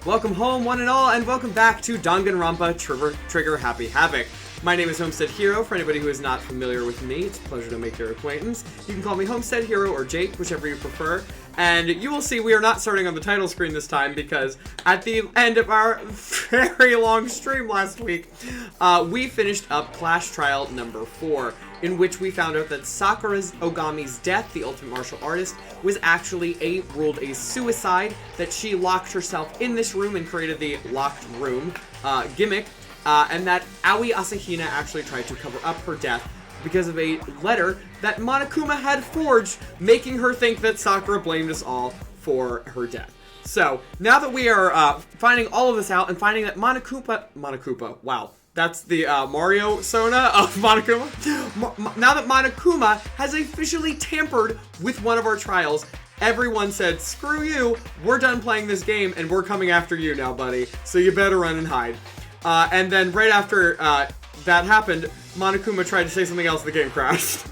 Welcome home, one and all, and welcome back to Danganronpa Trigger Happy Havoc. My name is HomesteadHero. For anybody who is not familiar with me, it's a pleasure to make your acquaintance. You can call me HomesteadHero or Jake, whichever you prefer. And you will see we are not starting on the title screen this time because at the end of our very long stream last week, we finished up Clash Trial number 4, in which we found out that Sakura Ogami's death, the ultimate martial artist, was actually ruled a suicide, that she locked herself in this room and created the locked room gimmick, and that Aoi Asahina actually tried to cover up her death because of a letter that Monokuma had forged, making her think that Sakura blamed us all for her death. So, now that we are finding all of this out and finding that Monokuma, wow, that's the Mario Sona of Monokuma. Now that Monokuma has officially tampered with one of our trials, everyone said, screw you, we're done playing this game and we're coming after you now, buddy, so you better run and hide. And then right after that happened, Monokuma tried to say something else and the game crashed.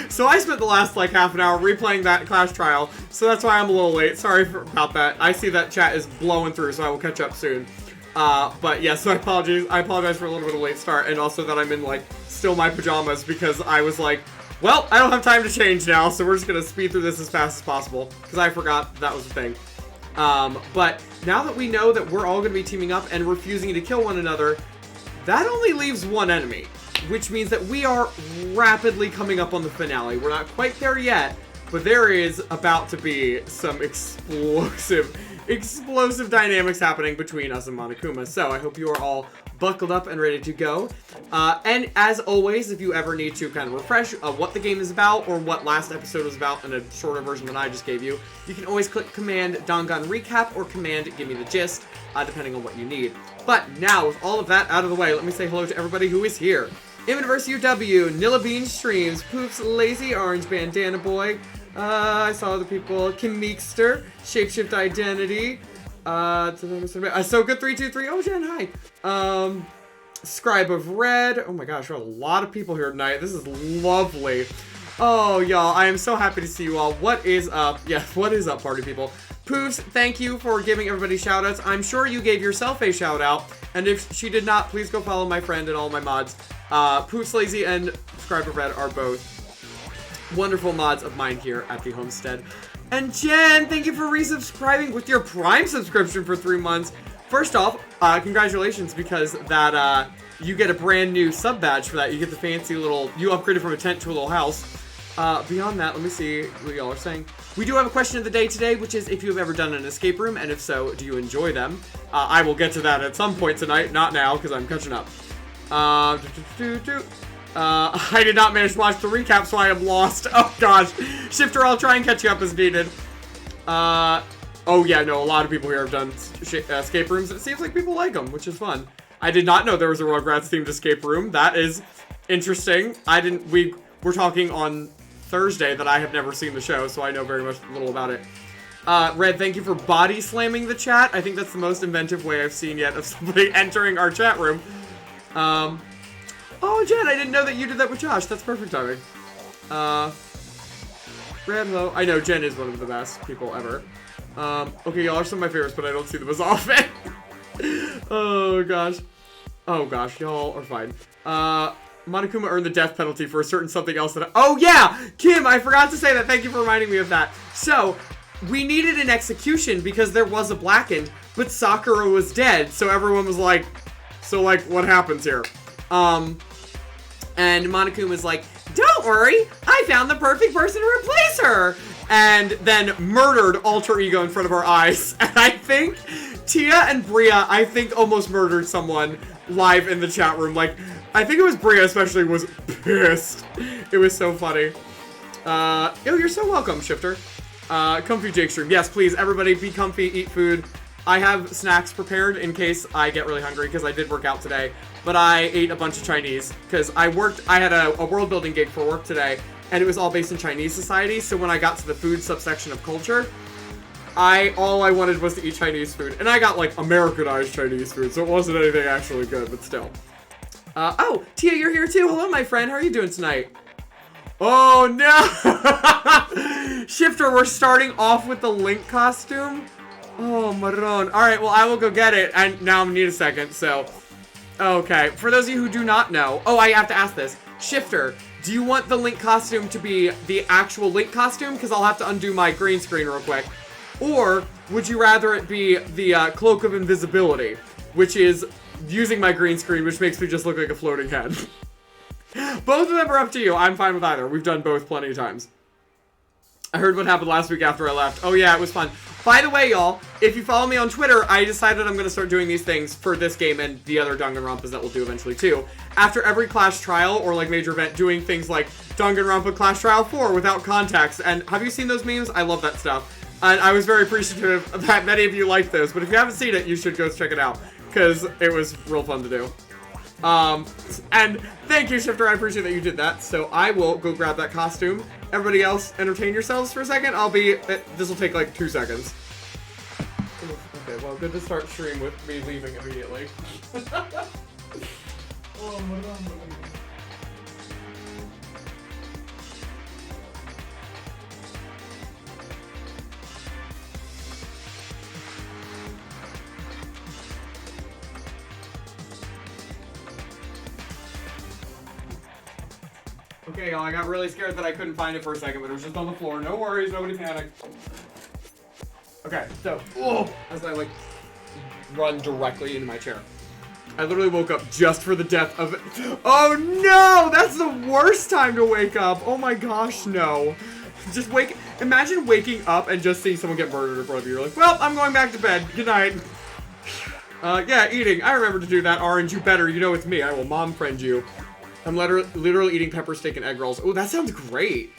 So I spent the last like half an hour replaying that Clash Trial, so that's why I'm a little late. Sorry about that. I see that chat is blowing through, so I will catch up soon. But yeah, so I apologize for a little bit of a late start, and also that I'm in like still my pajamas because I was like, well, I don't have time to change now, so we're just gonna speed through this as fast as possible because I forgot that was the thing. But now that we know that we're all gonna be teaming up and refusing to kill one another, that only leaves one enemy, which means that we are rapidly coming up on the finale. We're not quite there yet, but there is about to be some explosive dynamics happening between us and Monokuma. So I hope you are all buckled up and ready to go. And as always, if you ever need to kind of refresh what the game is about or what last episode was about in a shorter version than I just gave you, you can always click Command Dangan Recap or Command Give Me the Gist, depending on what you need. But now, with all of that out of the way, let me say hello to everybody who is here. Immuniverse UW, Nilla Bean Streams, Poops, Lazy Orange Bandana Boy, I saw other people, Kim Meekster, Shapeshift Identity, So Good 323, oh Jen, hi, Scribe of Red, oh my gosh, there are a lot of people here tonight, this is lovely. Oh y'all, I am so happy to see you all. What is up? Yes, what is up, party people? Poofs, thank you for giving everybody shoutouts. I'm sure you gave yourself a shoutout, and if she did not, please go follow my friend and all my mods. Poofs, Lazy, and Scribe of Red are both wonderful mods of mine here at the homestead. And Jen, thank you for resubscribing with your Prime subscription for 3 months. First off, congratulations, because that you get a brand new sub badge for that. You get the fancy little, you upgraded from a tent to a little house. Beyond that, let me see what y'all are saying. We do have a question of the day today, which is if you've ever done an escape room, and if so, do you enjoy them? I will get to that at some point tonight, not now, because I'm catching up. I did not manage to watch the recap, so I am lost. Oh gosh. Shifter, I'll try and catch you up as needed. Oh yeah, no, a lot of people here have done escape rooms. It seems like people like them, which is fun. I did not know there was a Rugrats themed escape room. That is interesting. We're talking on Thursday that I have never seen the show, so I know very much little about it. Red, thank you for body slamming the chat. I think that's the most inventive way I've seen yet of somebody entering our chat room. Oh, Jen, I didn't know that you did that with Josh. That's perfect timing. Red, hello. I know Jen is one of the best people ever. Okay, y'all are some of my favorites, but I don't see them as often. Oh, gosh. Oh, gosh, y'all are fine. Monokuma earned the death penalty for a certain something else that oh yeah! Kim, I forgot to say that. Thank you for reminding me of that. So, we needed an execution because there was a blackened, but Sakura was dead. So everyone was like, so like, what happens here? And Monokuma's like, don't worry, I found the perfect person to replace her! And then murdered Alter Ego in front of our eyes. And I think Tia and Bria, almost murdered someone live in the chat room. Like, I think it was Bria especially was pissed. It was so funny. Oh, you're so welcome, Shifter. Comfy Jake stream. Yes, please, everybody be comfy, eat food. I have snacks prepared in case I get really hungry, because I did work out today. But I ate a bunch of Chinese, because I had a world building gig for work today, and it was all based in Chinese society, so when I got to the food subsection of culture, all I wanted was to eat Chinese food. And I got, like, Americanized Chinese food, so it wasn't anything actually good, but still. Oh, Tia, you're here too. Hello, my friend. How are you doing tonight? Oh, no! Shifter, we're starting off with the Link costume. Oh, Maron. Alright, well, I will go get it. And now I'm gonna need a second, so. Okay. For those of you who do not know. Oh, I have to ask this. Shifter, do you want the Link costume to be the actual Link costume? Because I'll have to undo my green screen real quick. Or would you rather it be the Cloak of Invisibility, which is using my green screen, which makes me just look like a floating head. Both of them are up to you. I'm fine with either. We've done both plenty of times. I heard what happened last week after I left. Oh yeah, it was fun. By the way, y'all, if you follow me on Twitter, I decided I'm going to start doing these things for this game and the other Danganronpas that we'll do eventually too. After every Clash Trial or like major event, doing things like Danganronpa Clash Trial 4 without context. And have you seen those memes? I love that stuff. And I was very appreciative that many of you liked those. But if you haven't seen it, you should go check it out, because it was real fun to do. And thank you, Shifter. I appreciate that you did that. So I will go grab that costume. Everybody else, entertain yourselves for a second. This will take like 2 seconds. Okay, well, good to start stream with me leaving immediately. Oh, my God. Okay, y'all, I got really scared that I couldn't find it for a second, but it was just on the floor. No worries, nobody panic. Okay, so, as I, like, run directly into my chair. I literally woke up just for the death of... Oh, no! That's the worst time to wake up! Oh my gosh, no. Just imagine waking up and just seeing someone get murdered in front of you. You're like, well, I'm going back to bed. Good night. Yeah, eating. I remember to do that, Orange. You better. You know it's me. I will mom friend you. I'm literally eating pepper steak and egg rolls. Oh, that sounds great.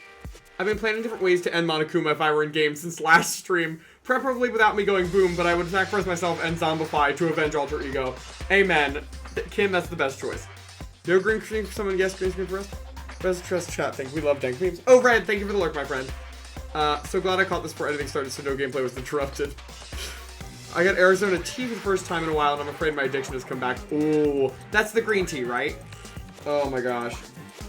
I've been planning different ways to end Monokuma if I were in game since last stream. Preferably without me going boom, but I would sacrifice myself and zombify to avenge alter ego. Amen. Kim, that's the best choice. No green screen for someone? Yes, green screen for us? Best trust chat thing. We love dank memes. Oh, Red, thank you for the lurk, my friend. So glad I caught this before anything started so no gameplay was interrupted. I got Arizona tea for the first time in a while, and I'm afraid my addiction has come back. Ooh, that's the green tea, right? Oh my gosh.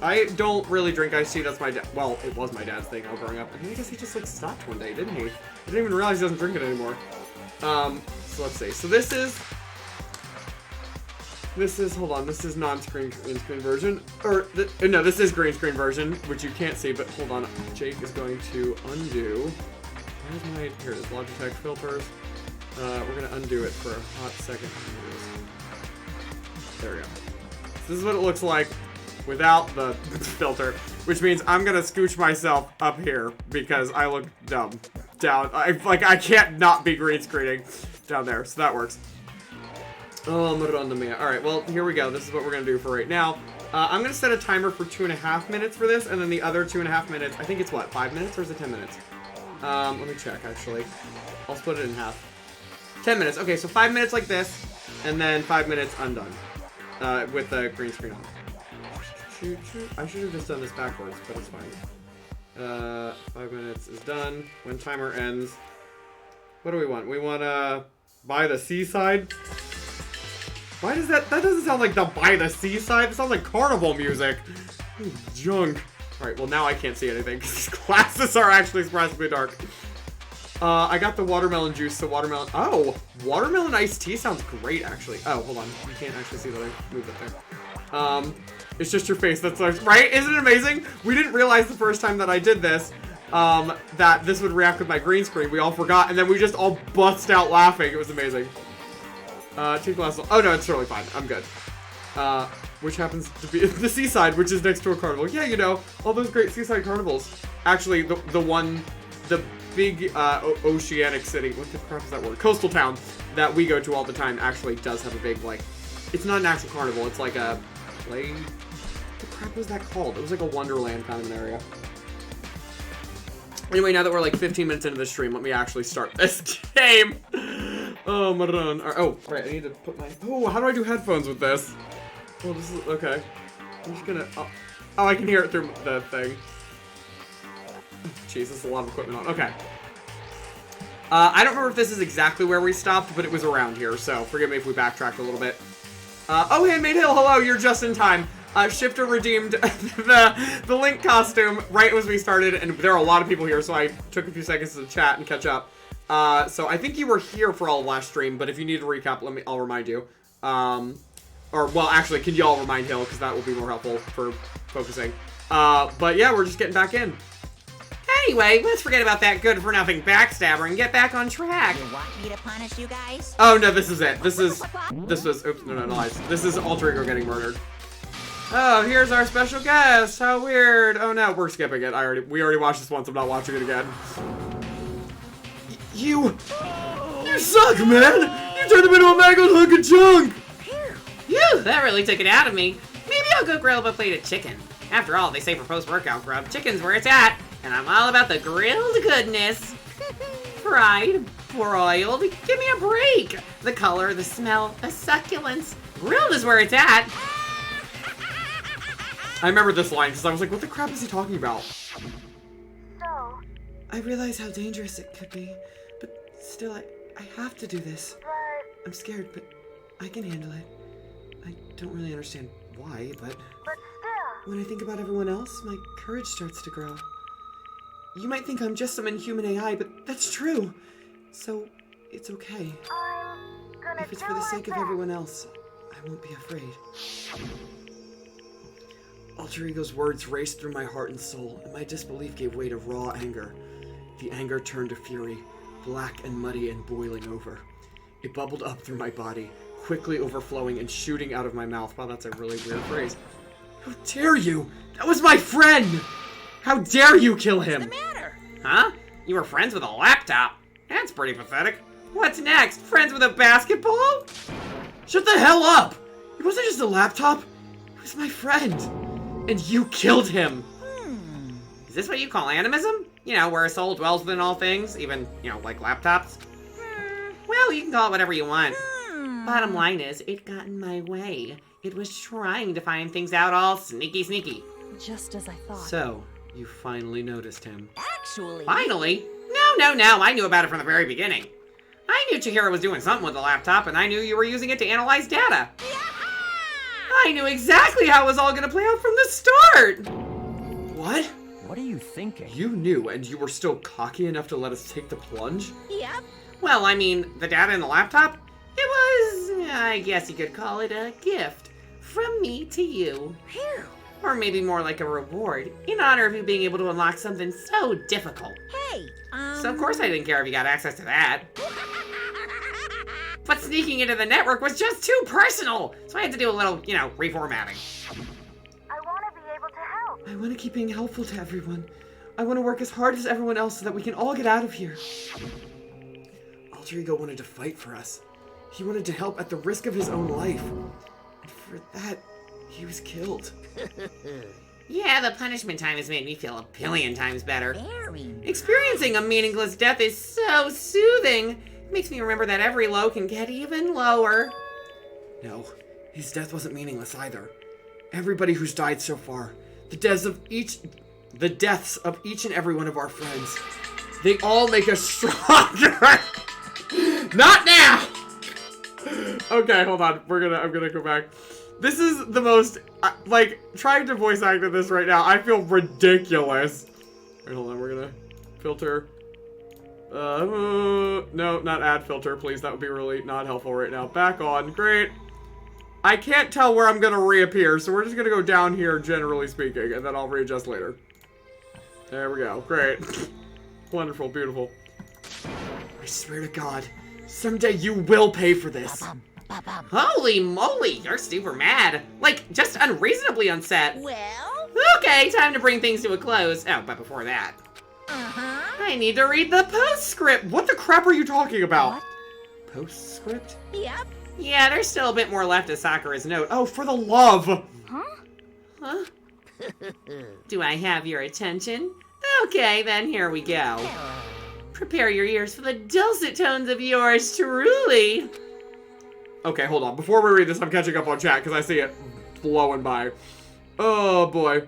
I don't really drink iced tea. That's my dad. Well, it was my dad's thing all growing up. I guess he just like stopped one day, didn't he? I didn't even realize he doesn't drink it anymore. So let's see. So this is, hold on, this is non-screen green screen version. No, this is green screen version, which you can't see, but hold on. Jake is going to undo. Here it is, Logitech filters. We're gonna undo it for a hot second. There we go. This is what it looks like without the filter, which means I'm gonna scooch myself up here because I look dumb down. I can't not be green screening down there, so that works. Oh, Madonna mia. All right, well, here we go. This is what we're gonna do for right now. I'm gonna set a timer for 2.5 minutes for this, and then the other 2.5 minutes, I think it's what, 5 minutes or is it 10 minutes? Let me check actually. I'll split it in half. 10 minutes. Okay, so 5 minutes like this, and then 5 minutes undone. With the green screen on. I should have just done this backwards, but it's fine. 5 minutes is done. When timer ends, what do we want? We want by the seaside. Why does that doesn't sound like the by the seaside? It sounds like carnival music. Ooh, junk. All right, well now I can't see anything because these glasses are actually surprisingly dark. I got the watermelon juice, so watermelon... Oh! Watermelon iced tea sounds great, actually. Oh, hold on. You can't actually see that I moved it there. It's just your face that's like... Right? Isn't it amazing? We didn't realize the first time that I did this, that this would react with my green screen. We all forgot, and then we just all bust out laughing. It was amazing. Two glasses... Oh, no, it's totally fine. I'm good. Which happens to be the seaside, which is next to a carnival. Yeah, you know, all those great seaside carnivals. Actually, the big oceanic city, what the crap is that word? Coastal town that we go to all the time actually does have a big, like, it's not an actual carnival, it's like a play, what the crap was that called? It was like a Wonderland kind of an area. Anyway, now that we're like 15 minutes into the stream, let me actually start this game. Oh, Maron. Oh, right, I need to put my, oh, how do I do headphones with this? Oh, this is, okay. I'm just gonna, oh, I can hear it through the thing. Jeez, this is a lot of equipment on. Okay. I don't remember if this is exactly where we stopped, but it was around here, so forgive me if we backtracked a little bit. Oh, Handmaid Hill, hello, you're just in time. Shifter redeemed the Link costume right as we started, and there are a lot of people here, so I took a few seconds to chat and catch up. So I think you were here for all of last stream, but if you need a recap, I'll remind you. Or, well, actually, can you all remind Hill, because that will be more helpful for focusing. But yeah, we're just getting back in. Anyway, let's forget about that good-for-nothing backstabber and get back on track. You want me to punish you guys? Oh, no, this is it. This was, oops, no, lies. This is Alter Ego getting murdered. Oh, here's our special guest. How weird. Oh, no, we're skipping it. We already watched this once. I'm not watching it again. You suck, man! You turned him into a mangled hunk of junk! Phew, that really took it out of me. Maybe I'll go grill up a plate of chicken. After all, they say for post-workout grub, chicken's where it's at, and I'm all about the grilled goodness. Fried, broiled, give me a break. The color, the smell, the succulence. Grilled is where it's at. I remember this line because I was like, what the crap is he talking about? So, I realize how dangerous it could be, but still, I have to do this. but I'm scared, but I can handle it. I don't really understand why, but still, when I think about everyone else, my courage starts to grow. You might think I'm just some inhuman AI, but that's true. So, it's okay. I'm gonna If it's do for the my sake of best. everyone else, I won't be afraid. Alter Ego's words raced through my heart and soul, and my disbelief gave way to raw anger. The anger turned to fury, black and muddy and boiling over. It bubbled up through my body, quickly overflowing and shooting out of my mouth. Wow, that's a really weird phrase. How dare you? That was my friend! How dare you kill him? What's the matter? Huh? You were friends with a laptop? That's pretty pathetic. What's next? Friends with a basketball? Shut the hell up! It wasn't just a laptop. It was my friend. And you killed him. Is this what you call animism? You know, where a soul dwells within all things, even, you know, like laptops? Well, you can call it whatever you want. Bottom line is, it got in my way. It was trying to find things out all sneaky. Just as I thought. So, you finally noticed him. Actually, Finally? No. I knew about it from the very beginning. I knew Chihiro was doing something with the laptop, and I knew you were using it to analyze data. I knew exactly how it was all going to play out from the start. What? What are you thinking? You knew, and you were still cocky enough to let us take the plunge? Yep. Well, I mean, the data in the laptop, it was, I guess you could call it a gift from me to you. Phew. Or maybe more like a reward, in honor of you being able to unlock something so difficult. Hey, So of course I didn't care if you got access to that. But sneaking into the network was just too personal, so I had to do a little, you know, reformatting. I want to be able to help. I want to keep being helpful to everyone. I want to work as hard as everyone else so that we can all get out of here. Alter Ego wanted to fight for us. He wanted to help at the risk of his own life. And for that, he was killed. Yeah, the punishment time has made me feel a billion times better. very. Experiencing a meaningless death is so soothing. It makes me remember that every low can get even lower. No, his death wasn't meaningless either. Everybody who's died so far, the deaths of each and every one of our friends, they all make us stronger. Not now. Okay, hold on. I'm gonna go back. This is the most, like, trying to voice act this right now, I feel ridiculous. Alright, hold on, we're gonna filter. No, not add filter, please. That would be really not helpful right now. Back on, great. I can't tell where I'm gonna reappear, so we're just gonna go down here, generally speaking, and then I'll readjust later. There we go, great. Wonderful, beautiful. I swear to God, someday you will pay for this. Holy moly, you're super mad. Like, just unreasonably upset. Well, Okay, time to bring things to a close. Oh, but before that, uh-huh. I need to read the postscript. What the crap are you talking about? Postscript? Yep. Yeah, there's still a bit more left of Sakura's note. Oh, for the love! Huh? Do I have your attention? Okay, then here we go. Prepare your ears for the dulcet tones of yours truly. Okay, hold on. Before we read this, I'm catching up on chat because I see it blowing by. Oh, boy.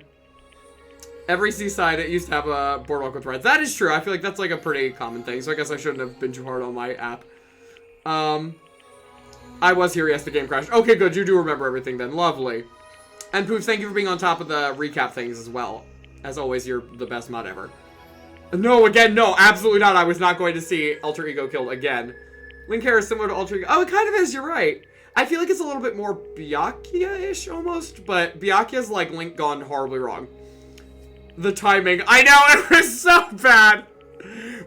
Every seaside, it used to have a boardwalk with rides. That is true. I feel like that's like a pretty common thing, so I guess I shouldn't have been too hard on my app. I was here, yes, the game crashed. Okay, good. You do remember everything then. Lovely. And Poof, thank you for being on top of the recap things as well. As always, you're the best mod ever. No, again, no, absolutely not. I was not going to see Alter Ego killed again. Link hair is similar to Alter Ego. Oh, it kind of is, you're right. I feel like it's a little bit more Byakuya-ish almost, but Byakuya's like Link gone horribly wrong. The timing. I know, it was so bad.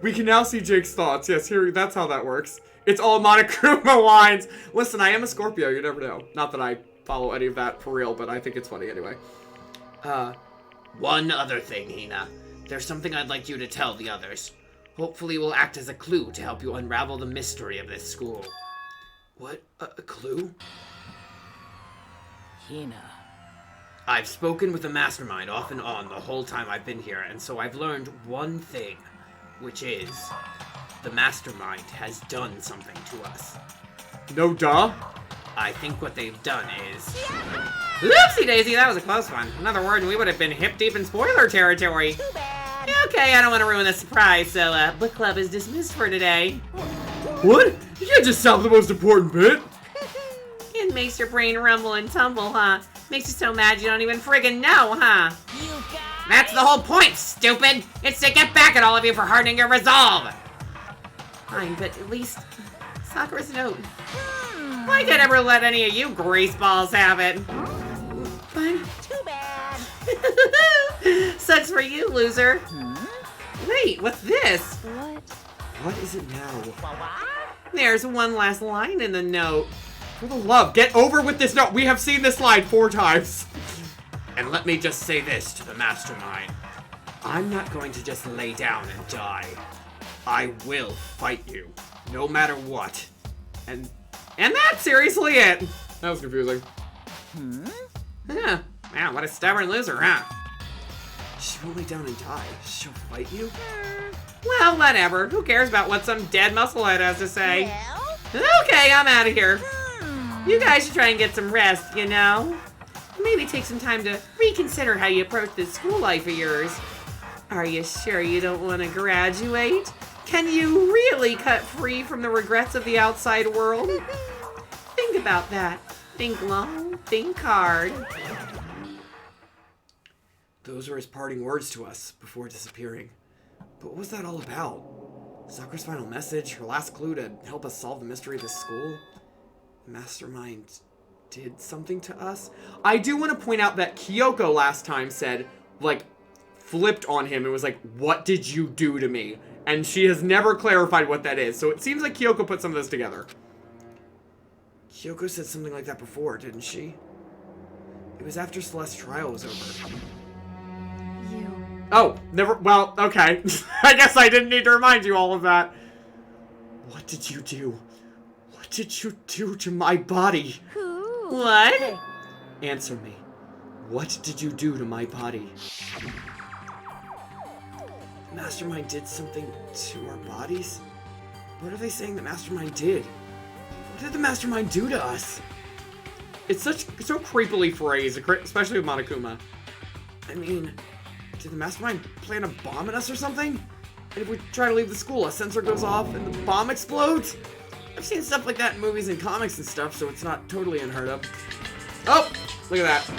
We can now see Jake's thoughts. Yes, here, that's how that works. It's all Monokuma lines. Listen, I am a Scorpio, you never know. Not that I follow any of that for real, but I think it's funny anyway. One other thing, Hina. There's something I'd like you to tell the others. Hopefully it will act as a clue to help you unravel the mystery of this school. What? A clue? Hina. I've spoken with the mastermind off and on the whole time I've been here, and so I've learned one thing, which is the mastermind has done something to us. No duh? I think what they've done is... Oopsie daisy, that was a close one. Another word and we would have been hip deep in spoiler territory. Too bad. Okay, I don't want to ruin the surprise, so book club is dismissed for today. What? You can't just stop the most important bit. It makes your brain rumble and tumble, huh? Makes you so mad you don't even friggin' know, huh? You guys. That's the whole point, stupid! It's to get back at all of you for hardening your resolve! Fine, but at least... Sakura's note. Why can't I ever let any of you greaseballs have it? But... Too bad. Sucks for you, loser. Wait, what's this? What? What is it now? What? There's one last line in the note. For the love, get over with this note. We have seen this line 4 times. And let me just say this to the mastermind. I'm not going to just lay down and die. I will fight you, no matter what. And that's seriously it. That was confusing. Yeah, man, what a stubborn loser, huh? She won't lay down and die. She'll fight you? Well, whatever. Who cares about what some dead musclehead has to say? Well? Okay, I'm out of here. You guys should try and get some rest, you know? Maybe take some time to reconsider how you approach this school life of yours. Are you sure you don't want to graduate? Can you really cut free from the regrets of the outside world? Think about that. Think long, think hard. Those were his parting words to us before disappearing. But what was that all about? Sakura's final message, her last clue to help us solve the mystery of this school? Mastermind did something to us? I do want to point out that Kyoko last time said, like, flipped on him and was like, what did you do to me? And she has never clarified what that is. So it seems like Kyoko put some of this together. Kyoko said something like that before, didn't she? It was after Celeste's trial was over. Oh, never, well, okay. I guess I didn't need to remind you all of that. What did you do? What did you do to my body? What? Answer me. What did you do to my body? Mastermind did something to our bodies? What are they saying the Mastermind did? What did the Mastermind do to us? It's so creepily phrased, especially with Monokuma. I mean, did the Mastermind plant a bomb in us or something? And if we try to leave the school, a sensor goes off and the bomb explodes? I've seen stuff like that in movies and comics and stuff, so it's not totally unheard of. Oh, look at that.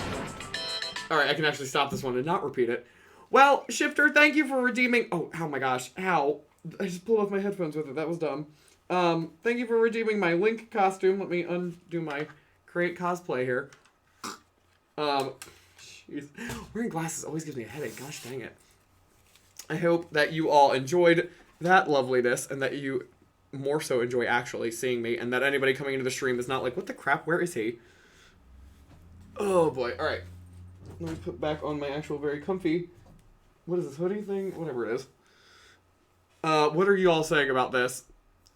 Alright, I can actually stop this one and not repeat it. Well, Shifter, thank you for redeeming... Oh my gosh. How? I just pulled off my headphones with it. That was dumb. Thank you for redeeming my Link costume. Let me undo my create cosplay here. Jeez. Wearing glasses always gives me a headache. Gosh dang it. I hope that you all enjoyed that loveliness and that you more so enjoy actually seeing me and that anybody coming into the stream is not like, what the crap? Where is he? Oh boy. Alright. Let me put back on my actual very comfy... What is this hoodie thing? Whatever it is. What are you all saying about this?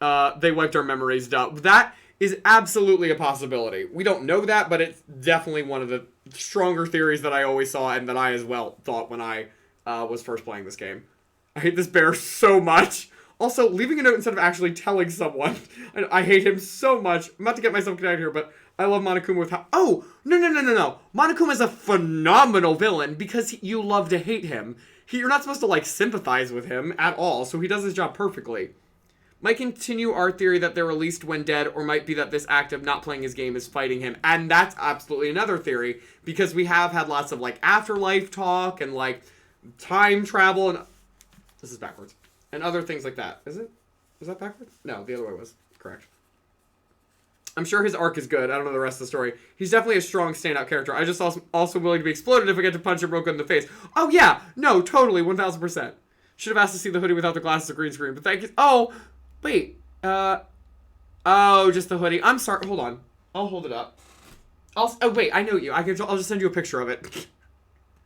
They wiped our memories down. That is absolutely a possibility. We don't know that, but it's definitely one of the stronger theories that I always saw and that I as well thought when I was first playing this game. I hate this bear so much. Also, leaving a note instead of actually telling someone. I hate him so much. I'm about to get myself connected here, but I love Monokuma with how... Oh! No. Monokuma is a phenomenal villain because you love to hate him. You're not supposed to, like, sympathize with him at all, so he does his job perfectly. Might continue our theory that they're released when dead, or might be that this act of not playing his game is fighting him. And that's absolutely another theory, because we have had lots of, like, afterlife talk and, like, time travel and... This is backwards. And other things like that. Is it? Was that backwards? No, the other way was. Correct. I'm sure his arc is good. I don't know the rest of the story. He's definitely a strong standout character. I just also willing to be exploded if I get to punch him real good in the face. Oh, yeah. No, totally. 1,000%. Should have asked to see the hoodie without the glasses or green screen. But thank you. Oh, wait. Oh, just the hoodie. I'm sorry. Hold on. I'll hold it up. Oh, wait. I know you. I'll just send you a picture of it.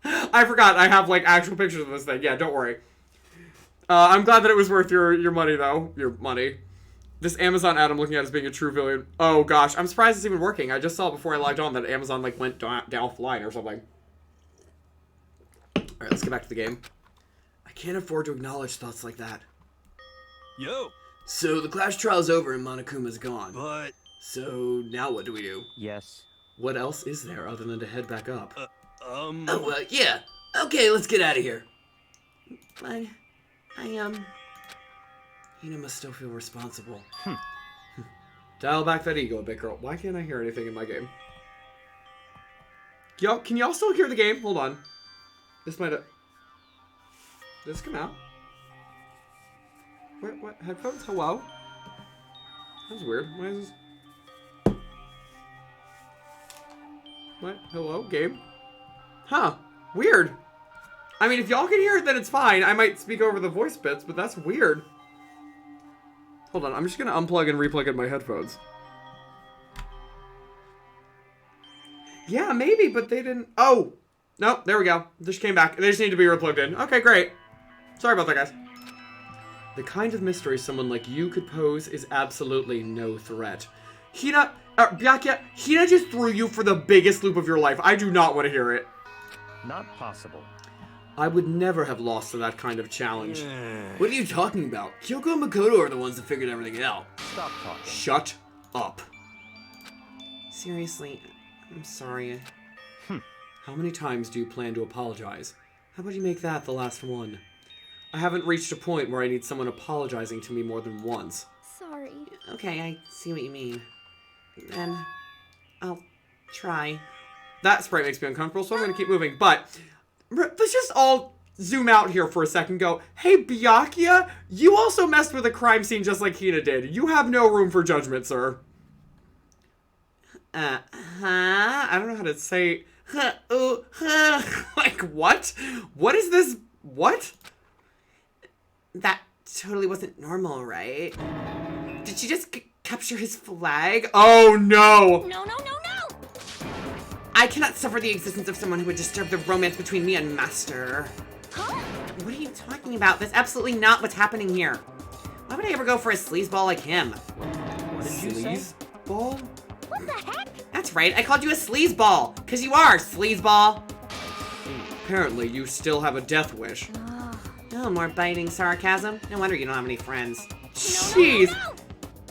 I forgot. I have, like, actual pictures of this thing. Yeah, don't worry. I'm glad that it was worth your money, though. Your money. This Amazon ad I'm looking at as being a true villain. Oh, gosh. I'm surprised it's even working. I just saw before I logged on that Amazon, like, went down offline or something. Alright, let's get back to the game. I can't afford to acknowledge thoughts like that. Yo. So, the class trial's over and Monokuma's gone. But... So, now what do we do? Yes. What else is there other than to head back up? Oh, yeah. Okay, let's get out of here. Hina must still feel responsible. Dial back that ego a bit, girl. Why can't I hear anything in my game? Yo, can y'all still hear the game? Hold on. This might have... Did this come out? What? Headphones? Hello? That's weird. Why is this... What? Hello? Game? Huh. Weird. I mean, if y'all can hear it, then it's fine. I might speak over the voice bits, but that's weird. Hold on, I'm just gonna unplug and replug in my headphones. Yeah, maybe, but they didn't... Oh! No, there we go. Just came back. They just need to be replugged in. Okay, great. Sorry about that, guys. The kind of mystery someone like you could pose is absolutely no threat. Hina... Byakuya, Hina just threw you for the biggest loop of your life. I do not want to hear it. Not possible. I would never have lost to that kind of challenge. What are you talking about? Kyoko and Makoto are the ones that figured everything out. Stop talking. Shut up. Seriously, I'm sorry. How many times do you plan to apologize? How about you make that the last one? I haven't reached a point where I need someone apologizing to me more than once. Sorry. Okay, I see what you mean. Then I'll try. That sprite makes me uncomfortable, so I'm going to keep moving. But let's just all zoom out here for a second and go, hey, Byakuya, you also messed with a crime scene just like Hina did. You have no room for judgment, sir. I don't know how to say... Like, what? What is this? What? That totally wasn't normal, right? Did she just capture his flag? Oh, no. No, no, no, no! I cannot suffer the existence of someone who would disturb the romance between me and Master. Huh? What are you talking about? That's absolutely not what's happening here. Why would I ever go for a sleazeball like him? What did you say? Ball? What the heck? That's right, I called you a sleazeball, because you are, sleazeball. Apparently, you still have a death wish. Oh, more biting sarcasm? No wonder you don't have any friends. Jeez. No!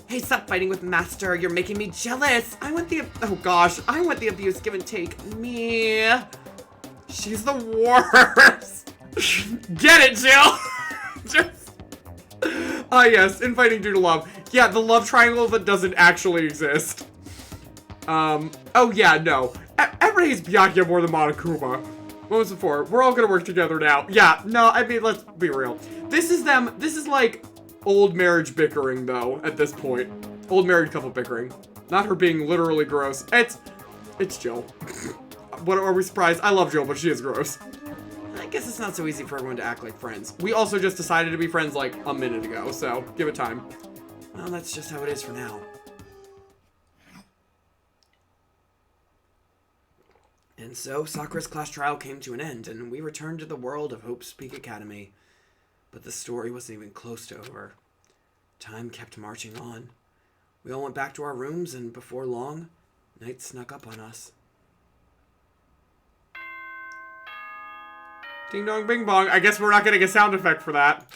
Hey, stop fighting with Master. You're making me jealous. I want the... Oh, gosh. I want the abuse, give and take. Me. She's the worst. Get it, Jill. Just... yes, infighting due to love. Yeah, the love triangle that doesn't actually exist. Oh, yeah, no. Everybody hates Byakuya more than Monokuma. What was it for? We're all gonna work together now. Yeah, no, I mean, let's be real. This is them. This is like old marriage bickering, though, at this point. Old married couple bickering. Not her being literally gross. It's Jill. What, are we surprised? I love Jill, but she is gross. I guess it's not so easy for everyone to act like friends. We also just decided to be friends like a minute ago, so give it time. Well, that's just how it is for now. And so, Sakura's class trial came to an end, and we returned to the world of Hope's Peak Academy. But the story wasn't even close to over. Time kept marching on. We all went back to our rooms, and before long, night snuck up on us. Ding dong bing bong. I guess we're not getting a sound effect for that.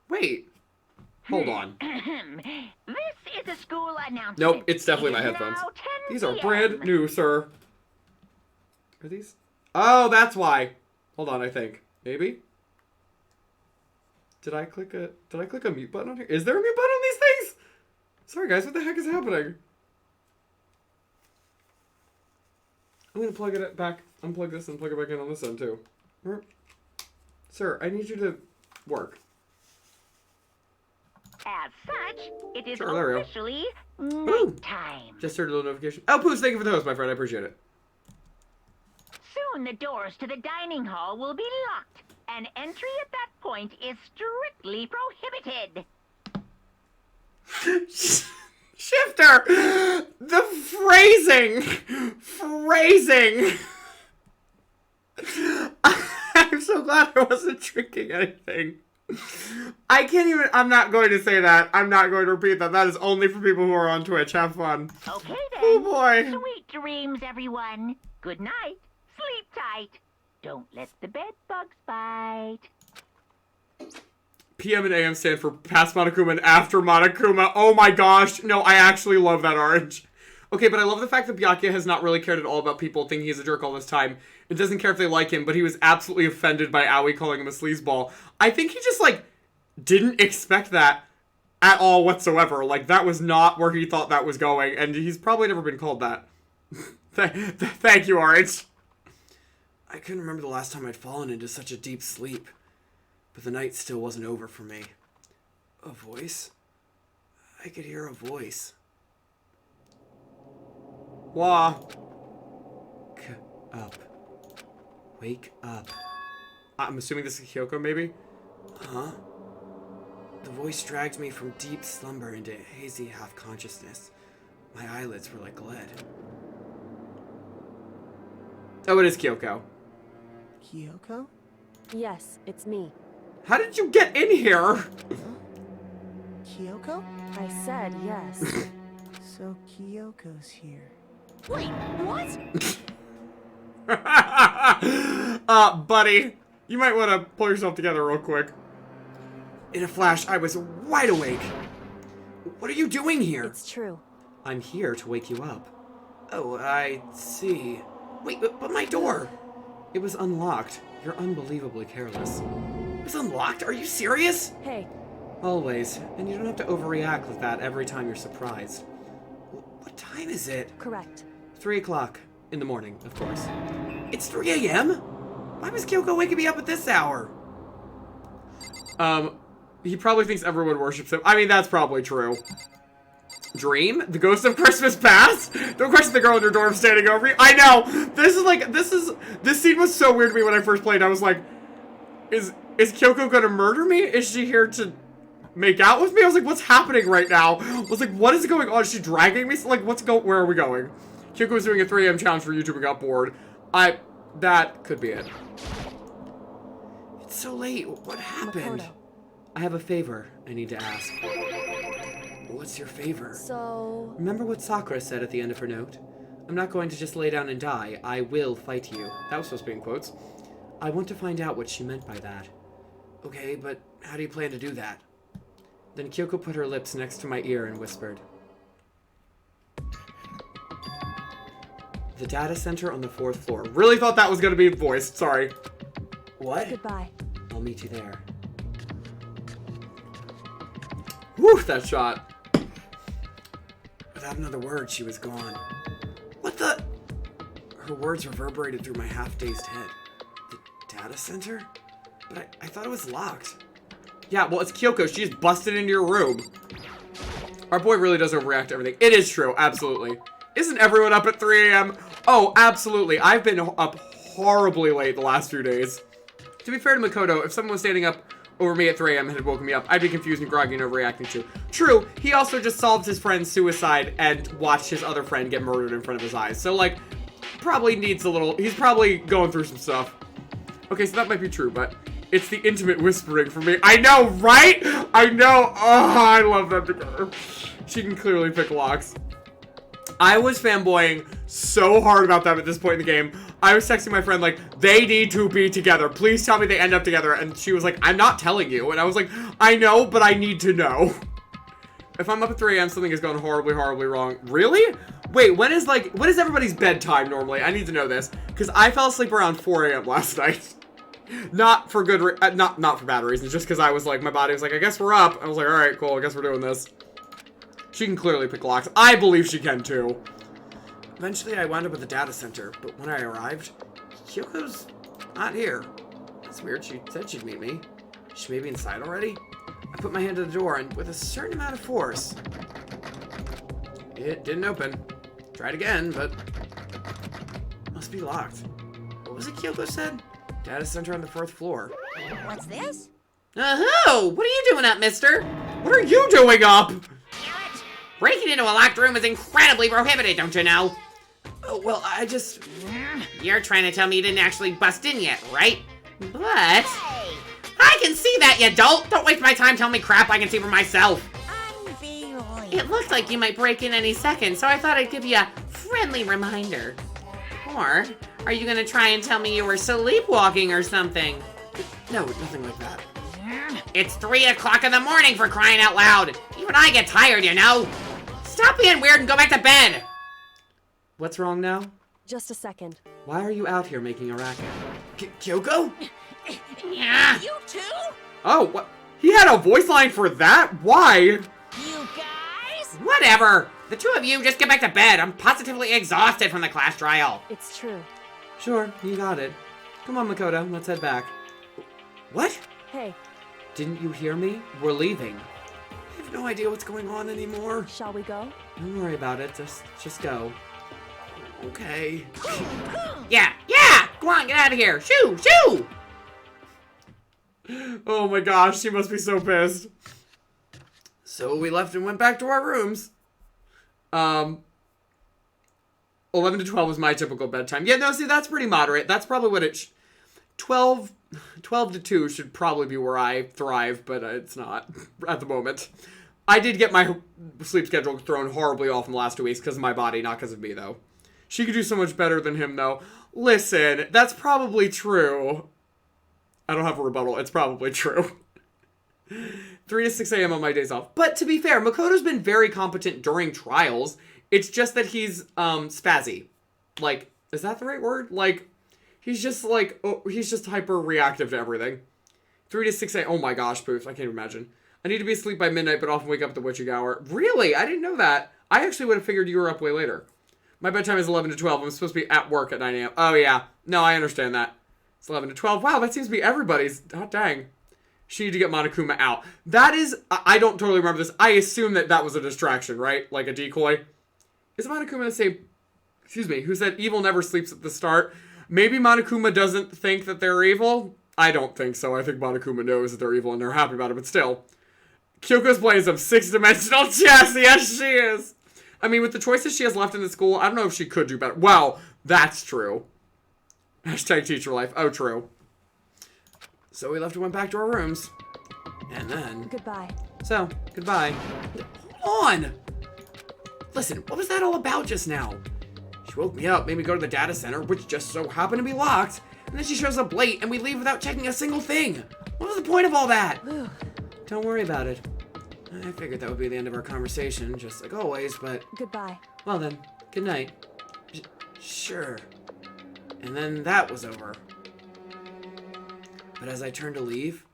Wait. Hold on. This is a school announcement. Nope, it's definitely my It is headphones. now 10 These are p.m. brand new, sir. Are these? Oh, that's why. Hold on, I think. Maybe? Did I click a mute button on here? Is there a mute button on these things? Sorry guys, what the heck is happening? I'm gonna plug it back, unplug this and plug it back in on this end too. Sir, I need you to work. As such, it is Sure, there we go. officially Ooh. nighttime. Just heard a little notification. Oh, Poos, thank you for the host, my friend. I appreciate it. Soon the doors to the dining hall will be locked, and entry at that point is strictly prohibited. Shifter! The phrasing! I'm so glad I wasn't drinking anything. I can't even, I'm not going to say that. I'm not going to repeat that. That is only for people who are on Twitch. Have fun. Okay then. Oh boy. Sweet dreams, everyone. Good night. Sleep tight. Don't let the bed bugs bite. PM and AM stand for past Monokuma and after Monokuma. Oh my gosh. No, I actually love that orange. Okay, but I love the fact that Byakuya has not really cared at all about people thinking he's a jerk all this time. It doesn't care if they like him, but he was absolutely offended by Aoi calling him a sleazeball. I think he just, like, didn't expect that at all whatsoever. Like, that was not where he thought that was going, and he's probably never been called that. Thank you, Orange. I couldn't remember the last time I'd fallen into such a deep sleep, but the night still wasn't over for me. A voice? I could hear a voice. Wah. Up. Wake up. I'm assuming this is Kyoko, maybe? Huh? The voice dragged me from deep slumber into hazy half-consciousness. My eyelids were like lead. Oh, it is Kyoko. Kyoko? Yes, it's me. How did you get in here? Kyoko? I said yes. So Kyoko's here. Wait, what? Buddy, you might want to pull yourself together real quick. In a flash, I was wide awake. What are you doing here? It's true. I'm here to wake you up. Oh, I see. Wait, but my door! It was unlocked. You're unbelievably careless. It was unlocked? Are you serious? Hey. Always. And you don't have to overreact with that every time you're surprised. What time is it? Correct. 3 o'clock. In the morning, of course. It's 3 a.m.? Why was Kyoko waking me up at this hour? He probably thinks everyone worships him. I mean, that's probably true. Dream? The ghost of Christmas past? Don't question the girl in your dorm standing over you. I know! This scene was so weird to me when I first played. I was like, is Kyoko gonna murder me? Is she here to make out with me? I was like, what's happening right now? I was like, what is going on? Is she dragging me? Like, where are we going? Kyoko was doing a 3 a.m. challenge for YouTube and got bored. That could be it. It's so late. What happened? Makoto. I have a favor I need to ask. What's your favor? So... Remember what Sakura said at the end of her note? I'm not going to just lay down and die. I will fight you. That was supposed to be in quotes. I want to find out what she meant by that. Okay, but how do you plan to do that? Then Kyoko put her lips next to my ear and whispered. The data center on the 4th floor. Really thought that was going to be voiced. Sorry. What? Goodbye. I'll meet you there. Woo, that shot. Without another word, she was gone. What the? Her words reverberated through my half-dazed head. The data center? But I thought it was locked. Yeah, well, it's Kyoko. She just busted into your room. Our boy really does overreact to everything. It is true, absolutely. Isn't everyone up at 3 a.m.? Oh, absolutely. I've been up horribly late the last few days. To be fair to Makoto, if someone was standing up over me at 3 a.m. and had woken me up, I'd be confused and groggy and overreacting too. True, he also just solved his friend's suicide and watched his other friend get murdered in front of his eyes. So, like, probably needs a little... He's probably going through some stuff. Okay, so that might be true, but it's the intimate whispering for me. I know, right? I know. Oh, I love that together. She can clearly pick locks. I was fanboying so hard about them at this point in the game. I was texting my friend like, they need to be together. Please tell me they end up together. And she was like, I'm not telling you. And I was like, I know, but I need to know. If I'm up at 3 a.m., something has gone horribly, horribly wrong. Really? Wait, when is everybody's bedtime normally? I need to know this. Because I fell asleep around 4 a.m. last night. Not for good, not for bad reasons. Just because I was like, my body was like, I guess we're up. I was like, all right, cool. I guess we're doing this. She can clearly pick locks. I believe she can too. Eventually, I wound up at the data center, but when I arrived, Kyoko's not here. That's weird. She said she'd meet me. She may be inside already? I put my hand to the door and with a certain amount of force. It didn't open. Tried again, but must be locked. What was it Kyoko said? Data center on the 4th floor. What's this? Oh, what are you doing up, mister? What are you doing up? Breaking into a locked room is incredibly prohibited, don't you know? Oh, well, I just... You're trying to tell me you didn't actually bust in yet, right? But... Hey, I can see that, you dolt! Don't waste my time telling me crap I can see for myself! unbelievable. It looked like you might break in any second, so I thought I'd give you a friendly reminder. Or, are you gonna try and tell me you were sleepwalking or something? No, nothing like that. It's 3 o'clock in the morning, for crying out loud! Even I get tired, you know? Stop being weird and go back to bed! What's wrong now? Just a second. Why are you out here making a racket? Kyoko? Yeah. You too? Oh, what? He had a voice line for that? Why? You guys? Whatever! The two of you just get back to bed. I'm positively exhausted from the class trial. It's true. Sure, you got it. Come on, Makoto, let's head back. What? Hey, Didn't you hear me? We're leaving. I have no idea what's going on anymore. shall we go? Don't worry about it, just go. Okay. Yeah! Go on, get out of here! Shoo! Shoo! Oh my gosh, she must be so pissed. So we left and went back to our rooms. 11 to 12 was my typical bedtime. Yeah, no, see, that's pretty moderate. That's probably what it 12 to 2 should probably be where I thrive, but it's not at the moment. I did get my sleep schedule thrown horribly off in the last 2 weeks because of my body, not because of me, though. She could do so much better than him, though. Listen, that's probably true. I don't have a rebuttal. It's probably true. 3 to 6 a.m. on my days off. But to be fair, Makoto's been very competent during trials. It's just that he's spazzy. Like, is that the right word? Like, he's just like, oh, he's just hyper reactive to everything. 3 to 6 a.m. Oh my gosh, Poof. I can't imagine. I need to be asleep by midnight, but often wake up at the witching hour. Really? I didn't know that. I actually would have figured you were up way later. My bedtime is 11 to 12. I'm supposed to be at work at 9 a.m. Oh yeah. No, I understand that. It's 11 to 12. Wow, that seems to be everybody's. Oh, dang. She needed to get Monokuma out. That is, I don't totally remember this. I assume that was a distraction, right? Like a decoy. Is Monokuma the same, excuse me, who said evil never sleeps at the start? Maybe Monokuma doesn't think that they're evil? I don't think so. I think Monokuma knows that they're evil and they're happy about it, but still. Kyoko's playing some 6-dimensional chess. Yes, she is. I mean, with the choices she has left in the school, I don't know if she could do better. Wow, that's true. Hashtag teacher life. Oh, true. So we left and went back to our rooms. And then... Goodbye. So, goodbye. Hold on! Listen, what was that all about just now? She woke me up, made me go to the data center, which just so happened to be locked, and then she shows up late and we leave without checking a single thing. What was the point of all that? Don't worry about it. I figured that would be the end of our conversation, just like always, but... Goodbye. Well then, good night. Sure. And then that was over. But as I turned to leave...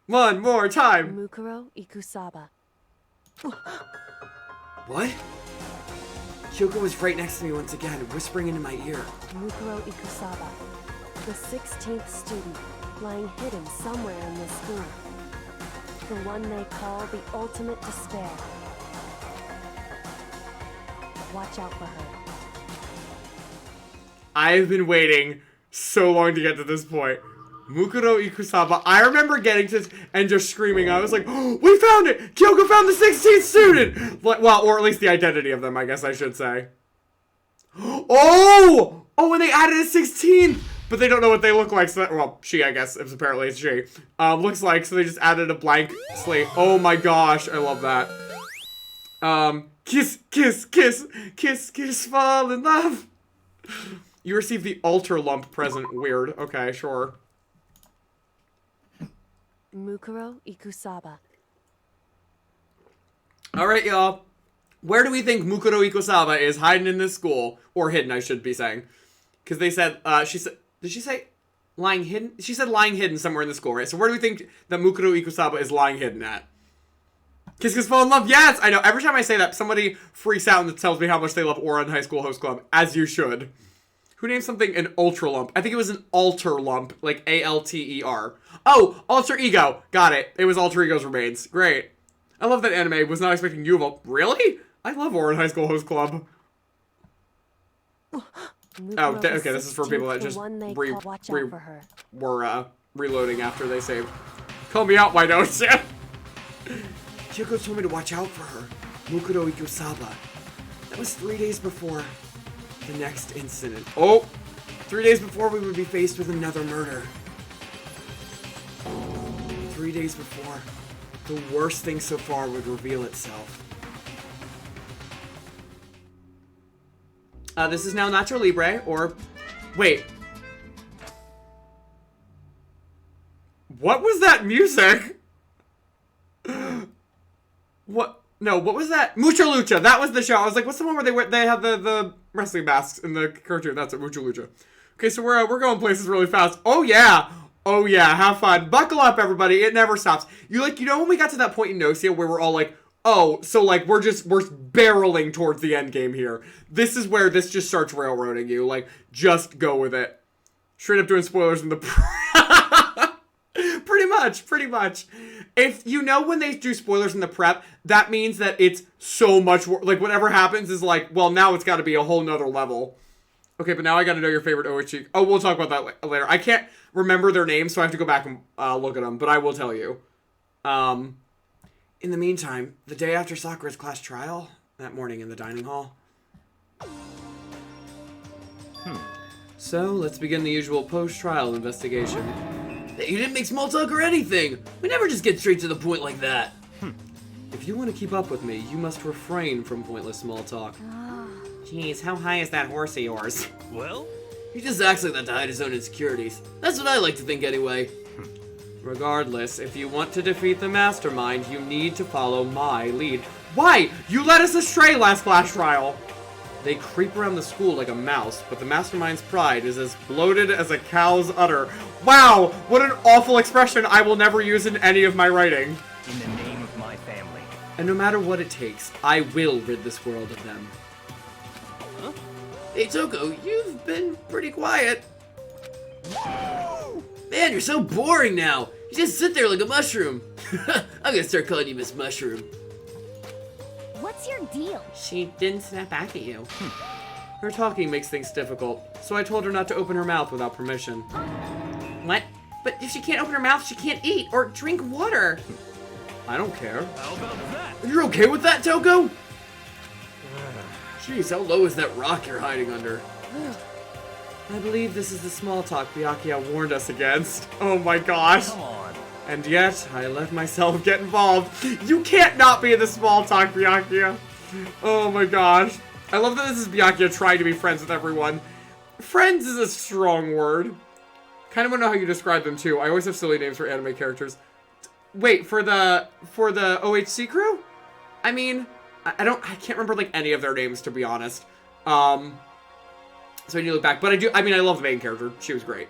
One more time! Mukuro Ikusaba. What? Kyoko was right next to me once again, whispering into my ear. Mukuro Ikusaba. The 16th student, lying hidden somewhere in this school. The one they call the ultimate despair. Watch out for her. I've been waiting so long to get to this point. Mukuro Ikusaba. I remember getting to this and just screaming. I was like, oh, we found it! Kyoko found the 16th student! Well, or at least the identity of them, I guess I should say. Oh! Oh, and they added a 16th! But they don't know what they look like, so that, well, she, I guess, if apparently it's she. Looks like, so they just added a blank slate. Oh my gosh, I love that. Kiss, kiss, kiss, kiss, kiss, fall in love. You received the altar lump present. Weird. Okay, sure. Mukuro Ikusaba. Alright, y'all. Where do we think Mukuro Ikusaba is hiding in this school? Or hidden, I should be saying. Because they said, she said, did she say lying hidden? She said lying hidden somewhere in the school, right? So where do we think that Mukuro Ikusaba is lying hidden at? Kiss, kiss, fall in love. Yes, I know. Every time I say that, somebody freaks out and tells me how much they love Aura and High School Host Club. As you should. Who named something an ultra lump? I think it was an alter lump, like A-L-T-E-R. Oh, alter ego. Got it. It was alter ego's remains. Great. I love that anime. Was not expecting you of Really? I love Orin High School Host Club. Oh, okay. This is for people that just were reloading after they saved. Call me out, why don't you? Kyoko told me to watch out for her. Makoto Naegi. That was 3 days before the next incident. Oh! 3 days before we would be faced with another murder. 3 days before the worst thing so far would reveal itself. This is now Nacho Libre, or... Wait. What was that music? What? No, what was that? Mucha Lucha. That was the show. I was like, what's the one where they have the wrestling masks in the cartoon? That's it, Mucha Lucha. Okay, so we're going places really fast. Oh yeah. Oh yeah, have fun. Buckle up, everybody. It never stops. You know when we got to that point in Nocia where we're all like, oh, so like we're barreling towards the end game here. This is where this just starts railroading you. Like, just go with it. Straight up doing spoilers in the pretty much. If you know when they do spoilers in the prep, that means that it's so much more, like whatever happens is like, well, now it's got to be a whole nother level. Okay, but now I got to know your favorite OHG. Oh, we'll talk about that later. I can't remember their names, so I have to go back and look at them, but I will tell you. In the meantime, the day after Sakura's class trial, that morning in the dining hall. So, let's begin the usual post-trial investigation. You didn't make small talk or anything! We never just get straight to the point like that! If you want to keep up with me, you must refrain from pointless small talk. Jeez, how high is that horse of yours? Well? He just acts like that to hide his own insecurities. That's what I like to think anyway. Regardless, if you want to defeat the mastermind, you need to follow my lead. Why? You led us astray last class trial! They creep around the school like a mouse, but the mastermind's pride is as bloated as a cow's udder. Wow! What an awful expression I will never use in any of my writing. In the name of my family. And no matter what it takes, I will rid this world of them. Huh? Hey, Toko, you've been pretty quiet. Man, you're so boring now. You just sit there like a mushroom. I'm gonna start calling you Miss Mushroom. What's your deal? She didn't snap back at you. Her talking makes things difficult, so I told her not to open her mouth without permission. What? But if she can't open her mouth, she can't eat or drink water. I don't care. How about that? You're okay with that, Toko? Jeez, how low is that rock you're hiding under? I believe this is the small talk Byakuya warned us against. Oh my gosh. Come on. And yet, I let myself get involved. You can't not be in the small talk, Byakuya. Oh my gosh. I love that this is Byakuya trying to be friends with everyone. Friends is a strong word. Kind of want to know how you describe them too. I always have silly names for anime characters. Wait, for the OHC crew? I mean, I can't remember like any of their names, to be honest. So I need to look back, but I love the main character. She was great.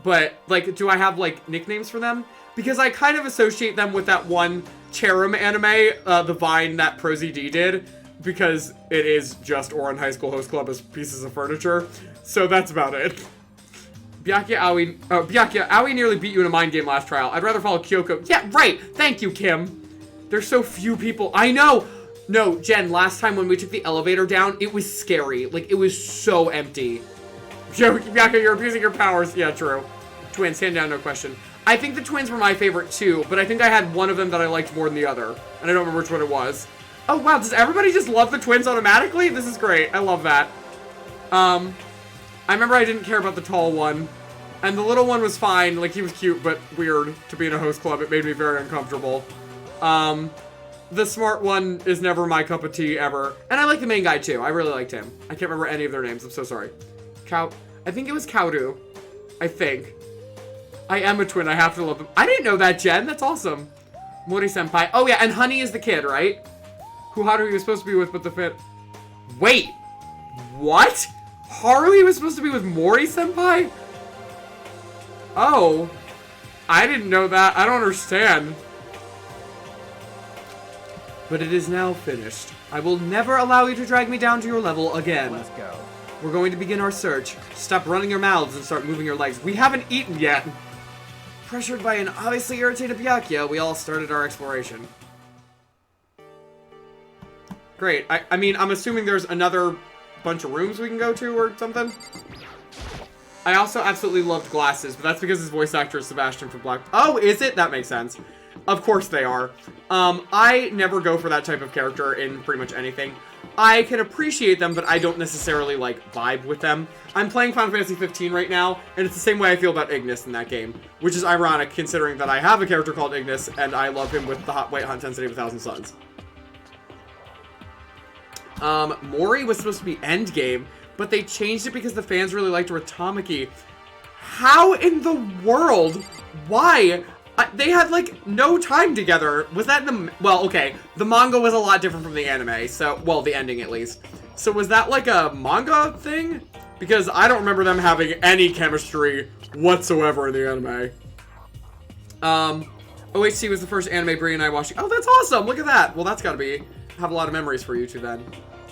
But, like, do I have, like, nicknames for them? Because I kind of associate them with that one Cherem anime, the Vine that ProZD did, because it is just Orin High School Host Club as pieces of furniture. So that's about it. Byakuya, Aoi nearly beat you in a mind game last trial. I'd rather follow Kyoko. Yeah, right! Thank you, Kim. There's so few people. I know! No, Jen, last time when we took the elevator down, it was scary. Like, it was so empty. Byakuya, you're abusing your powers. Yeah, true. Twins, hand down, no question. I think the twins were my favorite too, but I think I had one of them that I liked more than the other. And I don't remember which one it was. Oh, wow, does everybody just love the twins automatically? This is great. I love that. I remember I didn't care about the tall one. And the little one was fine. Like, he was cute, but weird to be in a host club. It made me very uncomfortable. The smart one is never my cup of tea, ever. And I like the main guy, too. I really liked him. I can't remember any of their names. I'm so sorry. I think it was Kaudu. I think. I am a twin. I have to love them. I didn't know that, Jen. That's awesome. Mori-senpai. Oh, yeah, and Honey is the kid, right? Who Haruhi was supposed to be with, but the fit... Wait! What? Haruhi was supposed to be with Mori-senpai? Oh. I didn't know that. I don't understand. But it is now finished. I will never allow you to drag me down to your level again. Let's go. We're going to begin our search. Stop running your mouths and start moving your legs. We haven't eaten yet. Pressured by an obviously irritated Byakuya, we all started our exploration. Great. I mean, I'm assuming there's another bunch of rooms we can go to or something. I also absolutely loved glasses, but that's because his voice actor is Sebastian from Black... Oh, is it? That makes sense. Of course they are. I never go for that type of character in pretty much anything. I can appreciate them, but I don't necessarily, like, vibe with them. I'm playing Final Fantasy 15 right now, and it's the same way I feel about Ignis in that game, which is ironic considering that I have a character called Ignis, and I love him with the weight hot intensity of 1,000 suns. Mori was supposed to be endgame, but they changed it because the fans really liked her with Tamaki. How in the world? Why? They had, like, no time together. Was that in the... Well, okay. The manga was a lot different from the anime, so... Well, the ending, at least. So was that, like, a manga thing? Because I don't remember them having any chemistry whatsoever in the anime. OHC was the first anime Brie and I watched. Oh, that's awesome! Look at that! Well, that's gotta be... Have a lot of memories for you two, then.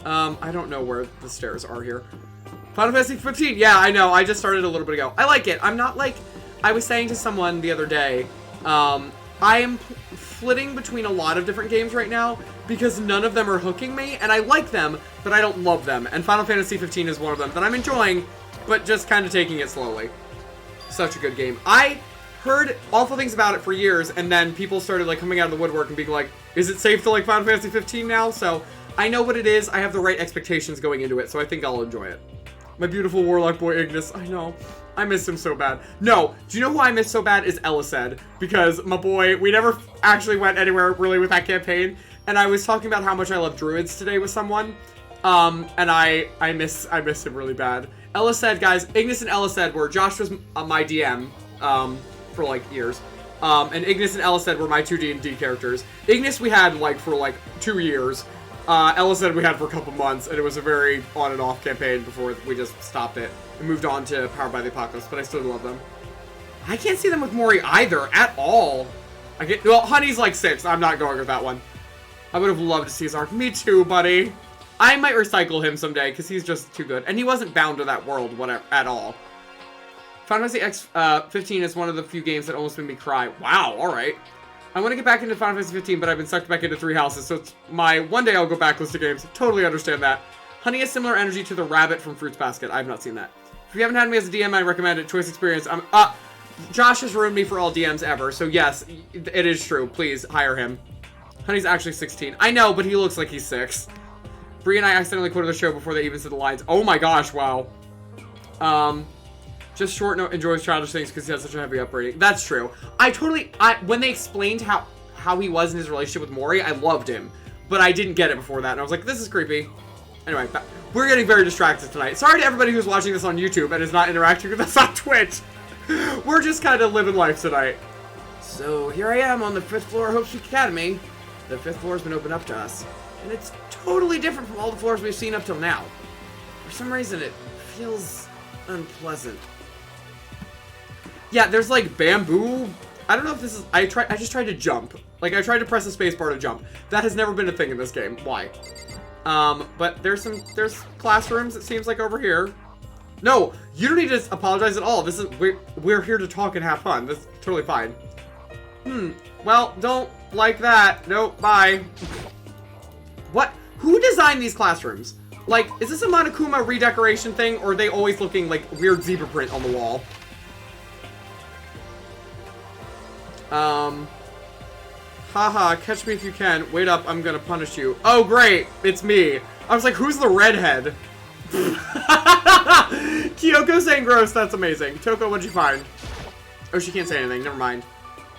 I don't know where the stairs are here. Final Fantasy 15! Yeah, I know. I just started a little bit ago. I like it. I'm not, like... I was saying to someone the other day... I am flitting between a lot of different games right now because none of them are hooking me, and I like them, but I don't love them. And Final Fantasy 15 is one of them that I'm enjoying, but just kind of taking it slowly. Such a good game. I heard awful things about it for years, and then people started like coming out of the woodwork and being like, is it safe to like Final Fantasy 15 now? So I know what it is. I have the right expectations going into it, so I think I'll enjoy it. My beautiful warlock boy Ignis. I know. I miss him so bad. No, do you know who I miss so bad is Elised, because my boy, we never actually went anywhere really with that campaign, and I was talking about how much I love druids today with someone, and I miss him really bad. Elised, guys, Ignis and Elised were, Josh was my DM, for like years, and Ignis and Elised were my two D&D characters. Ignis we had like for like 2 years, Elised we had for a couple months, and it was a very on and off campaign before we just stopped it. And moved on to Powered by the Apocalypse, but I still love them. I can't see them with Mori either, at all. Well, Honey's like 6. I'm not going with that one. I would have loved to see his arc. Me too, buddy. I might recycle him someday, because he's just too good. And he wasn't bound to that world, whatever, at all. Final Fantasy X 15 is one of the few games that almost made me cry. Wow, alright. I want to get back into Final Fantasy 15, but I've been sucked back into Three Houses, so it's one day I'll go back list of games. Totally understand that. Honey has similar energy to the rabbit from Fruits Basket. I have not seen that. If you haven't had me as a DM, I recommend it. Choice experience. Josh has ruined me for all DMs ever, so yes, it is true. Please, hire him. Honey's actually 16. I know, but he looks like he's 6. Bree and I accidentally quoted the show before they even said the lines. Oh my gosh, wow. Just Short Note enjoys childish things because he has such a heavy upbringing. That's true. When they explained how he was in his relationship with Mori, I loved him. But I didn't get it before that, and I was like, this is creepy. Anyway, we're getting very distracted tonight. Sorry to everybody who's watching this on YouTube and is not interacting with us on Twitch. We're just kind of living life tonight. So here I am on the 5th floor of Hope Street Academy. The 5th floor has been opened up to us. And it's totally different from all the floors we've seen up till now. For some reason, it feels unpleasant. Yeah, there's like bamboo. I don't know if this is... I just tried to jump. Like, I tried to press the space bar to jump. That has never been a thing in this game. Why? But there's classrooms, it seems like, over here. No, you don't need to apologize at all. We're here to talk and have fun. That's totally fine. Well, don't like that. Nope, bye. What? Who designed these classrooms? Like, is this a Monokuma redecoration thing, or are they always looking like weird zebra print on the wall? Haha, catch me if you can. Wait up, I'm gonna punish you. Oh, great, it's me. I was like, who's the redhead? Kyoko saying gross, that's amazing. Toko, what'd you find? Oh, she can't say anything, never mind.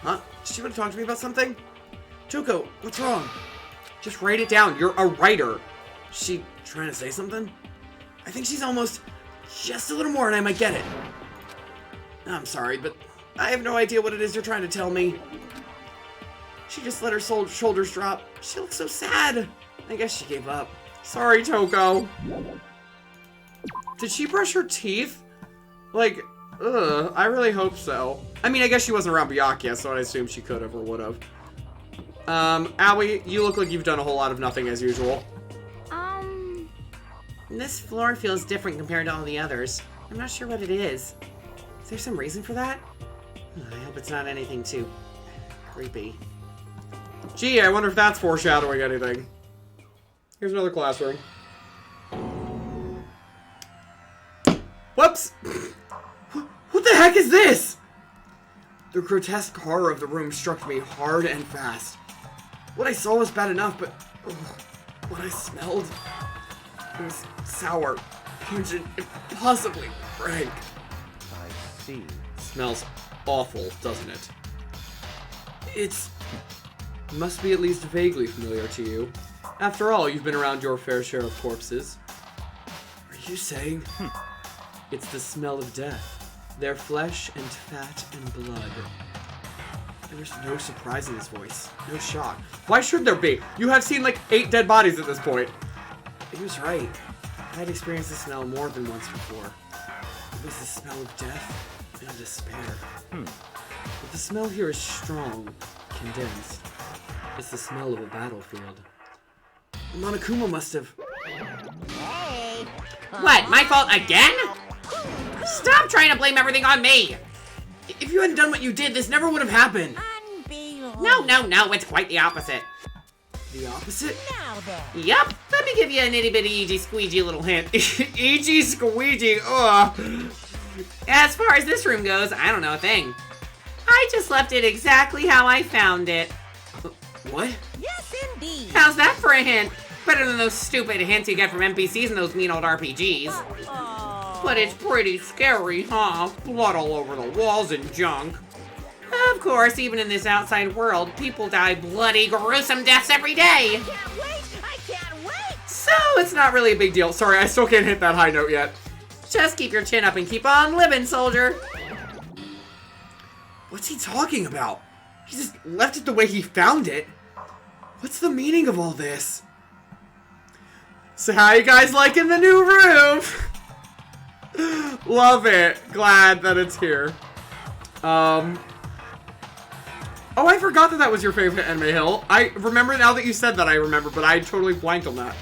Huh? Did she want to talk to me about something? Toko, what's wrong? Just write it down, you're a writer. Is she trying to say something? I think she's almost just a little more and I might get it. I'm sorry, but I have no idea what it is you're trying to tell me. She just let her shoulders drop. She looks so sad. I guess she gave up. Sorry, Toko. Did she brush her teeth? Like, ugh, I really hope so. I mean, I guess she wasn't around Byakuya, so I assume she could have or would have. Aoi, you look like you've done a whole lot of nothing as usual. This floor feels different compared to all the others. I'm not sure what it is. Is there some reason for that? I hope it's not anything too creepy. Gee, I wonder if that's foreshadowing anything. Here's another classroom. Whoops! What the heck is this? The grotesque horror of the room struck me hard and fast. What I saw was bad enough, but what I smelled, it was sour, pungent, impossibly rank. I see. Smells awful, doesn't it? It must be at least vaguely familiar to you. After all, you've been around your fair share of corpses. Are you saying it's the smell of death? Their flesh and fat and blood. There's no surprise in his voice. No shock. Why should there be? You have seen like 8 dead bodies at this point. He was right. I had experienced the smell more than once before. It was the smell of death and despair. But the smell here is strong, condensed. It's the smell of a battlefield. Monokuma must have... Hey! What, my fault again? Stop trying to blame everything on me! If you hadn't done what you did, this never would have happened. Unbelievable. No, it's quite the opposite. The opposite? Now then. Yup, let me give you an itty bitty eejy squeegee little hint. Eejy squeegee, ugh. As far as this room goes, I don't know a thing. I just left it exactly how I found it. What? Yes, indeed. How's that for a hint? Better than those stupid hints you get from NPCs and those mean old RPGs. Oh. But it's pretty scary, huh? Blood all over the walls and junk. Of course, even in this outside world, people die bloody, gruesome deaths every day. Can't wait! I can't wait! So It's not really a big deal. Sorry, I still can't hit that high note yet. just keep your chin up and keep on living, soldier. What's he talking about? He just left it the way he found it. What's the meaning of all this? So how you guys liking the new room? Love it. Glad that it's here. Oh, I forgot that that was your favorite anime hill. I remember now that you said that I remember, but I totally blanked on that.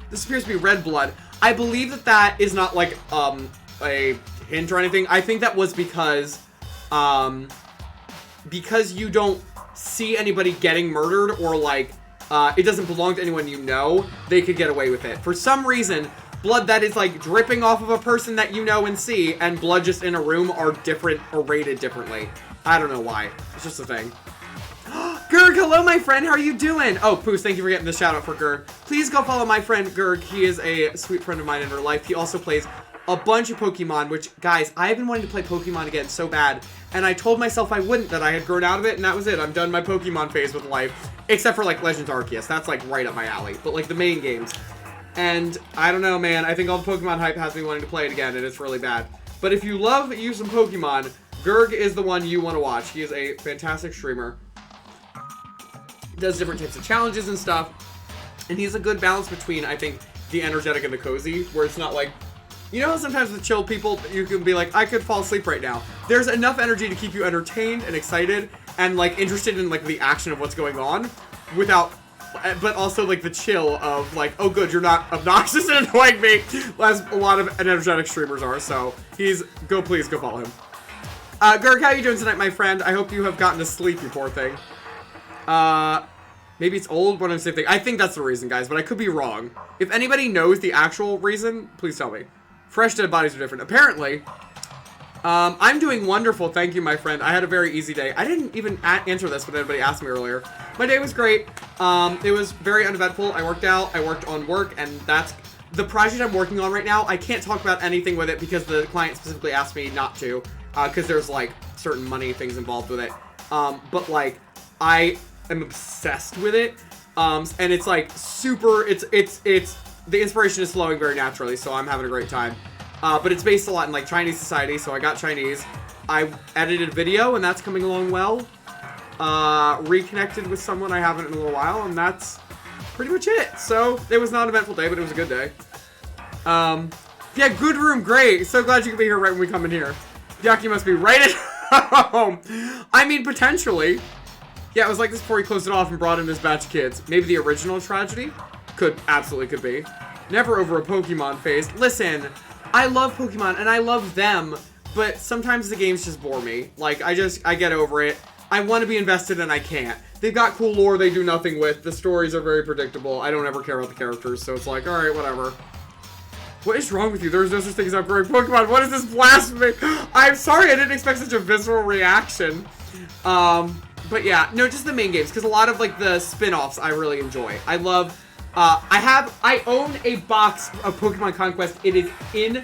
This appears to be red blood. I believe that that is not like, a hint or anything. I think that was because you don't see anybody getting murdered or like, it doesn't belong to anyone you know, they could get away with it. For some reason, blood that is like dripping off of a person that you know and see, and blood just in a room are different or rated differently. I don't know why. It's just a thing. Gurg, hello my friend, how are you doing? Oh, Poos, thank you for getting the shout out for Gurg. Please go follow my friend Gurg. He is a sweet friend of mine in real life. He also plays a bunch of Pokemon, which, guys, I've been wanting to play Pokemon again so bad, and I told myself I wouldn't, that I had grown out of it, and that was it. I'm done my Pokemon phase with life, except for, like, Legends Arceus. That's, like, right up my alley. But, like, the main games. And, I don't know, man. I think all the Pokemon hype has me wanting to play it again, and it's really bad. But if you love you some Pokemon, Gurg is the one you want to watch. He is a fantastic streamer. He does different types of challenges and stuff. And he's a good balance between, I think, the energetic and the cozy, where it's not like... You know how sometimes with chill people, you can be like, I could fall asleep right now. There's enough energy to keep you entertained and excited and, like, interested in, like, the action of what's going on without... But also, like, the chill of, like, oh, good, you're not obnoxious and annoying me, as a lot of energetic streamers are. So, please go follow him. Gurg, how are you doing tonight, my friend? I hope you have gotten to sleep, you poor thing. Maybe it's old, but I'm saying thing. I think that's the reason, guys, but I could be wrong. If anybody knows the actual reason, please tell me. Fresh dead bodies are different. Apparently, I'm doing wonderful. Thank you, my friend. I had a very easy day. I didn't even answer this when anybody asked me earlier. My day was great. It was very uneventful. I worked out. I worked on work, and that's the project I'm working on right now. I can't talk about anything with it because the client specifically asked me not to, because there's like certain money things involved with it. But like, I am obsessed with it, and it's like super. It's the inspiration is flowing very naturally, so I'm having a great time. But it's based a lot in like Chinese society, so I got Chinese. I edited a video, and that's coming along well. Reconnected with someone I haven't in a little while, and that's pretty much it. So it was not an eventful day, but it was a good day. Yeah, good room, great. So glad you could be here right when we come in here. Yaki must be right at home. I mean, potentially. Yeah, it was like this before he closed it off and brought in this batch of kids. Maybe the original tragedy? Absolutely could be. Never over a Pokemon phase. Listen, I love Pokemon and I love them, but sometimes the games just bore me. Like, I get over it. I want to be invested and I can't. They've got cool lore they do nothing with. The stories are very predictable. I don't ever care about the characters, so it's like, alright, whatever. What is wrong with you? There's no such thing as outgrowing Pokemon. What is this blasphemy? I'm sorry, I didn't expect such a visceral reaction. But yeah, no, just the main games, because a lot of, like, the spin-offs I really enjoy. I love, I own a box of Pokemon Conquest. It is in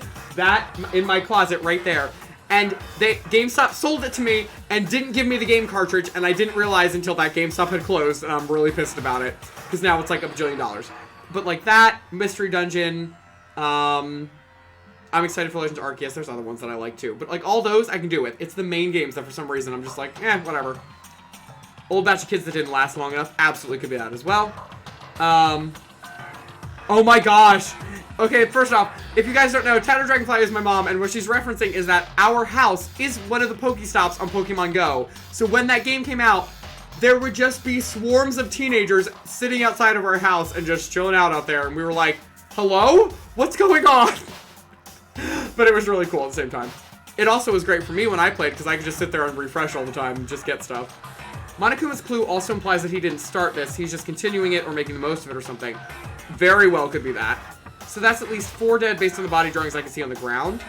my closet right there. And GameStop sold it to me and didn't give me the game cartridge, and I didn't realize until that GameStop had closed, and I'm really pissed about it, because now it's like $1 bajillion. But like that, Mystery Dungeon, I'm excited for Legends Arceus. There's other ones that I like too. But like all those I can do with. It's the main games that for some reason I'm just like, whatever. Old batch of kids that didn't last long enough. Absolutely could be that as well. Oh my gosh. Okay, first off, if you guys don't know, Tattoo Dragonfly is my mom, and what she's referencing is that our house is one of the Pokestops on Pokemon Go. So when that game came out, there would just be swarms of teenagers sitting outside of our house and just chilling out there, and we were like, hello? What's going on? But it was really cool at the same time. It also was great for me when I played, because I could just sit there and refresh all the time and just get stuff. Monokuma's clue also implies that he didn't start this. He's just continuing it or making the most of it or something. Very well could be that. So that's at least 4 dead based on the body drawings I can see on the ground.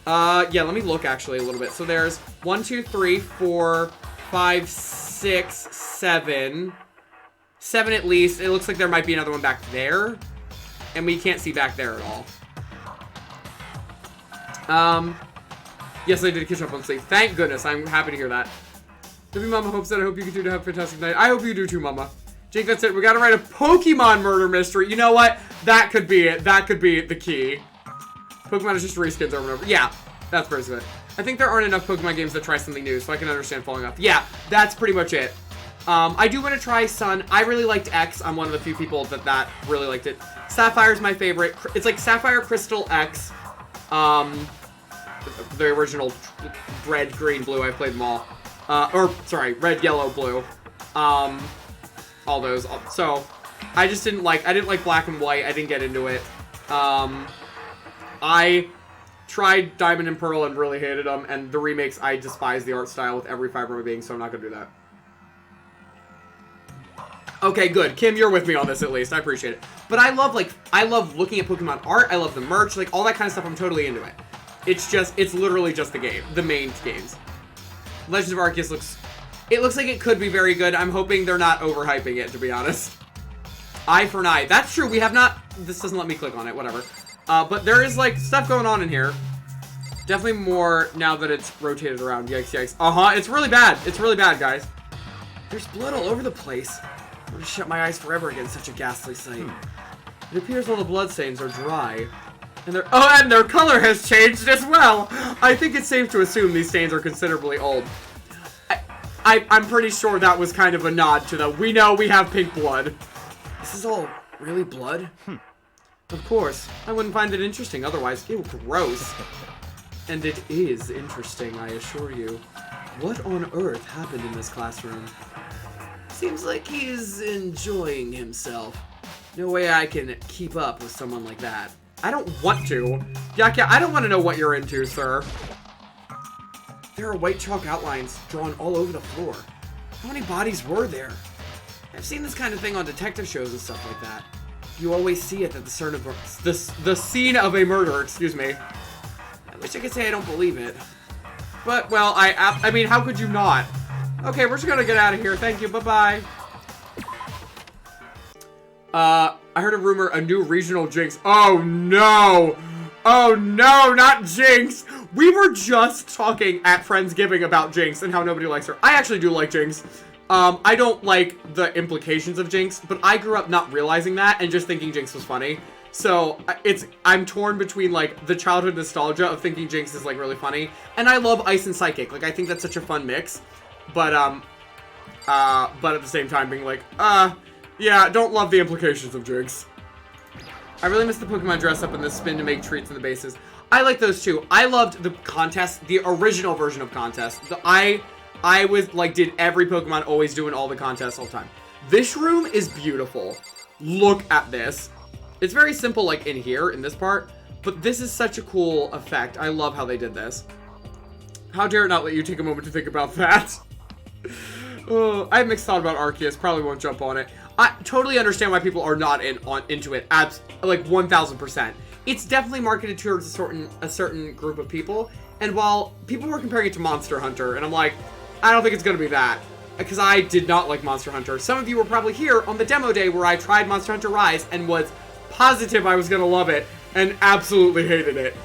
Yeah, let me look actually a little bit. So there's 1, 2, 3, 4, 5, 6, 7. 7 at least. It looks like there might be another one back there. And we can't see back there at all. Yes, I did catch up on sleep. Thank goodness. I'm happy to hear that. W Mama hopes that I hope you continue to have a fantastic night. I hope you do too, Mama. Jake, that's it. We gotta write a Pokemon murder mystery. You know what? That could be it. That could be the key. Pokemon is just reskins over and over. Yeah, that's pretty much it. I think there aren't enough Pokemon games that try something new, so I can understand falling off. Yeah, that's pretty much it. I do want to try Sun. I really liked X. I'm one of the few people that really liked it. Sapphire's my favorite. It's like Sapphire, Crystal, X. The original red, green, blue. I've played them all. Sorry, red, yellow, blue. All those. So, I didn't like black and white. I didn't get into it. I tried Diamond and Pearl and really hated them, and the remakes, I despise the art style with every fiber of my being, so I'm not gonna do that. Okay, good. Kim, you're with me on this at least. I appreciate it. But I love looking at Pokemon art. I love the merch, like all that kind of stuff. I'm totally into it. It's literally just the game, the main games. Legends of Arceus looks like it could be very good. I'm hoping they're not overhyping it, to be honest. Eye for an eye. That's true. We have not... This doesn't let me click on it. Whatever. But there is, like, stuff going on in here. Definitely more now that it's rotated around. Yikes, yikes. Uh-huh. It's really bad. It's really bad, guys. There's blood all over the place. I'm gonna shut my eyes forever against such a ghastly sight. It appears all the bloodstains are dry. And their color has changed as well. I think it's safe to assume these stains are considerably old. I'm pretty sure that was kind of a nod to the, we know we have pink blood. This is all really blood? Of course. I wouldn't find it interesting otherwise. Ew, gross. And it is interesting, I assure you. What on earth happened in this classroom? Seems like he's enjoying himself. No way I can keep up with someone like that. I don't want to. Yakia, I don't want to know what you're into, sir. There are white chalk outlines drawn all over the floor. How many bodies were there? I've seen this kind of thing on detective shows and stuff like that. You always see it at the scene of a murder, excuse me. I wish I could say I don't believe it. But, well, I mean, how could you not? Okay, we're just gonna get out of here. Thank you, bye-bye. I heard a rumor, a new regional Jinx. Oh, no! Oh, no, not Jinx! We were just talking at Friendsgiving about Jinx and how nobody likes her. I actually do like Jinx. I don't like the implications of Jinx, but I grew up not realizing that and just thinking Jinx was funny. So, I'm torn between, like, the childhood nostalgia of thinking Jinx is, like, really funny, and I love Ice and Psychic. Like, I think that's such a fun mix. But at the same time being like, yeah, don't love the implications of Jinx. I really miss the Pokemon dress up and the spin to make treats in the bases. I like those too. I loved the contest, the original version of contest. I was, like, did every Pokemon always doing all the contests all the time. This room is beautiful. Look at this. It's very simple, like, in here, in this part, but this is such a cool effect. I love how they did this. How dare it not let you take a moment to think about that? Oh, I have mixed thought about Arceus. Probably won't jump on it. I totally understand why people are not into it. Like 1,000%. It's definitely marketed towards a certain group of people. And while people were comparing it to Monster Hunter, and I'm like, I don't think it's gonna be that, because I did not like Monster Hunter. Some of you were probably here on the demo day where I tried Monster Hunter Rise and was positive I was gonna love it, and absolutely hated it.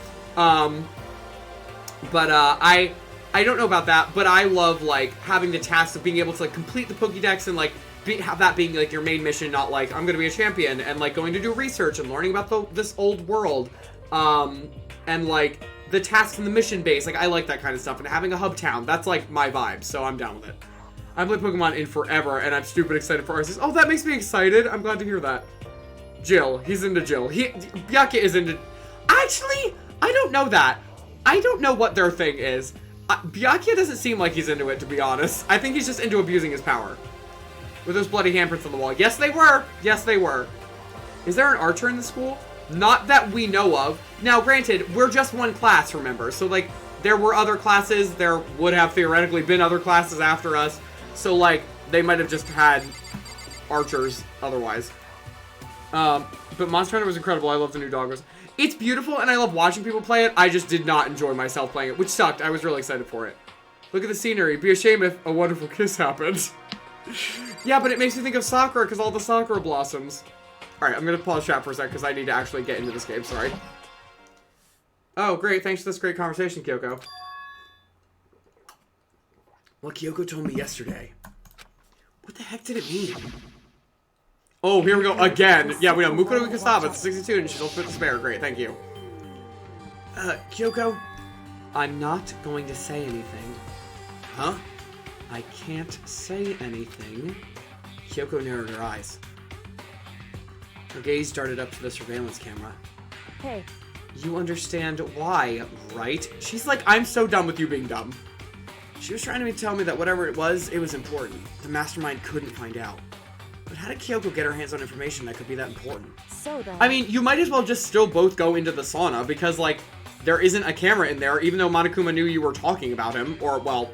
I don't know about that, but I love, like, having the task of being able to, like, complete the Pokédex and, like, have that being, like, your main mission, not, like, I'm gonna be a champion, and, like, going to do research and learning about this old world, and, like, the tasks in the mission base. Like, I like that kind of stuff, and having a hub town, that's, like, my vibe, so I'm down with it. I've played Pokemon in forever, and I'm stupid excited for Arceus. Oh, that makes me excited. I'm glad to hear that. Jill. He's into Jill. Byakuya is into... Actually, I don't know that. I don't know what their thing is. Byakuya doesn't seem like he's into it, to be honest. I think he's just into abusing his power. With those bloody handprints on the wall. Yes, they were. Yes, they were. Is there an archer in the school? Not that we know of. Now, granted, we're just one class, remember? So, like, there were other classes. There would have theoretically been other classes after us. So, like, they might have just had archers otherwise. But Monster Hunter was incredible. I love the new doggos. It's beautiful, and I love watching people play it. I just did not enjoy myself playing it, which sucked. I was really excited for it. Look at the scenery. Be ashamed if a wonderful kiss happens. Yeah, but it makes me think of Sakura, because all the Sakura blossoms. Alright, I'm going to pause chat for a sec, because I need to actually get into this game. Sorry. Oh, great. Thanks for this great conversation, Kyoko. What Kyoko told me yesterday. What the heck did it mean? Oh, here we go again. Yeah, we know Makoto Naegi, it's 62, and she's also fit to spare. Great, thank you. Kyoko, I'm not going to say anything. Huh? I can't say anything. Kyoko narrowed her eyes. Her gaze darted up to the surveillance camera. Hey. You understand why, right? She's like, I'm so done with you being dumb. She was trying to tell me that whatever it was important. The mastermind couldn't find out. But how did Kyoko get her hands on information that could be that important? So then... I mean, you might as well just still both go into the sauna, because, like, there isn't a camera in there, even though Monokuma knew you were talking about him, or, well,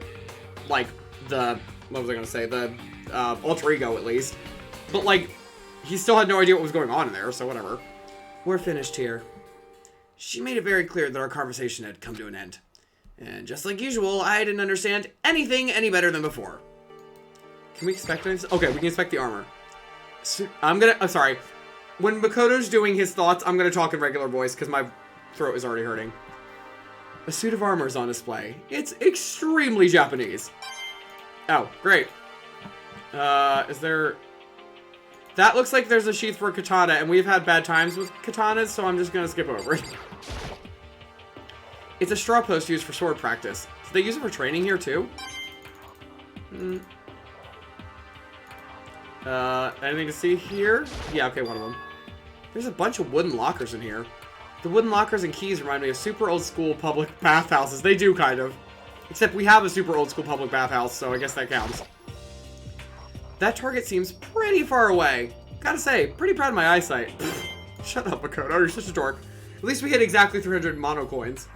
like, what was I gonna say, the, alter ego, at least. But, like, he still had no idea what was going on in there, so whatever. We're finished here. She made it very clear that our conversation had come to an end. And just like usual, I didn't understand anything any better than before. Can we expect anything? Okay, we can inspect the armor. I'm sorry. When Makoto's doing his thoughts, I'm gonna talk in regular voice because my throat is already hurting. A suit of armor is on display. It's extremely Japanese. Oh, great. Is there... That looks like there's a sheath for a katana, and we've had bad times with katanas, so I'm just gonna skip over it. It's a straw post used for sword practice. Do they use it for training here, too? Anything to see here? Yeah, okay, one of them. There's a bunch of wooden lockers in here. The wooden lockers and keys remind me of super old school public bathhouses. They do, kind of. Except we have a super old school public bathhouse, so I guess that counts. That target seems pretty far away. Gotta say, pretty proud of my eyesight. Shut up, Makoto. You're such a dork. At least we hit exactly 300 mono coins.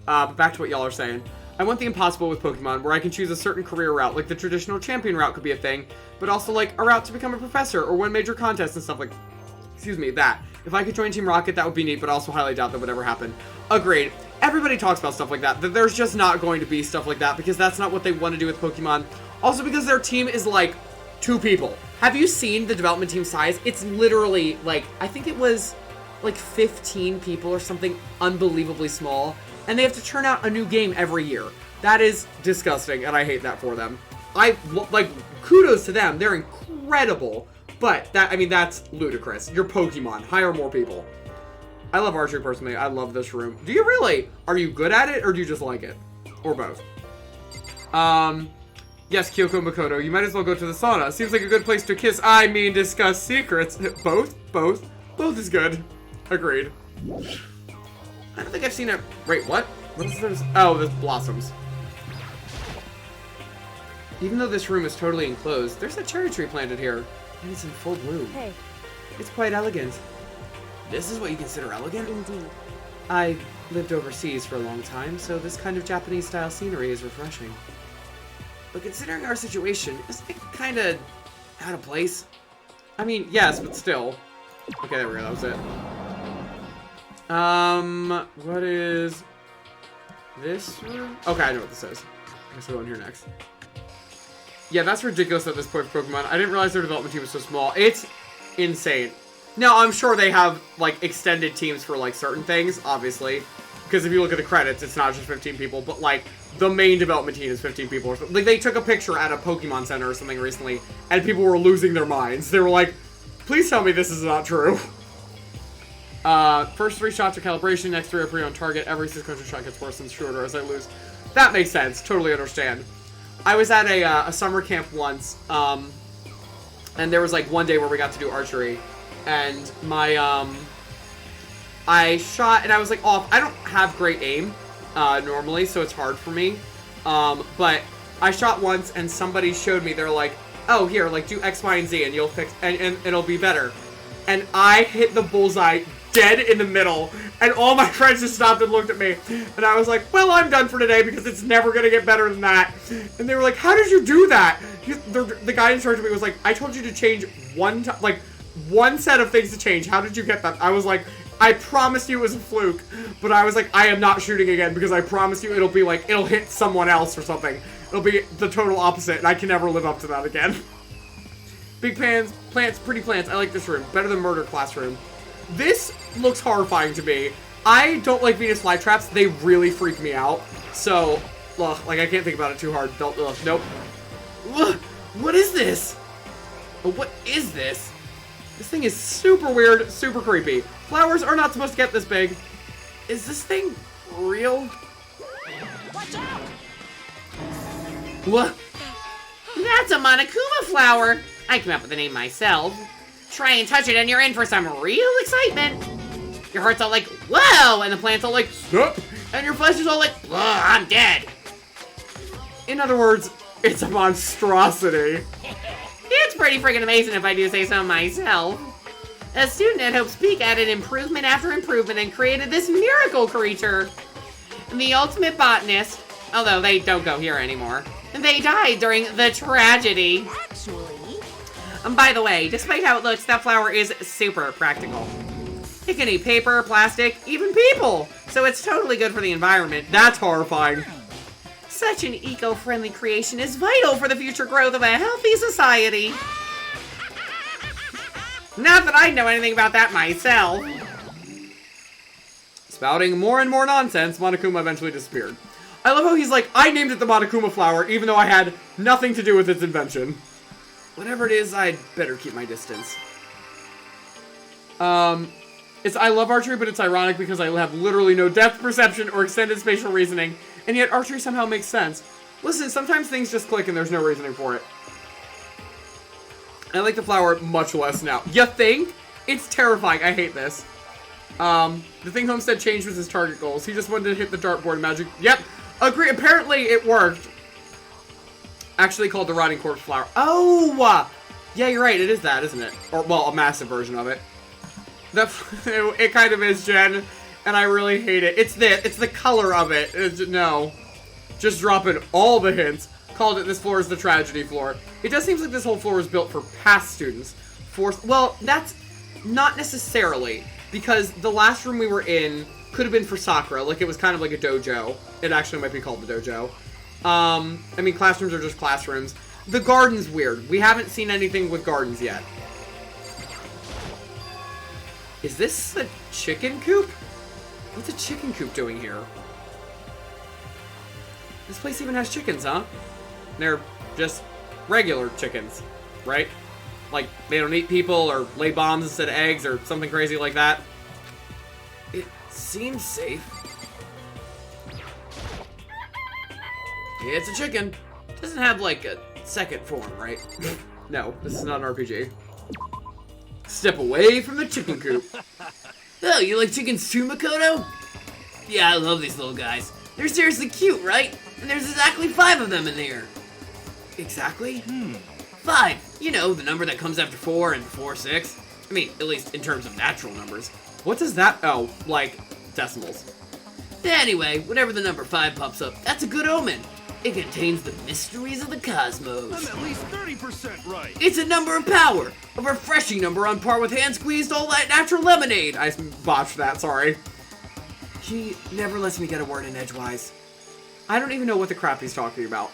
But back to what y'all are saying. I want the impossible with Pokemon, where I can choose a certain career route, like the traditional champion route could be a thing, but also like a route to become a professor or win major contests and stuff like, excuse me, that. If I could join Team Rocket, that would be neat, but also highly doubt that would ever happen. Agreed. Everybody talks about stuff like that there's just not going to be stuff like that, because that's not what they want to do with Pokemon. Also because their team is like 2 people. Have you seen the development team size? It's literally like, I think it was like 15 people or something unbelievably small. And they have to turn out a new game every year. That is disgusting, and I hate that for them. Like, kudos to them. They're incredible. But, that's ludicrous. You're Pokemon. Hire more people. I love archery, personally. I love this room. Do you really? Are you good at it, or do you just like it? Or both? Yes, Kyoko Makoto, you might as well go to the sauna. Seems like a good place to discuss secrets. Both is good. Agreed. I don't think I've seen it. Wait, what? What is this? Oh, the blossoms. Even though this room is totally enclosed, there's a cherry tree planted here. And it's in full bloom. Hey. It's quite elegant. This is what you consider elegant? Indeed. I lived overseas for a long time, so this kind of Japanese-style scenery is refreshing. But considering our situation, isn't it kind of out of place? I mean, yes, but still. Okay, there we go, that was it. What is this room? Okay, I know what this is. I guess we'll go in here next. Yeah, that's ridiculous at this point for Pokemon. I didn't realize their development team was so small. It's insane. Now, I'm sure they have, like, extended teams for, like, certain things, obviously. Because if you look at the credits, it's not just 15 people, but, like, the main development team is 15 people. Or something. Like, they took a picture at a Pokemon Center or something recently, and people were losing their minds. They were like, please tell me this is not true. First 3 shots are calibration, next 3 are pretty on target. Every sequential shot gets worse and shorter as I lose. That makes sense. Totally understand. I was at a summer camp once, and there was, like, one day where we got to do archery. And my, I shot, and I was, like, off. I don't have great aim, normally, so it's hard for me. But I shot once, and somebody showed me, they're like, oh, here, like, do X, Y, and Z, and you'll fix, and it'll be better. And I hit the bullseye dead in the middle, and all my friends just stopped and looked at me. And I was like, well, I'm done for today, because it's never gonna get better than that. And they were like, how did you do that? The guy in charge of me was like, I told you to change one set of things to change. How did you get that? I was like, I promised you it was a fluke, but I was like, I am not shooting again because I promised you it'll be like, it'll hit someone else or something. It'll be the total opposite, and I can never live up to that again. Big plants, pretty plants. I like this room. Better than Murder Classroom. This looks horrifying to me. I don't like Venus flytraps. They really freak me out. So, ugh, like, I can't think about it too hard. Don't, ugh, nope. Ugh, what is this? What is this? This thing is super weird, super creepy. Flowers are not supposed to get this big. Is this thing real? Watch out! What? That's a Monokuma flower. I came up with the name myself. Try and touch it and you're in for some real excitement. Your heart's all like, whoa, and the plant's all like, Stop. and your flesh is all like, I'm dead. In other words, it's a monstrosity. It's pretty freaking amazing if I do say so myself. A student at Hope's Peak added improvement after improvement and created this miracle creature. The ultimate botanist, although they don't go here anymore, they died during the tragedy. Actually, By the way, despite how it looks, that flower is super practical. It can eat paper, plastic, even people, so it's totally good for the environment. That's horrifying. Such an eco-friendly creation is vital for the future growth of a healthy society. Not that I know anything about that myself. Spouting more and more nonsense, Monokuma eventually disappeared. I love how he's like, I named it the Monokuma flower, even though I had nothing to do with its invention. Whatever it is, I'd better keep my distance. I love archery, but it's ironic because I have literally no depth perception or extended spatial reasoning, and yet archery somehow makes sense. Listen, sometimes things just click and there's no reasoning for it. I like the flower much less now. You think? It's terrifying. I hate this. The thing Homestead changed was his target goals. He just wanted to hit the dartboard magic. Yep. Agree. Apparently it worked. Actually called the Rotting Corpse flower. Oh! Yeah, you're right. It is that, isn't it? Or, well, a massive version of it. It kind of is, Jen. And I really hate it. It's the color of it. No. Just dropping all the hints. Called it, this floor is the tragedy floor. It does seem like this whole floor was built for past students. Well, that's not necessarily. Because the last room we were in could have been for Sakura. Like, it was kind of like a dojo. It actually might be called the dojo. I mean, classrooms are just classrooms. The garden's weird. We haven't seen anything with gardens yet. Is this a chicken coop? What's a chicken coop doing here? This place even has chickens, huh? They're just regular chickens, right? Like, they don't eat people or lay bombs instead of eggs or something crazy like that. It seems safe. It's a chicken. Doesn't have, like, a second form, right? No, this is not an RPG. Step away from the chicken coop. Oh, you like chickens too, Makoto? Yeah, I love these little guys. They're seriously cute, right? And there's exactly 5 of them in here. Exactly? 5. You know, the number that comes after 4 and before 6. I mean, at least in terms of natural numbers. What does that... Oh, like, decimals. Anyway, whenever the number 5 pops up, that's a good omen. It contains the mysteries of the cosmos. I'm at least 30% right. It's a number of power. A refreshing number on par with hand-squeezed all that natural lemonade. I botched that, sorry. He never lets me get a word in edgewise. I don't even know what the crap he's talking about.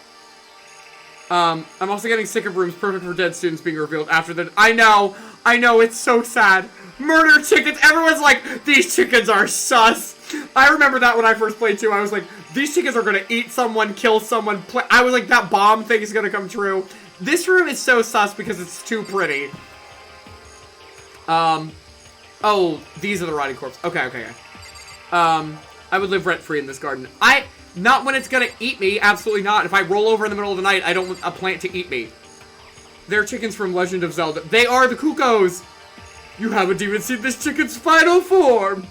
I'm also getting sick of rooms perfect for dead students being revealed after the... I know, it's so sad. Murder chickens, everyone's like, these chickens are sus. I remember that when I first played too. I was like, these chickens are gonna eat someone, kill someone. I was like, that bomb thing is gonna come true. This room is so sus because it's too pretty. Oh, these are the rotting corpses. Okay. I would live rent-free in this garden. Not when it's gonna eat me, absolutely not. If I roll over in the middle of the night, I don't want a plant to eat me. They're chickens from Legend of Zelda. They are the Kukos! You haven't even seen this chicken's final form!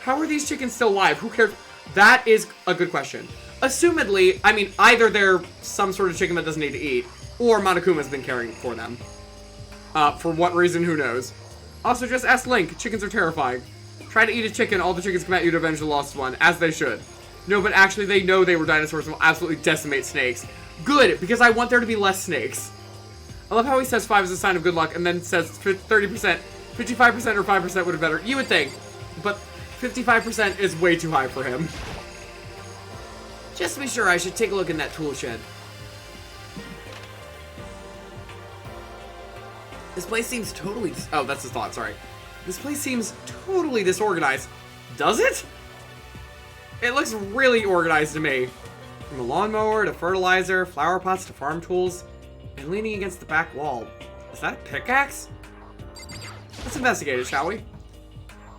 How are these chickens still alive? Who cares? That is a good question. Assumedly, I mean, either they're some sort of chicken that doesn't need to eat, or Monokuma's been caring for them. For what reason, who knows. Also, just ask Link. Chickens are terrifying. Try to eat a chicken, all the chickens come at you to avenge the lost one, as they should. No, but actually they know they were dinosaurs and will absolutely decimate snakes. Good, because I want there to be less snakes. I love how he says 5 is a sign of good luck, and then says 30%, 55% or 5% would have better. You would think, but 55% is way too high for him. Just to be sure, I should take a look in that tool shed. This place seems totally... Oh, that's his thought, sorry. This place seems totally disorganized. Does it? It looks really organized to me. From a lawnmower to fertilizer, flower pots to farm tools, and leaning against the back wall. Is that a pickaxe? Let's investigate it, shall we?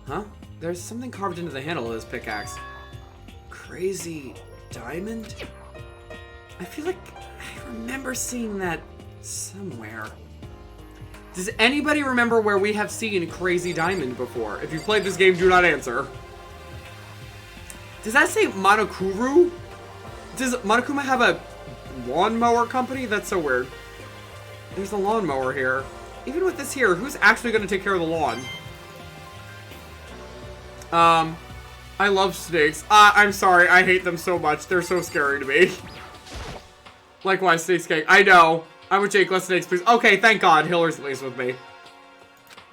Huh? There's something carved into the handle of this pickaxe. Crazy diamond? I feel like I remember seeing that somewhere. Does anybody remember where we have seen Crazy Diamond before? If you've played this game, do not answer. Does that say Monokuru? Does Monokuma have a lawnmower company? That's so weird. There's a lawnmower here. Even with this here, who's actually going to take care of the lawn? I love snakes. I'm sorry, I hate them so much. They're so scary to me. Likewise, Snakes Gang. I know. I'm with Jake. Less snakes, please. Okay, thank God. Hiller's at least with me.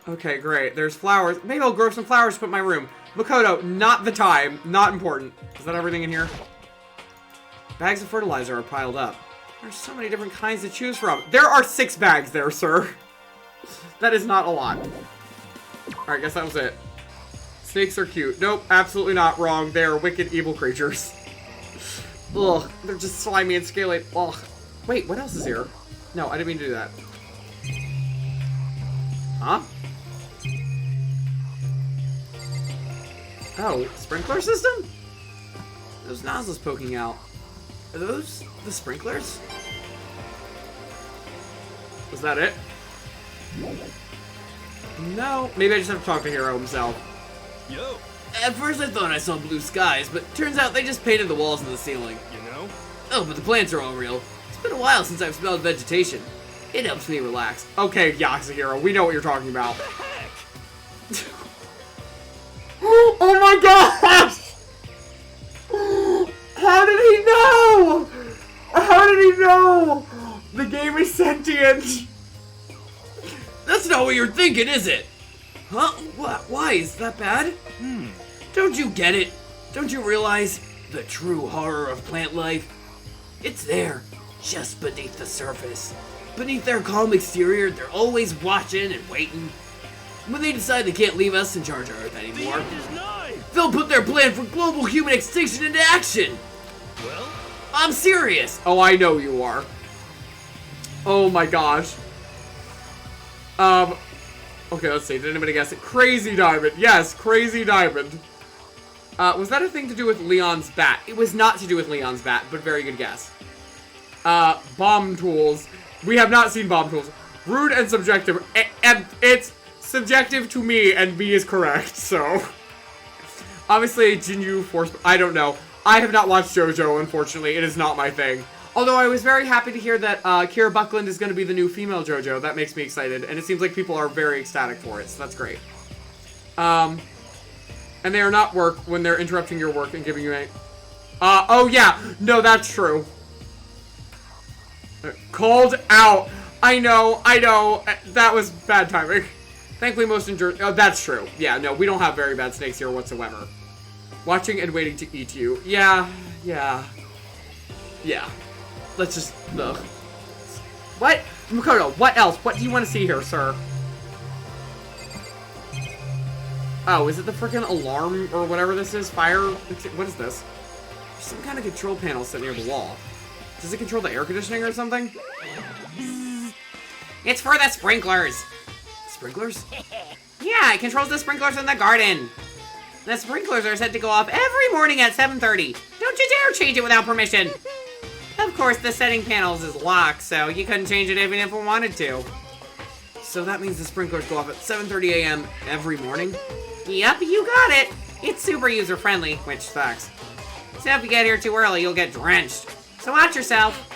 Okay, great. There's flowers. Maybe I'll grow some flowers to put in my room. Makoto, not the time. Not important. Is that everything in here? Bags of fertilizer are piled up. There's so many different kinds to choose from. There are 6 bags there, sir. That is not a lot. Alright, guess that was it. Snakes are cute. Nope, absolutely not wrong. They are wicked, evil creatures. Ugh, they're just slimy and scaly. Ugh. Wait, what else is here? No, I didn't mean to do that. Huh? Oh, sprinkler system? Those nozzles poking out. Are those the sprinklers? Was that it? No. Maybe I just have to talk to Hero himself. Yo, At first I thought I saw blue skies, but turns out they just painted the walls and the ceiling. you know? Oh, but the plants are all real. It's been a while since I've smelled vegetation. It helps me relax. Okay, Hero, we know what you're talking about. Oh my gosh! How did he know? How did he know? The game is sentient. That's not what you're thinking, is it? Huh? What? Why? Is that bad? Don't you get it? Don't you realize the true horror of plant life? It's there, just beneath the surface. Beneath their calm exterior, they're always watching and waiting. When they decide they can't leave us in charge of Earth The anymore, end is nigh! they'll put their plan for global human extinction into action! Well, I'm serious! Oh, I know you are. Oh my gosh. Okay, let's see. Did anybody guess it? Crazy Diamond. Yes, Crazy Diamond. Was that a thing to do with Leon's bat? It was not to do with Leon's bat, but very good guess. Bomb tools. We have not seen bomb tools. Rude and subjective. And it's subjective to me, and B is correct, so. Obviously, Jinyu Force. I don't know. I have not watched JoJo, unfortunately. It is not my thing. Although I was very happy to hear that Kira Buckland is going to be the new female JoJo. That makes me excited, and it seems like people are very ecstatic for it, so that's great. And they are not work when they're interrupting your work and giving you a... oh yeah, no, that's true. Called out. I know. That was bad timing. Thankfully, most endure... Oh, that's true. Yeah, no, we don't have very bad snakes here whatsoever. Watching and waiting to eat you. Yeah. Let's just... Ugh. What? Makoto, what else? What do you want to see here, sir? Oh, is it the freaking alarm or whatever this is? Fire? What is this? There's some kind of control panel sitting near the wall. Does it control the air conditioning or something? It's for the sprinklers. Sprinklers? Yeah, it controls the sprinklers in the garden. The sprinklers are set to go off every morning at 7:30. Don't you dare change it without permission. Of course, the setting panels is locked, so you couldn't change it even if we wanted to. So that means the sprinklers go off at 7:30 a.m. every morning? Yep, you got it. It's super user-friendly, which sucks. So if you get here too early, you'll get drenched. So watch yourself.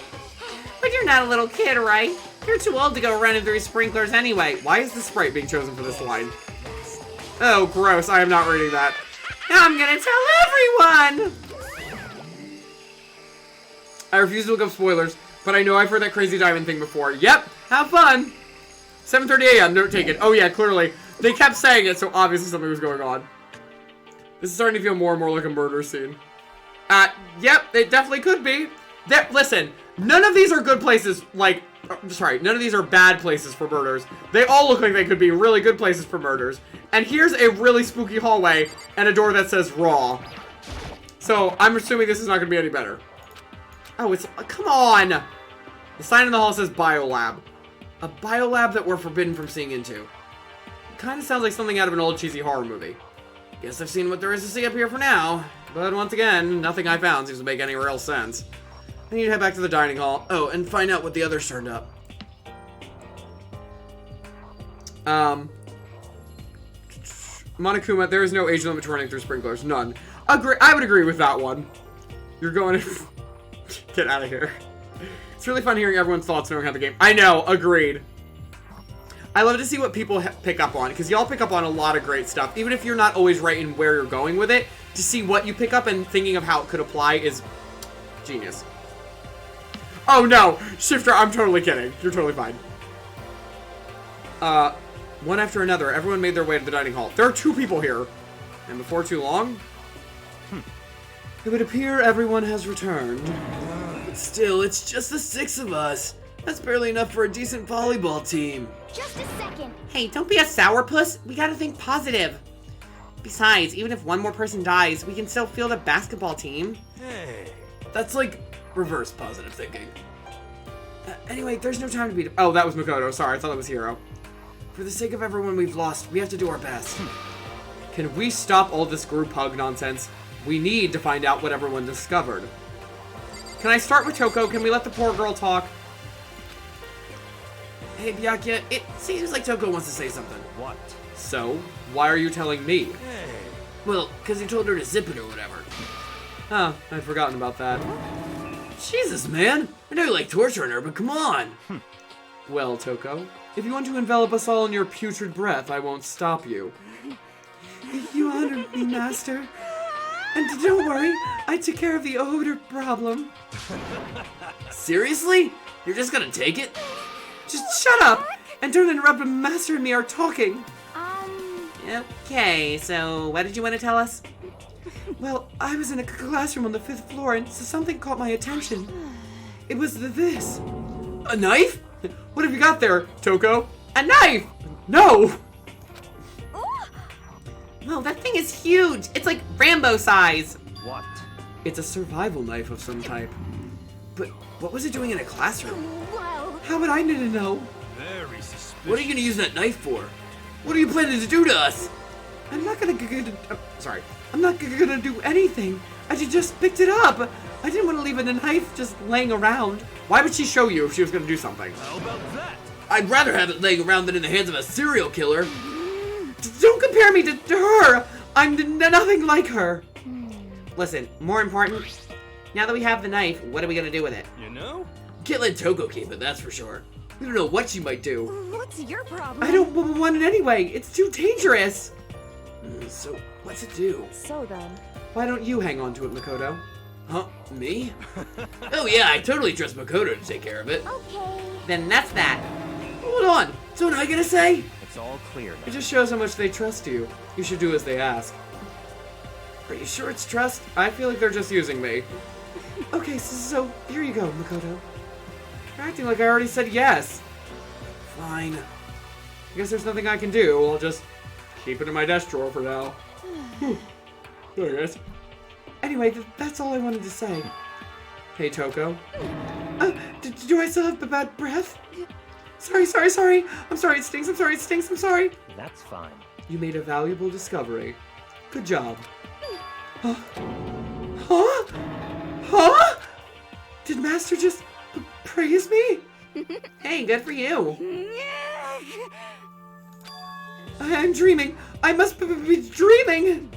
But you're not a little kid, right? You're too old to go running through sprinklers anyway. Why is the sprite being chosen for this line? Oh, gross. I am not reading that. I'm gonna tell everyone! I refuse to look up spoilers, but I know I've heard that crazy diamond thing before. Yep, have fun! 7:30 a.m., don't take it. Oh yeah, clearly. They kept saying it, so obviously something was going on. This is starting to feel more and more like a murder scene. Yep, it definitely could be. Listen, none of these are good places, like... Sorry, none of these are bad places for murders. They all look like they could be really good places for murders. And here's a really spooky hallway and a door that says raw. So, I'm assuming this is not going to be any better. Oh, it's... Come on! The sign in the hall says biolab. A biolab that we're forbidden from seeing into. Kind of sounds like something out of an old cheesy horror movie. Guess I've seen what there is to see up here for now. But once again, nothing I found seems to make any real sense. I need to head back to the dining hall. Oh, and find out what the others turned up. Monokuma, there is no age limit to running through sprinklers. None. I would agree with that one. You're going to... Get out of here. It's really fun hearing everyone's thoughts knowing how the game... I know, agreed. I love to see what people pick up on, because y'all pick up on a lot of great stuff. Even if you're not always right in where you're going with it, to see what you pick up and thinking of how it could apply is genius. Oh no! Shifter, I'm totally kidding. You're totally fine. One after another, everyone made their way to the dining hall. There are 2 people here. And before too long... It would appear everyone has returned. But still, it's just the 6 of us. That's barely enough for a decent volleyball team. Just a second. Hey, don't be a sourpuss. We gotta think positive. Besides, even if one more person dies, we can still field a basketball team. Hey. That's like reverse positive thinking. Anyway, there's no time to be... Oh, that was Makoto. Sorry, I thought that was Hero. For the sake of everyone we've lost, we have to do our best. Can we stop all this group hug nonsense? We need to find out what everyone discovered. Can I start with Toko? Can we let the poor girl talk? Hey, Byakuya, it seems like Toko wants to say something. What? So, why are you telling me? Hey. Well, because you told her to zip it or whatever. Oh, I'd forgotten about that. Jesus, man. I know you like torturing her, but come on. Well, Toko, if you want to envelop us all in your putrid breath, I won't stop you. You honored me, Master. And don't worry, I took care of the odor problem. Seriously? You're just gonna take it? Just shut up! And don't interrupt when Master and me are talking. Okay, so what did you want to tell us? Well, I was in a classroom on the 5th floor and something caught my attention. It was this. A knife? What have you got there, Toko? A knife! No! Oh, that thing is huge. It's like Rambo size. What? It's a survival knife of some type. But what was it doing in a classroom? Whoa. How would I need to know? Very suspicious. What are you gonna use that knife for? What are you planning to do to us? I'm not gonna I'm not gonna do anything. I just picked it up. I didn't want to leave a knife just laying around. Why would she show you if she was gonna do something? How about that? I'd rather have it laying around than in the hands of a serial killer. Don't compare me to her. I'm nothing like her. Listen, more important, now that we have the knife, what are we gonna do with it? You know? Can't let Toko keep it, that's for sure. We don't know what she might do. What's your problem? I don't want it anyway. It's too dangerous. So, what's it do? So then, Why don't you hang on to it, Makoto? Huh? Me? Oh yeah, I totally trust Makoto to take care of it. Okay. Then that's that. Hold on! So what am I gonna say? It's all clear It now. just shows how much they trust you. You should do as they ask. Are you sure it's trust? I feel like they're just using me. Okay, so here you go, Makoto. You're acting like I already said yes. Fine. I guess there's nothing I can do. I'll just keep it in my desk drawer for now. Sorry, guys. Anyway, that's all I wanted to say. Hey, Toko. Do I still have the bad breath? Sorry. I'm sorry it stinks. I'm sorry. That's fine. You made a valuable discovery. Good job. Huh? Huh? Did Master just praise me? Hey, good for you. I'm dreaming. I must be dreaming.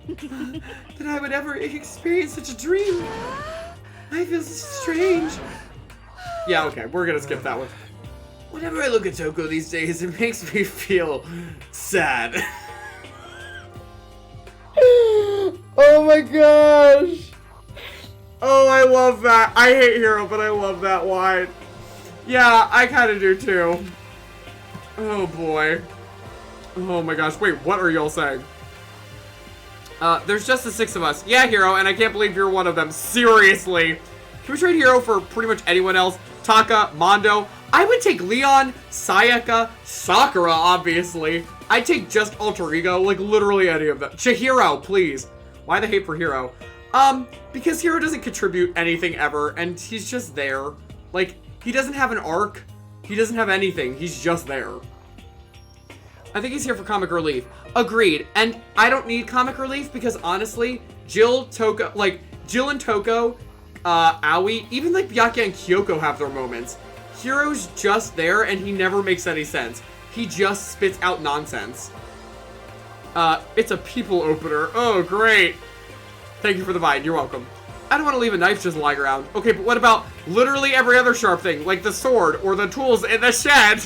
That I would ever experience such a dream. I feel strange. Yeah, okay, we're gonna skip that one. Whenever I look at Toko these days, it makes me feel sad. Oh my gosh. Oh, I love that. I hate Hero, but I love that line. Yeah, I kind of do too. Oh boy. Oh my gosh. Wait, what are y'all saying? There's just the 6 of us. Yeah, Hero, and I can't believe you're one of them. Seriously. Can we trade Hero for pretty much anyone else? Taka, Mondo. I would take Leon, Sayaka, Sakura, obviously. I'd take just Alter Ego, like literally any of them. Chihiro, please. Why the hate for Hero? Because Hero doesn't contribute anything ever, and he's just there. Like, he doesn't have an arc. He doesn't have anything. He's just there. I think he's here for comic relief. Agreed. And I don't need comic relief because honestly, Jill and Toko, Aoi, even like Byakuya and Kyoko have their moments. Hero's just there and he never makes any sense. He just spits out nonsense. It's a people opener. Oh, great. Thank you for the vine. You're welcome. I don't want to leave a knife just lying around. Okay, but what about literally every other sharp thing, like the sword or the tools in the shed?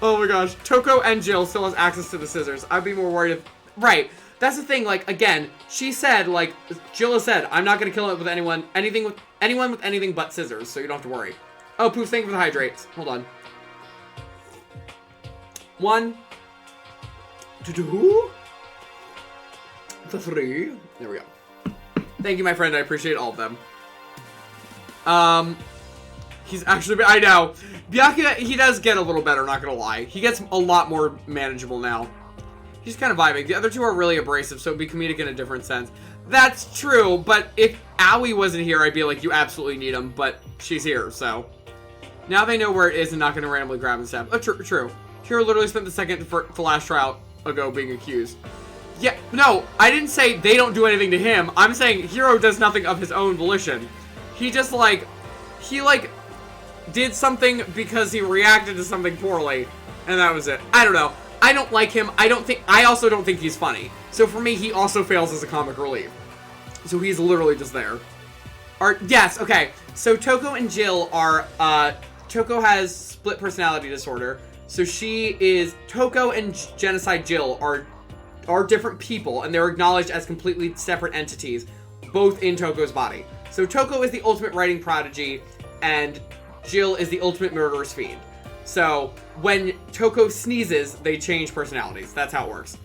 Oh my gosh. Toko and Jill still has access to the scissors. I'd be more worried if... Right. That's the thing, like, again, she said, like, Jill has said, I'm not going to kill it with anyone with anything but scissors, so you don't have to worry. Oh, Poof, thank you for the hydrates. Hold on. 1, 2, 3. There we go. Thank you, my friend. I appreciate all of them. He's actually... I know. Byakuya, he does get a little better, not gonna lie. He gets a lot more manageable now. He's kind of vibing. The other two are really abrasive, so it'd be comedic in a different sense. That's true, but if Aoi wasn't here, I'd be like, you absolutely need him, but she's here, so... Now they know where it is and not gonna randomly grab and stab. Oh, true. Hero literally spent the second for the last trial ago being accused. Yeah, no, I didn't say they don't do anything to him. I'm saying Hero does nothing of his own volition. He just, did something because he reacted to something poorly, and that was it. I don't know. I don't like him. I also don't think he's funny. So for me, he also fails as a comic relief. So he's literally just there. Yes, okay. So Toko and Jill are, Toko has split personality disorder. So Toko and Genocide Jill are different people, and they're acknowledged as completely separate entities, both in Toko's body. So Toko is the ultimate writing prodigy, and Jill is the ultimate murderous fiend. So when Toko sneezes, they change personalities. That's how it works.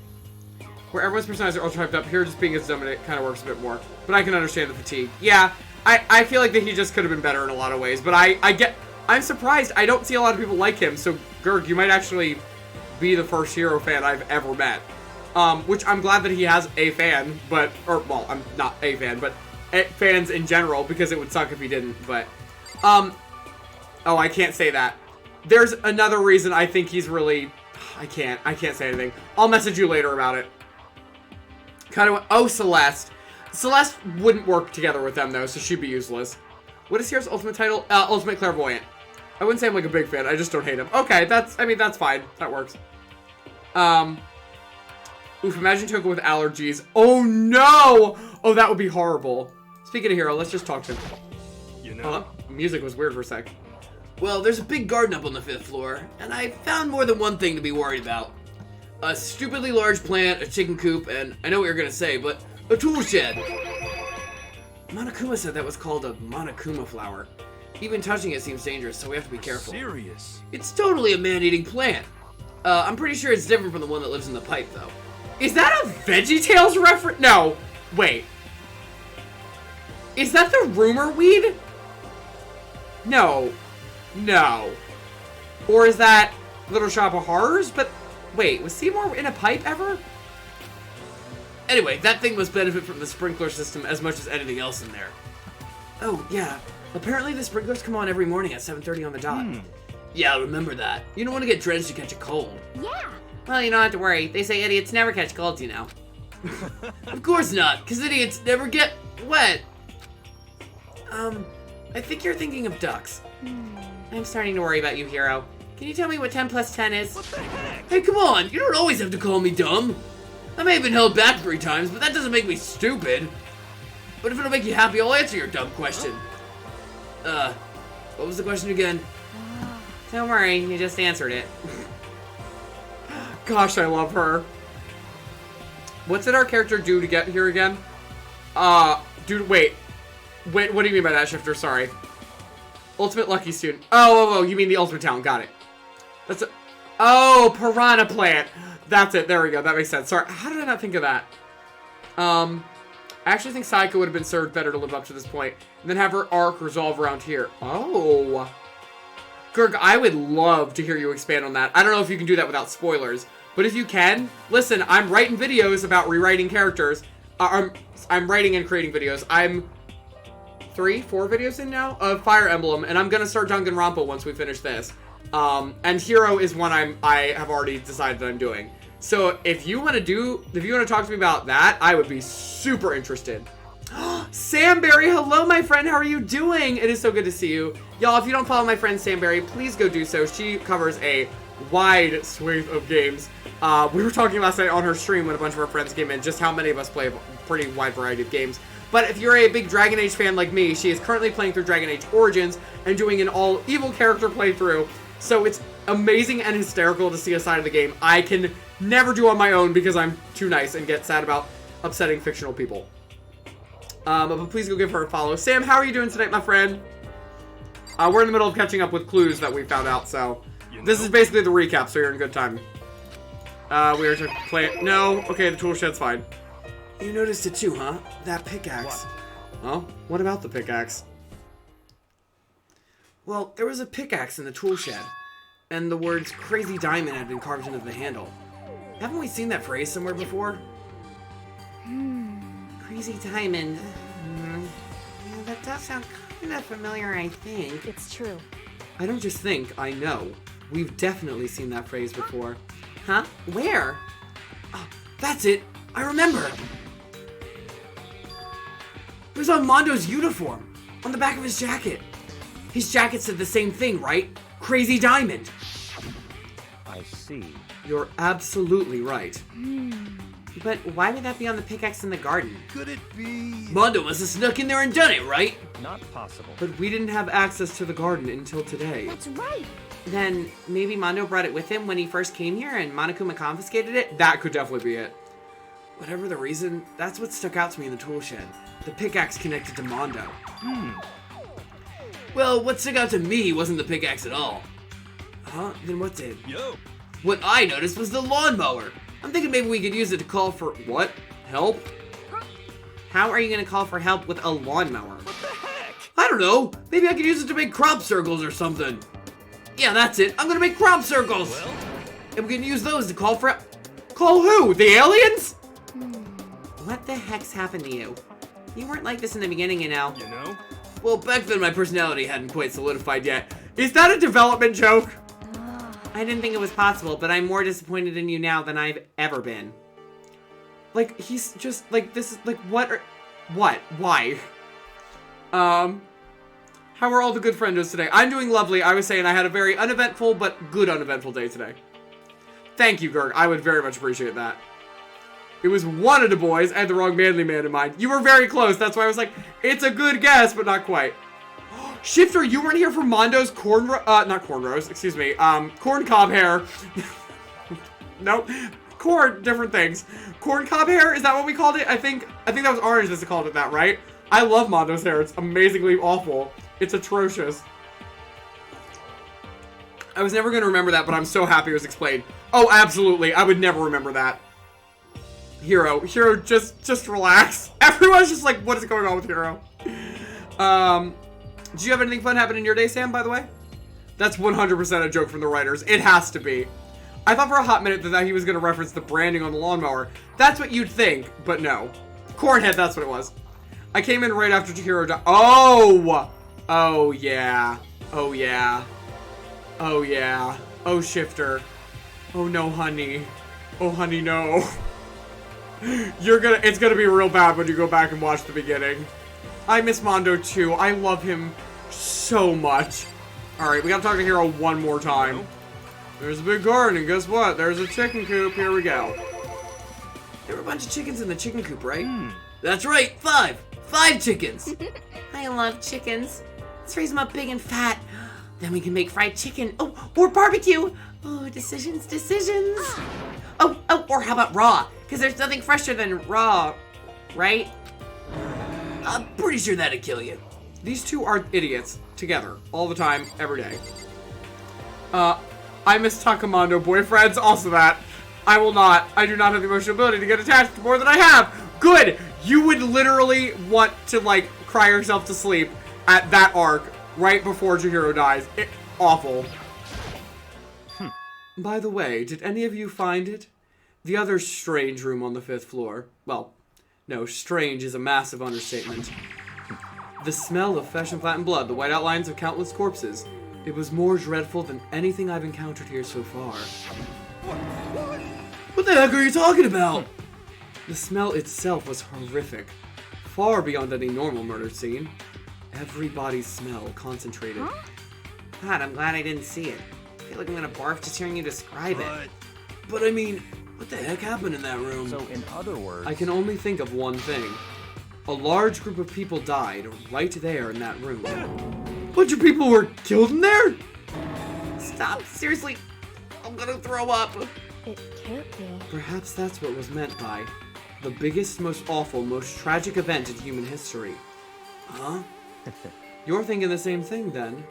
Where everyone's personalities are ultra hyped up, here just being as dominant kind of works a bit more. But I can understand the fatigue. Yeah, I feel like that he just could have been better in a lot of ways. But I'm surprised. I don't see a lot of people like him. So Gerg, you might actually be the first Hero fan I've ever met. Which I'm glad that he has a fan, well, I'm not a fan, but fans in general, because it would suck if he didn't, but, oh, I can't say that. There's another reason I think he's really, I can't say anything. I'll message you later about it. Oh, Celeste. Celeste wouldn't work together with them, though, so she'd be useless. What is Hero's ultimate title? Ultimate Clairvoyant. I wouldn't say I'm, like, a big fan, I just don't hate him. Okay, that's fine. That works. Oof, imagine Toko with allergies. Oh, no! Oh, that would be horrible. Speaking of Hero, let's just talk to him. You know? Hello? Music was weird for a sec. Well, there's a big garden up on the 5th floor, and I found more than one thing to be worried about. A stupidly large plant, a chicken coop, and I know what you're gonna say, but a tool shed. Monokuma said that was called a Monokuma flower. Even touching it seems dangerous, so we have to be careful. Serious? It's totally a man-eating plant. I'm pretty sure it's different from the one that lives in the pipe, though. Is that a VeggieTales reference? No. Wait. Is that the rumor weed? No. No. Or is that Little Shop of Horrors? But wait, was Seymour in a pipe ever? Anyway, that thing must benefit from the sprinkler system as much as anything else in there. Oh, yeah. Apparently the sprinklers come on every morning at 7:30 on the dot. Yeah, remember that. You don't want to get drenched to catch a cold. Yeah. Well, you don't have to worry. They say idiots never catch colds, you know. Of course not, because idiots never get wet. I think you're thinking of ducks. I'm starting to worry about you, Hero. Can you tell me what 10 plus 10 is? What the heck? Hey, come on, you don't always have to call me dumb. I may have been held back 3 times, but that doesn't make me stupid. But if it'll make you happy, I'll answer your dumb question. What was the question again? Don't worry, you just answered it. Gosh, I love her. What did our character do to get here again? Dude, wait, what do you mean by that, Shifter? Sorry. Ultimate Lucky Student. Oh, you mean the Ultimate Talent. Got it. That's a... Oh, Piranha Plant. That's it. There we go. That makes sense. Sorry. How did I not think of that? I actually think Saiko would have been served better to live up to this point. And then have her arc resolve around here. Oh. Gurg, I would love to hear you expand on that. I don't know if you can do that without spoilers. But if you can, listen, I'm writing videos about rewriting characters. I'm writing and creating videos. I'm 3, 4 videos in now of Fire Emblem, and I'm gonna start Danganronpa once we finish this. And Hero is one I have already decided that I'm doing. So if you want to talk to me about that, I would be super interested. Samberry, hello my friend, how are you doing? It is so good to see you. Y'all, if you don't follow my friend Samberry, please go do so. She covers a wide swathe of games. We were talking last night on her stream when a bunch of our friends came in, just how many of us play a pretty wide variety of games. But if you're a big Dragon Age fan like me, she is currently playing through Dragon Age Origins and doing an all-evil character playthrough. So it's amazing and hysterical to see a side of the game I can never do on my own because I'm too nice and get sad about upsetting fictional people. But please go give her a follow. Sam, how are you doing tonight, my friend? We're in the middle of catching up with clues that we found out, so... This is basically the recap, so you're in good time. We are to play... No? Okay, the tool shed's fine. You noticed it too, huh? That pickaxe. What? Oh? What about the pickaxe? Well, there was a pickaxe in the tool shed, and the words Crazy Diamond had been carved into the handle. Haven't we seen that phrase somewhere before? Crazy Diamond. Yeah, that does sound kind of familiar, I think. It's true. I don't just think, I know. We've definitely seen that phrase before. Huh? Where? Oh, that's it! I remember! It was on Mondo's uniform, on the back of his jacket. His jacket said the same thing, right? Crazy Diamond! I see. You're absolutely right. But why would that be on the pickaxe in the garden? Could it be? Mondo must have snuck in there and done it, right? Not possible. But we didn't have access to the garden until today. That's right. Then maybe Mondo brought it with him when he first came here and Monokuma confiscated it? That could definitely be it. Whatever the reason, that's what stuck out to me in the tool shed. The pickaxe connected to Mondo. Well, what stuck out to me wasn't the pickaxe at all. Huh? Then what did? Yo. What I noticed was the lawnmower. I'm thinking maybe we could use it to call for... What? Help? How are you going to call for help with a lawnmower? What the heck? I don't know. Maybe I could use it to make crop circles or something. Yeah, that's it. I'm gonna make crop circles. Well, And we can use those to call for... Call who? The aliens? What the heck's happened to you? You weren't like this in the beginning, you know. you know? Well, back then my personality hadn't quite solidified yet. Is that a development joke? I didn't think it was possible, but I'm more disappointed in you now than I've ever been. Like, he's just, like, this is, like, what? Why? How are all the good friendos today? I'm doing lovely. I was saying I had a very uneventful, but good uneventful day today. Thank you, Gurg. I would very much appreciate that. It was one of the boys. I had the wrong manly man in mind. You were very close. That's why I was like, it's a good guess, but not quite. Shifter, you weren't here for Mondo's not cornrows, excuse me, corn cob hair. Nope. Corn, different things. Corn cob hair, is that what we called it? I think that was Orange that called it that, right? I love Mondo's hair. It's amazingly awful. It's atrocious. I was never going to remember that, but I'm so happy it was explained. Oh, absolutely. I would never remember that. Hero, just relax. Everyone's just like, what is going on with Hero? Did you have anything fun happen in your day, Sam, by the way? That's 100% a joke from the writers. It has to be. I thought for a hot minute that he was going to reference the branding on the lawnmower. That's what you'd think, but no. Cornhead, that's what it was. I came in right after Chihiro died. Oh! Oh, yeah. Oh, yeah. Oh, yeah. Oh, Shifter. Oh, no, honey. Oh, honey, no. It's gonna be real bad when you go back and watch the beginning. I miss Mondo, too. I love him so much. Alright, we gotta talk to Hero one more time. There's a big garden, and guess what? There's a chicken coop. Here we go. There were a bunch of chickens in the chicken coop, right? That's right, 5 chickens. I love chickens. Let's raise them up big and fat. Then we can make fried chicken. Oh, or barbecue. Oh, decisions. Oh, or how about raw? Because there's nothing fresher than raw, right? I'm pretty sure that'd kill you. These two are idiots together all the time, every day. I miss Takamondo boyfriends. Also that. I do not have the emotional ability to get attached to more than I have. Good. You would literally want to, like, cry yourself to sleep at that arc right before Chihiro dies. Awful. By the way, did any of you find it? The other strange room on the 5th floor. Well, no, strange is a massive understatement. The smell of flesh and flattened blood, the white outlines of countless corpses. It was more dreadful than anything I've encountered here so far. What the heck are you talking about? The smell itself was horrific. Far beyond any normal murder scene. Every body's smell concentrated. God, I'm glad I didn't see it. I feel like I'm gonna barf just hearing you describe it. But I mean, what the heck happened in that room? So in other words... I can only think of one thing. A large group of people died right there in that room. Bunch of people were killed in there? Stop, seriously. I'm gonna throw up. It can't be. Perhaps that's what was meant by the biggest, most awful, most tragic event in human history. Huh? You're thinking the same thing, then.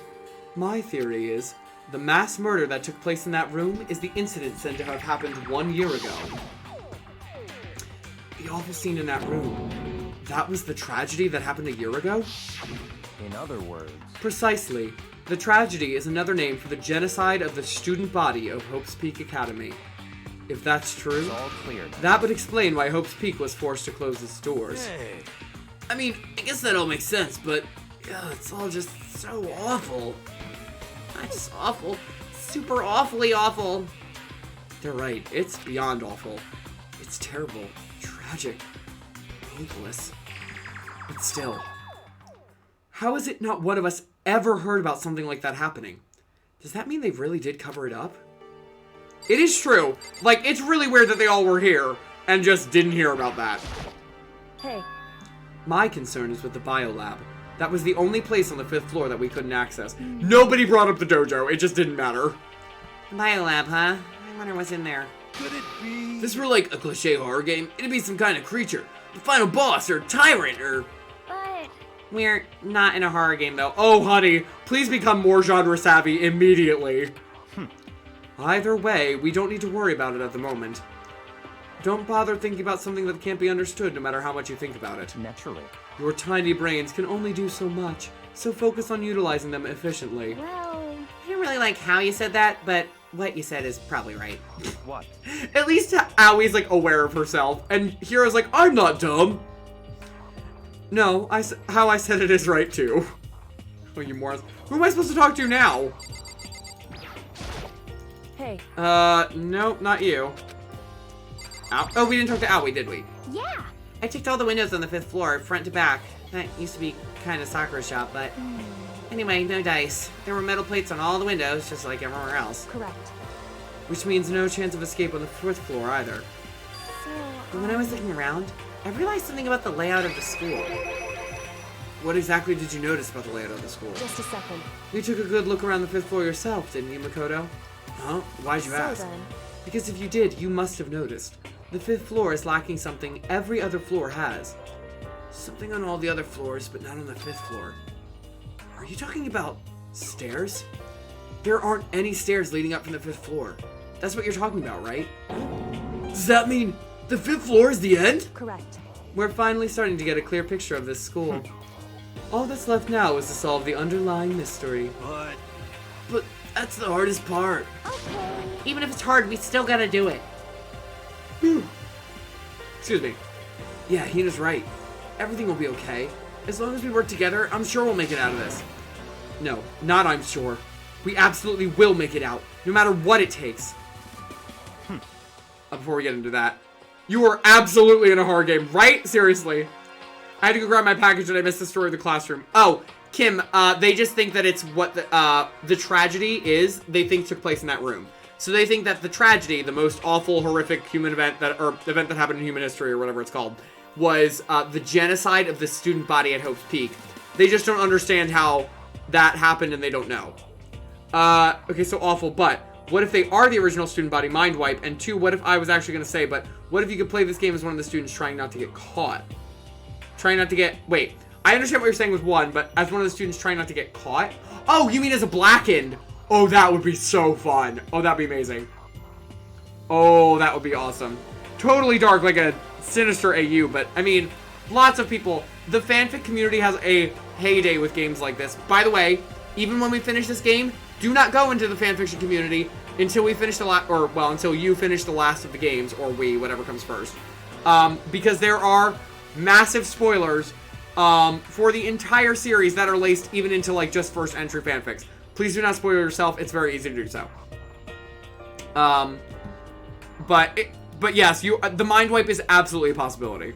My theory is, the mass murder that took place in that room is the incident said to have happened 1 year ago. The awful scene in that room. That was the tragedy that happened a year ago? In other words... Precisely. The tragedy is another name for the genocide of the student body of Hope's Peak Academy. If that's true, It's all clear. that would explain why Hope's Peak was forced to close its doors. Hey. I mean, I guess that all makes sense, but it's all just so awful. Not just awful, super awfully awful. They're right, it's beyond awful. It's terrible, tragic, hopeless. But still, how is it not one of us ever heard about something like that happening? Does that mean they really did cover it up? It is true. Like, it's really weird that they all were here and just didn't hear about that. Hey, My concern is with the biolab. That was the only place on the 5th floor that we couldn't access. Nobody brought up the dojo. It just didn't matter. Biolab, huh? I wonder what's in there. Could it be? If this were like a cliche horror game, it'd be some kind of creature. The final boss, or tyrant, or... But We're not in a horror game, though. Oh, honey, please become more genre savvy immediately. Either way, we don't need to worry about it at the moment. Don't bother thinking about something that can't be understood no matter how much you think about it. Naturally. Your tiny brains can only do so much, so focus on utilizing them efficiently. well, I didn't really like how you said that, but what you said is probably right. What? At least Awie's like aware of herself, and Hiro's like, I'm not dumb. No, how I said it is right too. Oh, you morons. Who am I supposed to talk to now? hey, Nope, not you. Oh, we didn't talk to Aoi, did we? yeah, I checked all the windows on the 5th floor, front to back. That used to be kind of Sakura's shop, but... Anyway, no dice. There were metal plates on all the windows, just like everywhere else. correct. Which means no chance of escape on the 4th floor either. So, But when I was looking around, I realized something about the layout of the school. What exactly did you notice about the layout of the school? just a second. You took a good look around the 5th floor yourself, didn't you, Makoto? Huh? Why'd you So ask? then, Because if you did, you must have noticed. The 5th floor is lacking something every other floor has. Something on all the other floors, but not on the 5th floor. Are you talking about stairs? There aren't any stairs leading up from the 5th floor. That's what you're talking about, right? Does that mean the 5th floor is the end? Correct. We're finally starting to get a clear picture of this school. All that's left now is to solve the underlying mystery. But that's the hardest part. Even if it's hard, we still gotta do it. Excuse me. Yeah, Hina's right. Everything will be okay. As long as we work together, I'm sure we'll make it out of this. No, not I'm sure. We absolutely will make it out, no matter what it takes. Before we get into that, you are absolutely in a horror game, right? Seriously. I had to go grab my package and I missed the story of the classroom. Oh, Kim, they just think that it's what the tragedy is, they think took place in that room. So they think that the tragedy, the most awful, horrific human event event that happened in human history, or whatever it's called, was the genocide of the student body at Hope's Peak. They just don't understand how that happened and they don't know. Okay, so awful, but what if they are the original student body mind wipe? And 2, what if I was actually going to say, but what if you could play this game as one of the students trying not to get caught? Trying not to get, wait, I understand what you're saying with 1, but as one of the students trying not to get caught? Oh, you mean as a blackened? Oh, that would be so fun. Oh, that'd be amazing. Oh, that would be awesome. Totally dark, like a sinister AU, but I mean, lots of people. The fanfic community has a heyday with games like this. By the way, even when we finish this game, do not go into the fanfiction community until we finish until you finish the last of the games, or we, whatever comes first. Because there are massive spoilers for the entire series that are laced even into like just first entry fanfics. Please do not spoil yourself. It's very easy to do so. But yes, the mind wipe is absolutely a possibility.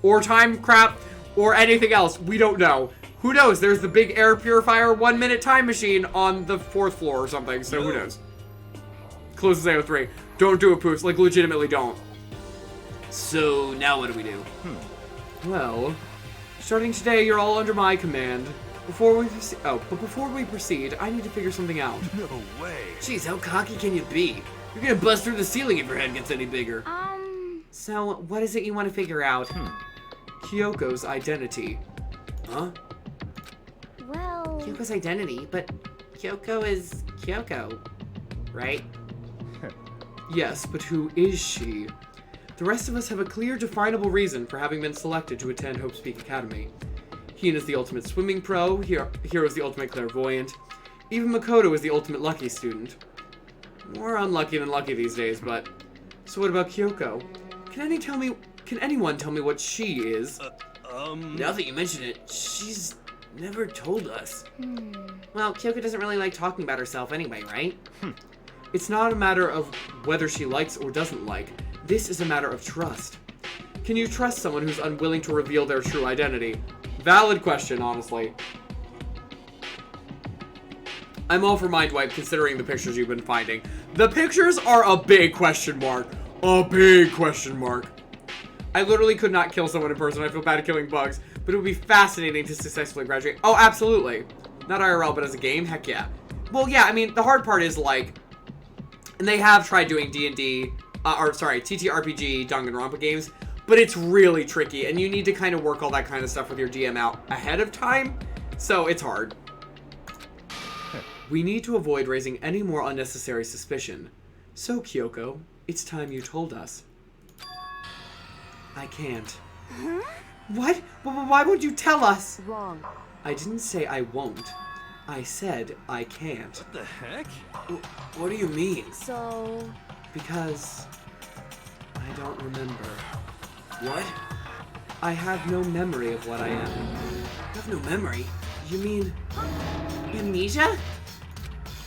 Or time crap, or anything else. We don't know. Who knows? There's the big air purifier 1-minute time machine on the 4th floor or something, so who knows? Closes AO3. Don't do it, Poofs. Like, legitimately don't. So, now what do we do? Well, starting today, you're all under my command. Before we proceed, I need to figure something out. No way. Jeez, how cocky can you be? You're gonna bust through the ceiling if your head gets any bigger. So, what is it you want to figure out? Kyoko's identity. Huh? Well... Kyoko's identity, but Kyoko is Kyoko, right? Yes, but who is she? The rest of us have a clear, definable reason for having been selected to attend Hope's Peak Academy. Hina's the ultimate swimming pro, Hiro's the ultimate clairvoyant, even Makoto is the ultimate lucky student. More unlucky than lucky these days, but... So what about Kyoko? Can anyone tell me what she is? Now that you mention it, she's never told us. Well, Kyoko doesn't really like talking about herself anyway, right? It's not a matter of whether she likes or doesn't like. This is a matter of trust. Can you trust someone who's unwilling to reveal their true identity? Valid question, honestly. I'm all for mind wipe considering the pictures you've been finding. The pictures are a big question mark. A big question mark. I literally could not kill someone in person. I feel bad at killing bugs, but it would be fascinating to successfully graduate. Oh, absolutely. Not IRL, but as a game? Heck yeah. Well, yeah, I mean, the hard part is, like, and they have tried doing D&D, TTRPG Danganronpa games, but it's really tricky, and you need to kind of work all that kind of stuff with your DM out ahead of time, so it's hard. We need to avoid raising any more unnecessary suspicion. So, Kyoko, it's time you told us. I can't. Huh? What? Why won't you tell us? Wrong. I didn't say I won't. I said I can't. What the heck? What do you mean? So... Because... I don't remember. What? I have no memory of what I am. You have no memory? You mean... Amnesia?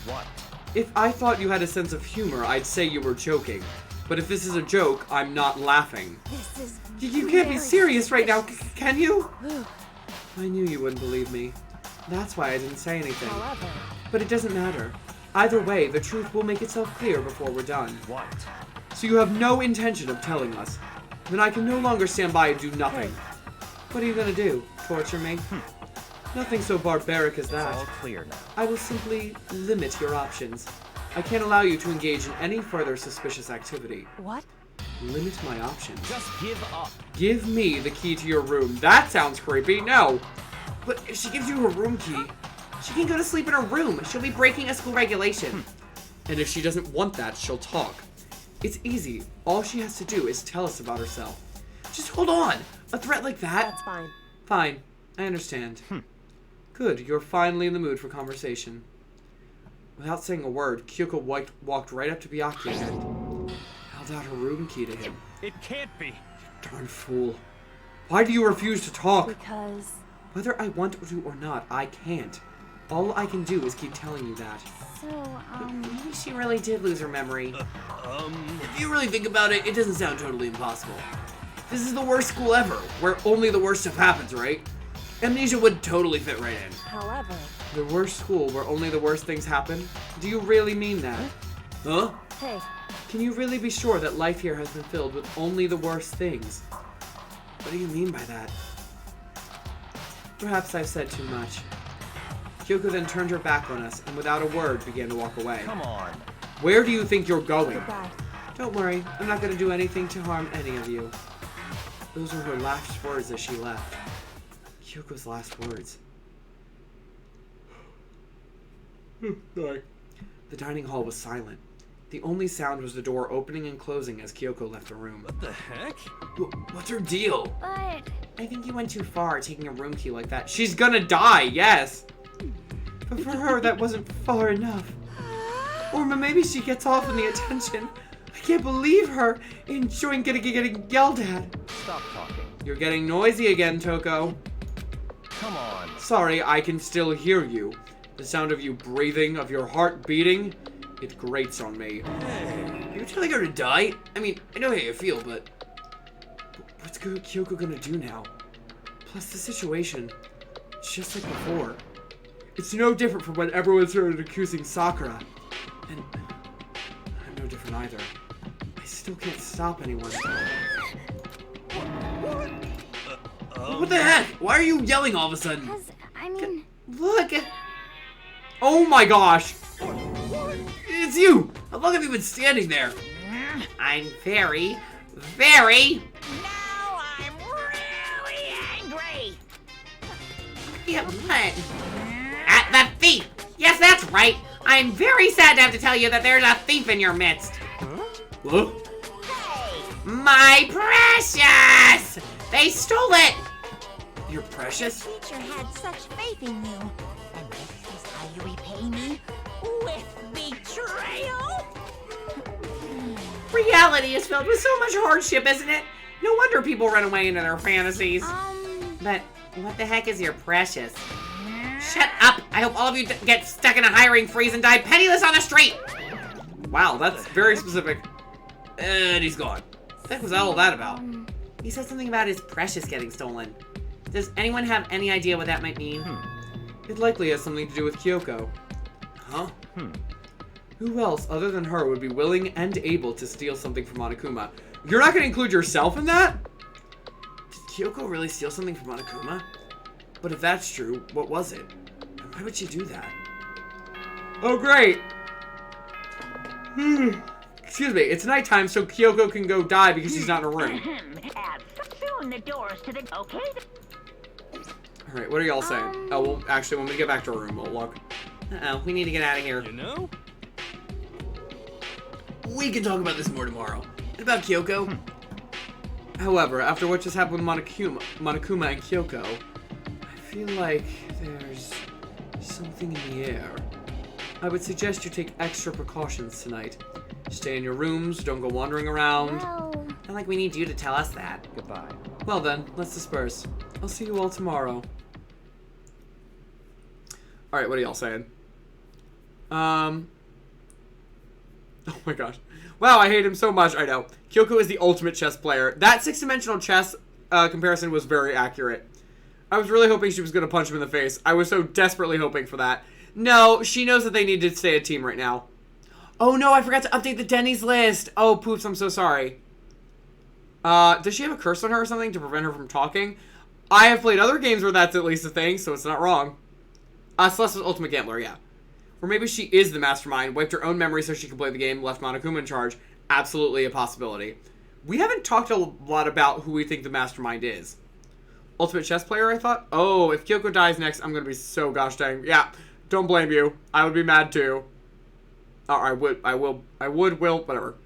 What? If I thought you had a sense of humor, I'd say you were joking. But if this is a joke, I'm not laughing. This is... You can't be serious right now, can you? I knew you wouldn't believe me. That's why I didn't say anything. However... But it doesn't matter. Either way, the truth will make itself clear before we're done. What? So you have no intention of telling us. Then I can no longer stand by and do nothing. What are you gonna do? Torture me? Nothing so barbaric as It's that. all clear now. I will simply limit your options. I can't allow you to engage in any further suspicious activity. What? Limit my options. Just give up. Give me the key to your room. That sounds creepy. No. But if she gives you her room key, she can go to sleep in her room. She'll be breaking a school regulation. And if she doesn't want that, she'll talk. It's easy. All she has to do is tell us about herself. Just hold on. A threat like that? That's fine. Fine. I understand. Good. You're finally in the mood for conversation. Without saying a word, Kyoko walked right up to Byakuya and held out her room key to him. It can't be. Darn fool. Why do you refuse to talk? Because... Whether I want to or not, I can't. All I can do is keep telling you that. So, Maybe she really did lose her memory. If you really think about it, it doesn't sound totally impossible. This is the worst school ever, where only the worst stuff happens, right? Amnesia would totally fit right in. However... The worst school where only the worst things happen? Do you really mean that? Huh? Hey, Can you really be sure that life here has been filled with only the worst things? What do you mean by that? Perhaps I've said too much. Kyoko then turned her back on us and without a word began to walk away. Come on. Where do you think you're going? goodbye. Don't worry, I'm not going to do anything to harm any of you. Those were her last words as she left. Kyoko's last words. Sorry. The dining hall was silent. The only sound was the door opening and closing as Kyoko left the room. What the heck? What's her deal? but I think you went too far taking a room key like that. She's gonna die, yes! But for her, that wasn't far enough. Or maybe she gets off on the attention. I can't believe her enjoying getting yelled at. Stop talking. You're getting noisy again, Toko. Come on. Sorry, I can still hear you. The sound of you breathing, of your heart beating, it grates on me. You're telling her to die? I mean, I know how you feel, but what's Kyoko gonna do now? Plus, the situation, it's just like before. It's no different from when everyone started accusing Sakura. And I'm no different either. I still can't stop anyone. What the heck? Why are you yelling all of a sudden? because, I mean, Look! Oh my gosh! It's you! How long have you been standing there? I'm very, very... Now I'm really angry. Yeah, what? At the thief! Yes, that's right! I'm very sad to have to tell you that there's a thief in your midst. What? My precious! They stole it! You're precious? teacher had such faith in you. And this is how you repay me? With betrayal? Reality is filled with so much hardship, isn't it? No wonder people run away into their fantasies. But what the heck is your precious? Shut up! I hope all of you get stuck in a hiring freeze and die penniless on the street! Wow, that's very specific. And he's gone. What the heck was all that about? He said something about his precious getting stolen. Does anyone have any idea what that might mean? It likely has something to do with Kyoko. Huh? Who else other than her would be willing and able to steal something from Monokuma? You're not going to include yourself in that? Did Kyoko really steal something from Monokuma? But if that's true, what was it? And why would she do that? Oh, great! Excuse me, it's nighttime, so Kyoko can go die because she's not in a room. Soon the doors to the... Okay. Alright, what are y'all saying? Oh, well, actually, when we get back to our room, we'll walk. Uh-oh, we need to get out of here. You know? We can talk about this more tomorrow. And about Kyoko. However, after what just happened with Monokuma and Kyoko, I feel like there's something in the air. I would suggest you take extra precautions tonight. Stay in your rooms, don't go wandering around. well, Not like we need you to tell us that. Goodbye. Well then, let's disperse. I'll see you all tomorrow. Alright, what are y'all saying? Oh my gosh. Wow, I hate him so much. I know. Kyoko is the ultimate chess player. That six-dimensional chess comparison was very accurate. I was really hoping she was going to punch him in the face. I was so desperately hoping for that. No, she knows that they need to stay a team right now. Oh no, I forgot to update the Denny's list. Oh, poops, I'm so sorry. Does she have a curse on her or something to prevent her from talking? I have played other games where that's at least a thing, so it's not wrong. Celeste was Ultimate Gambler, yeah. Or maybe she is the mastermind, wiped her own memory so she could play the game, left Monokuma in charge. Absolutely a possibility. We haven't talked a lot about who we think the mastermind is. Ultimate chess player, I thought? Oh, if Kyoko dies next, I'm gonna be so gosh dang. Yeah, don't blame you. I would be mad too. Oh, I would, whatever.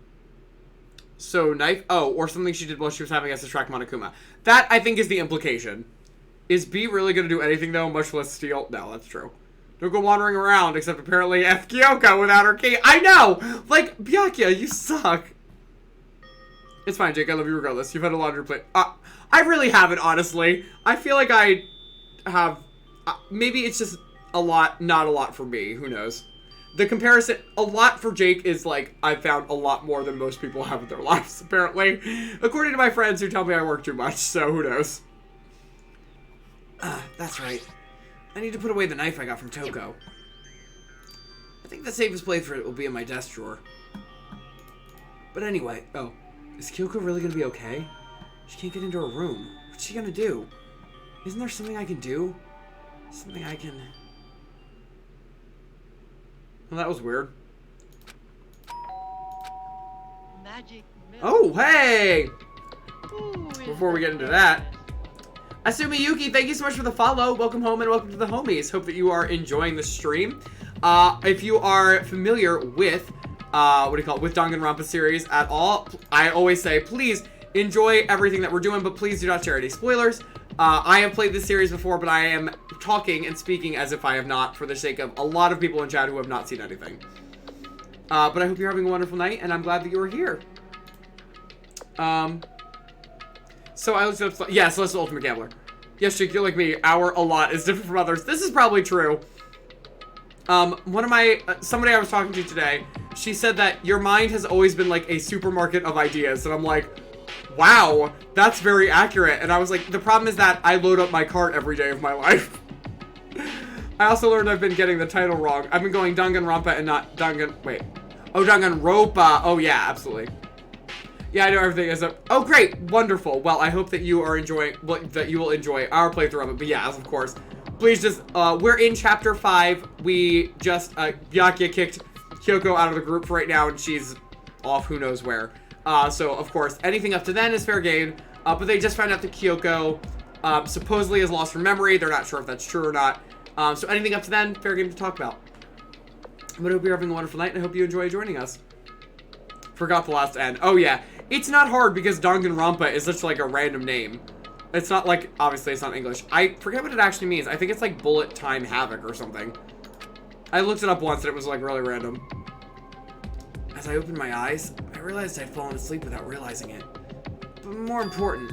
So, knife? Oh, or something she did while she was having us distract Monokuma. That, I think, is the implication. Is B really gonna do anything, though, much less steal? No, that's true. Don't go wandering around, except apparently F Kyoko without her key. I know! Like, Byakuya, you suck. It's fine, Jake. I love you regardless. You've had a lot on your plate. I really haven't, honestly. I feel like I have... maybe it's just a lot, not a lot for me. Who knows? The comparison, a lot for Jake is like, I've found a lot more than most people have in their lives, apparently. According to my friends who tell me I work too much, so who knows? That's right. I need to put away the knife I got from Toko. I think the safest place for it will be in my desk drawer. But anyway, oh, is Kyoko really gonna be okay? She can't get into her room. What's she gonna do? Isn't there something I can do? Something I can... Well, that was weird. Magic milk. Oh, hey! Ooh, Before we get into that, Asumi Yuki, thank you so much for the follow. Welcome home and welcome to the homies. Hope that you are enjoying the stream. If you are familiar with, with Danganronpa series at all, I always say, please enjoy everything that we're doing, but please do not share any spoilers. I have played this series before, but I am talking and speaking as if I have not, for the sake of a lot of people in chat who have not seen anything. But I hope you're having a wonderful night, and I'm glad that you are here. So I looked up, yeah, Celestial Ultimate Gambler. Yes, Jake, you're like me. Our a lot is different from others. This is probably true. Somebody I was talking to today, she said that your mind has always been like a supermarket of ideas, and I'm like, wow, that's very accurate. And I was like, the problem is that I load up my cart every day of my life. I also learned I've been getting the title wrong. I've been going Danganronpa and not Danganronpa. Oh yeah, absolutely. Yeah, I know everything is up. Oh great, wonderful. Well, I hope that you are enjoying, that you will enjoy our playthrough of it. But yeah, of course, please just, we're in chapter 5. We just, Byakuya kicked Kyoko out of the group for right now, and she's off who knows where. So, of course, anything up to then is fair game. But they just found out that Kyoko supposedly has lost her memory. They're not sure if that's true or not. So anything up to then, fair game to talk about. But I hope you're having a wonderful night, and I hope you enjoy joining us. Forgot the last end. Oh, yeah. It's not hard because Danganronpa is such, like, a random name. It's not, like, obviously it's not English. I forget what it actually means. I think it's, like, Bullet Time Havoc or something. I looked it up once, and it was, like, really random. As I opened my eyes, I realized I'd fallen asleep without realizing it. But more important,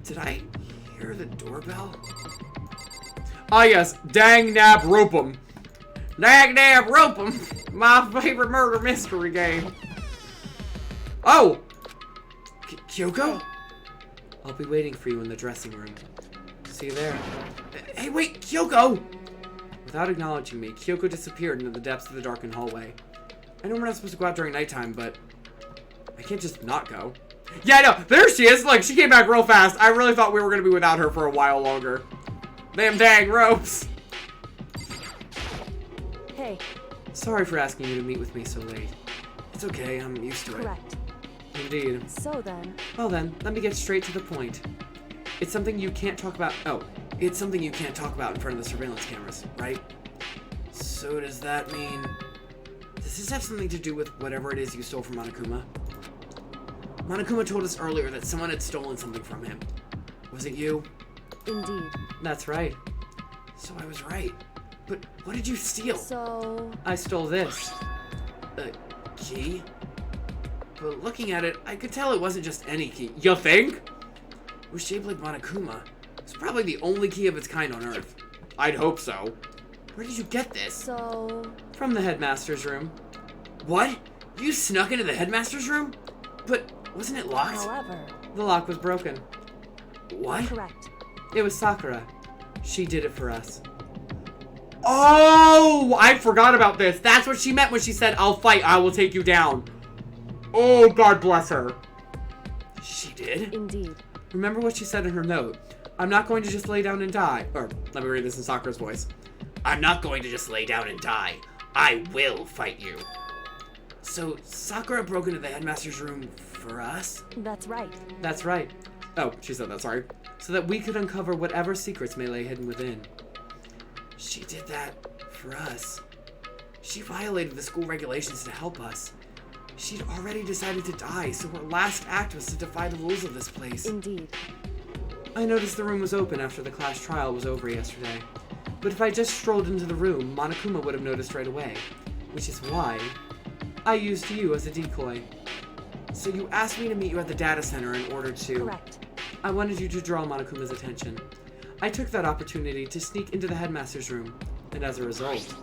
did I hear the doorbell? Ah yes, Dang Nab Rope 'em. Dang Nab Rope 'em. My favorite murder mystery game. Oh! Kyoko? I'll be waiting for you in the dressing room. See you there. Hey wait, Kyoko! Without acknowledging me, Kyoko disappeared into the depths of the darkened hallway. I know we're not supposed to go out during nighttime, but I can't just not go. Yeah, I know. There she is. Like, she came back real fast. I really thought we were going to be without her for a while longer. Them dang ropes. Hey. Sorry for asking you to meet with me so late. It's okay. I'm used to it. Correct. Indeed. So then. Well then, let me get straight to the point. It's something you can't talk about. Oh, it's something you can't talk about in front of the surveillance cameras, right? So does that mean... Does this have something to do with whatever it is you stole from Monokuma? Monokuma told us earlier that someone had stolen something from him. Was it you? Indeed. That's right. So I was right. But what did you steal? So... I stole this. A key? But looking at it, I could tell it wasn't just any key. You think? It was shaped like Monokuma. It's probably the only key of its kind on Earth. I'd hope so. Where did you get this? So... From the headmaster's room. What? You snuck into the headmaster's room? But wasn't it locked? However... The lock was broken. What? Correct. It was Sakura. She did it for us. Oh! I forgot about this. That's what she meant when she said, I'll fight, I will take you down. Oh, God bless her. She did? Indeed. Remember what she said in her note. I'm not going to just lay down and die. Or, let me read this in Sakura's voice. I'm not going to just lay down and die. I will fight you. So, Sakura broke into the headmaster's room for us? That's right. That's right. Oh, she said that, sorry. So that we could uncover whatever secrets may lay hidden within. She did that for us. She violated the school regulations to help us. She'd already decided to die, so her last act was to defy the rules of this place. Indeed. I noticed the room was open after the class trial was over yesterday. But if I just strolled into the room, Monokuma would have noticed right away. Which is why I used you as a decoy. So you asked me to meet you at the data center in order to... Correct. I wanted you to draw Monokuma's attention. I took that opportunity to sneak into the headmaster's room, and as a result,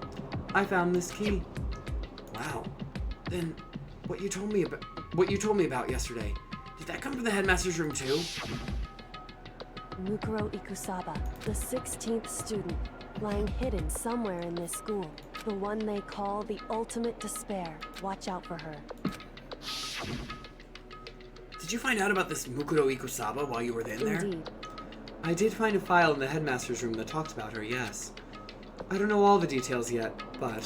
I found this key. Wow. Then, what you told me about yesterday, did that come from the headmaster's room too? Mukuro Ikusaba, the 16th student, lying hidden somewhere in this school. The one they call the ultimate despair. Watch out for her. Did you find out about this Mukuro Ikusaba while you were in there? Indeed. I did find a file in the headmaster's room that talks about her, yes. I don't know all the details yet, but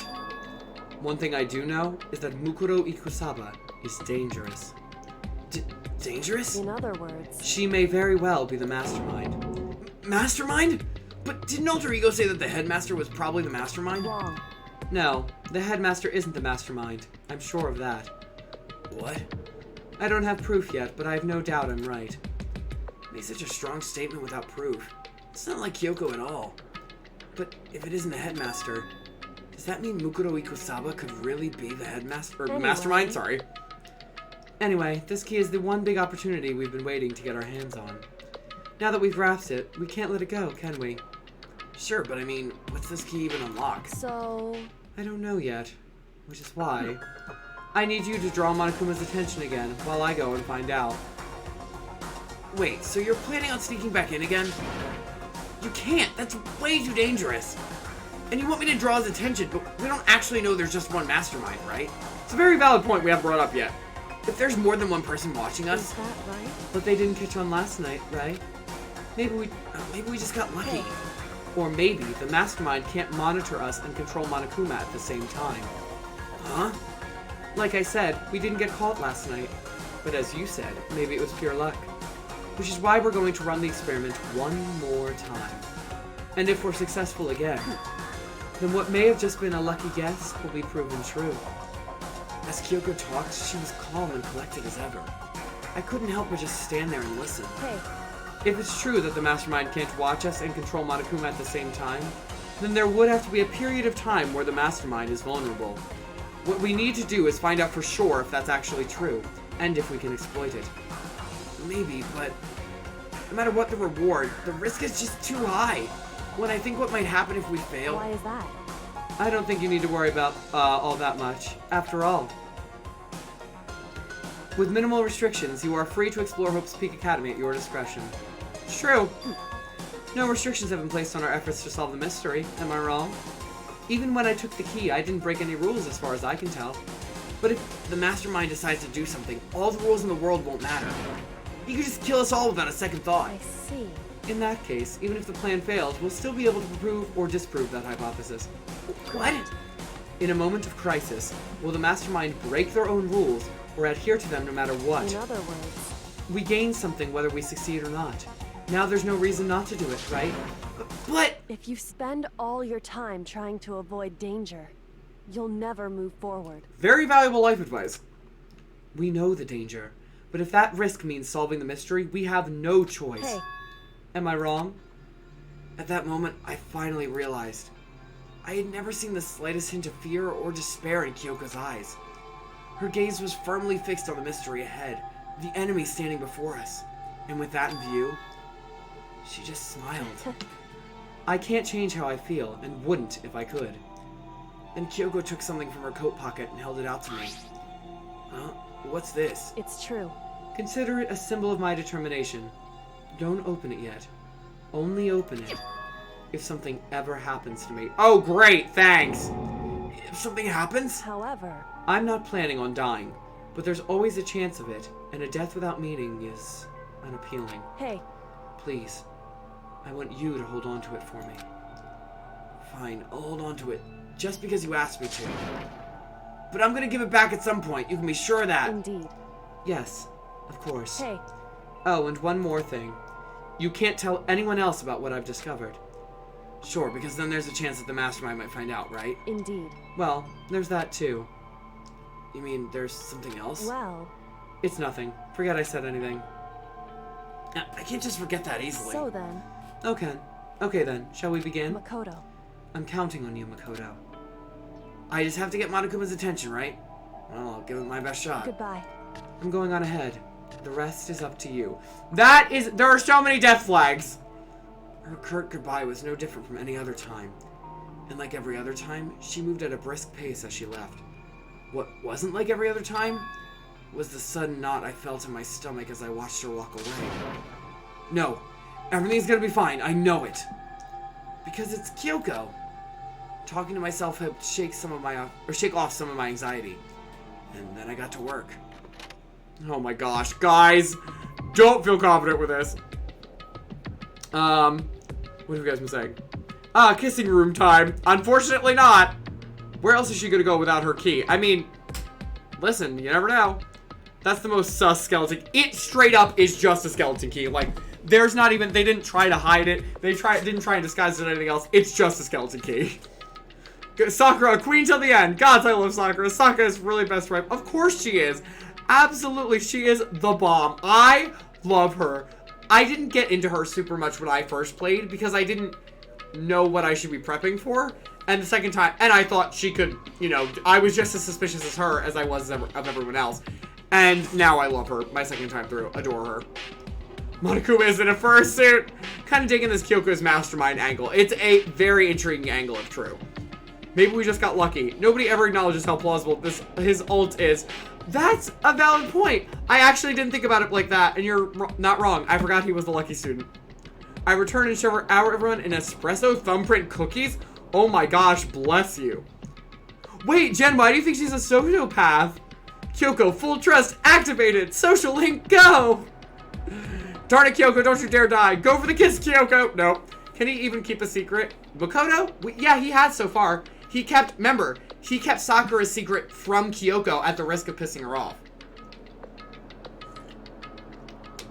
one thing I do know is that Mukuro Ikusaba is dangerous. Dangerous? In other words, She may very well be the mastermind. Mastermind? But didn't Alter Ego say that the headmaster was probably the mastermind? wrong. No, the headmaster isn't the mastermind. I'm sure of that. What? I don't have proof yet, but I have no doubt I'm right. Made such a strong statement without proof. It's not like Kyoko at all. But if it isn't the headmaster, does that mean Mukuro Ikusaba could really be the headmaster? Or Anyway. mastermind, sorry. Anyway, this key is the one big opportunity we've been waiting to get our hands on. Now that we've grasped it, we can't let it go, can we? Sure, but I mean, what's this key even unlock? So, I don't know yet, which is why I need you to draw Monokuma's attention again while I go and find out. Wait, so you're planning on sneaking back in again? You can't, that's way too dangerous. And you want me to draw his attention, but we don't actually know there's just one mastermind, right? It's a very valid point we haven't brought up yet. If there's more than one person watching is us, that right? but they didn't catch on last night, right? Maybe we just got lucky. Or maybe the mastermind can't monitor us and control Monokuma at the same time. Huh? Like I said, we didn't get caught last night. But as you said, maybe it was pure luck. Which is why we're going to run the experiment one more time. And if we're successful again, then what may have just been a lucky guess will be proven true. As Kyoko talked, she was calm and collected as ever. I couldn't help but just stand there and listen. Hey, If it's true that the mastermind can't watch us and control Monokuma at the same time, then there would have to be a period of time where the mastermind is vulnerable. What we need to do is find out for sure if that's actually true, and if we can exploit it. Maybe, but no matter what the reward, the risk is just too high. When I think what might happen if we fail, why is that? I don't think you need to worry about all that much. After all, with minimal restrictions, you are free to explore Hope's Peak Academy at your discretion. It's true. No restrictions have been placed on our efforts to solve the mystery, am I wrong? Even when I took the key, I didn't break any rules as far as I can tell. But if the mastermind decides to do something, all the rules in the world won't matter. He could just kill us all without a second thought. I see. In that case, even if the plan fails, we'll still be able to prove or disprove that hypothesis. What? In a moment of crisis, will the mastermind break their own rules or adhere to them no matter what? In other words, We gain something whether we succeed or not. Now there's no reason not to do it, right? But if you spend all your time trying to avoid danger, you'll never move forward. very valuable life advice. We know the danger, but if that risk means solving the mystery, we have no choice. Hey, Am I wrong? At that moment, I finally realized. I had never seen the slightest hint of fear or despair in Kyoko's eyes. Her gaze was firmly fixed on the mystery ahead, the enemy standing before us. And with that in view, she just smiled. I can't change how I feel, and wouldn't if I could. Then Kyoko took something from her coat pocket and held it out to me. Huh? What's this? it's true. Consider it a symbol of my determination. Don't open it yet. Only open it if something ever happens to me. Oh, great, thanks! If something happens? However, I'm not planning on dying, but there's always a chance of it, and a death without meaning is unappealing. hey, Please, I want you to hold on to it for me. Fine, I'll hold on to it. Just because you asked me to. But I'm gonna give it back at some point. You can be sure of that. Indeed. Yes, of course. Hey, Oh, and one more thing. You can't tell anyone else about what I've discovered. Sure, because then there's a chance that the mastermind might find out, right? indeed. Well, there's that too. You mean there's something else? Well, It's nothing. Forget I said anything. I can't just forget that easily. so then, Okay. Okay then, shall we begin? Makoto. I'm counting on you, Makoto. I just have to get Monokuma's attention, right? Well, I'll give it my best shot. Goodbye. I'm going on ahead. The rest is up to you. There are so many death flags! Her curt goodbye was no different from any other time. And like every other time, she moved at a brisk pace as she left. What wasn't like every other time was the sudden knot I felt in my stomach as I watched her walk away. No, everything's gonna be fine, I know it. Because it's Kyoko. Talking to myself helped shake off some of my anxiety. And then I got to work. Oh my gosh, guys, don't feel confident with this. What have you guys been saying? Kissing room time. Unfortunately not. Where else is she gonna go without her key? I mean, listen, you never know. That's the most sus skeleton. It straight up is just a skeleton key. Like, there's not even, they didn't try to hide it. They didn't try and disguise it as anything else. It's just a skeleton key. Sakura, queen till the end. Gods, I love Sakura. Sakura is really best friend. Of course she is. Absolutely, she is the bomb. I love her. I didn't get into her super much when I first played because I didn't know what I should be prepping for. And the second time, and I thought she could, you know, I was just as suspicious as her as I was of everyone else. And now I love her my second time through. Adore her. Monokuma is in a fursuit. Kind of digging this Kyoko's mastermind angle. It's a very intriguing angle if true. Maybe we just got lucky. Nobody ever acknowledges how plausible his ult is. That's a valid point. I actually didn't think about it like that, and you're not wrong. I forgot he was the lucky student. I return and show everyone an espresso thumbprint cookies. Oh my gosh, bless you. Wait, Jen, why do you think she's a sociopath? Kyoko, full trust activated. Social link, go. Darn it, Kyoko, don't you dare die. Go for the kiss, Kyoko. No. Can he even keep a secret? Makoto? Yeah, he has so far. He kept Sakura's secret from Kyoko at the risk of pissing her off.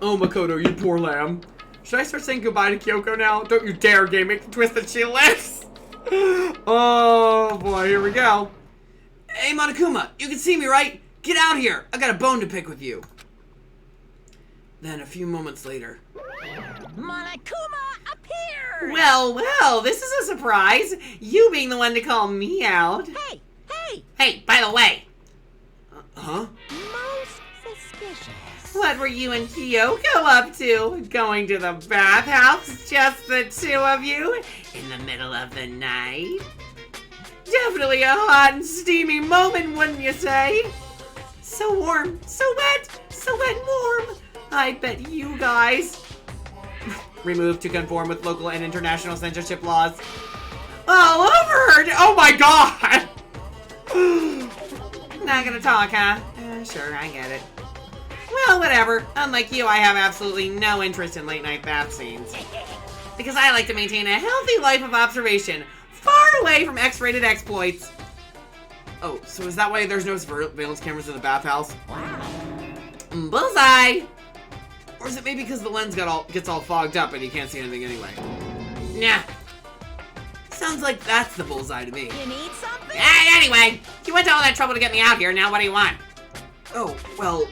Oh, Makoto, you poor lamb. Should I start saying goodbye to Kyoko now? Don't you dare, game, make the twist that she lives. Oh, boy, here we go. Hey, Monokuma, you can see me, right? Get out here. I got a bone to pick with you. Then a few moments later. Monokuma appeared! Well, this is a surprise. You being the one to call me out. Hey! Hey, by the way. Huh? Most suspicious. What were you and Kyoko up to? Going to the bathhouse? Just the two of you? In the middle of the night? Definitely a hot and steamy moment, wouldn't you say? So warm, so wet and warm. I bet you guys... Removed to conform with local and international censorship laws. All overheard! Oh my god! Not gonna talk, huh? Sure, I get it. Well, whatever. Unlike you, I have absolutely no interest in late-night bath scenes. Because I like to maintain a healthy life of observation, far away from X-rated exploits. Oh, so is that why there's no surveillance cameras in the bathhouse? Bullseye! Or is it maybe because the lens gets all fogged up and you can't see anything anyway? Nah. Sounds like that's the bullseye to me. You need something? Anyway, you went to all that trouble to get me out here, now what do you want? Oh, well,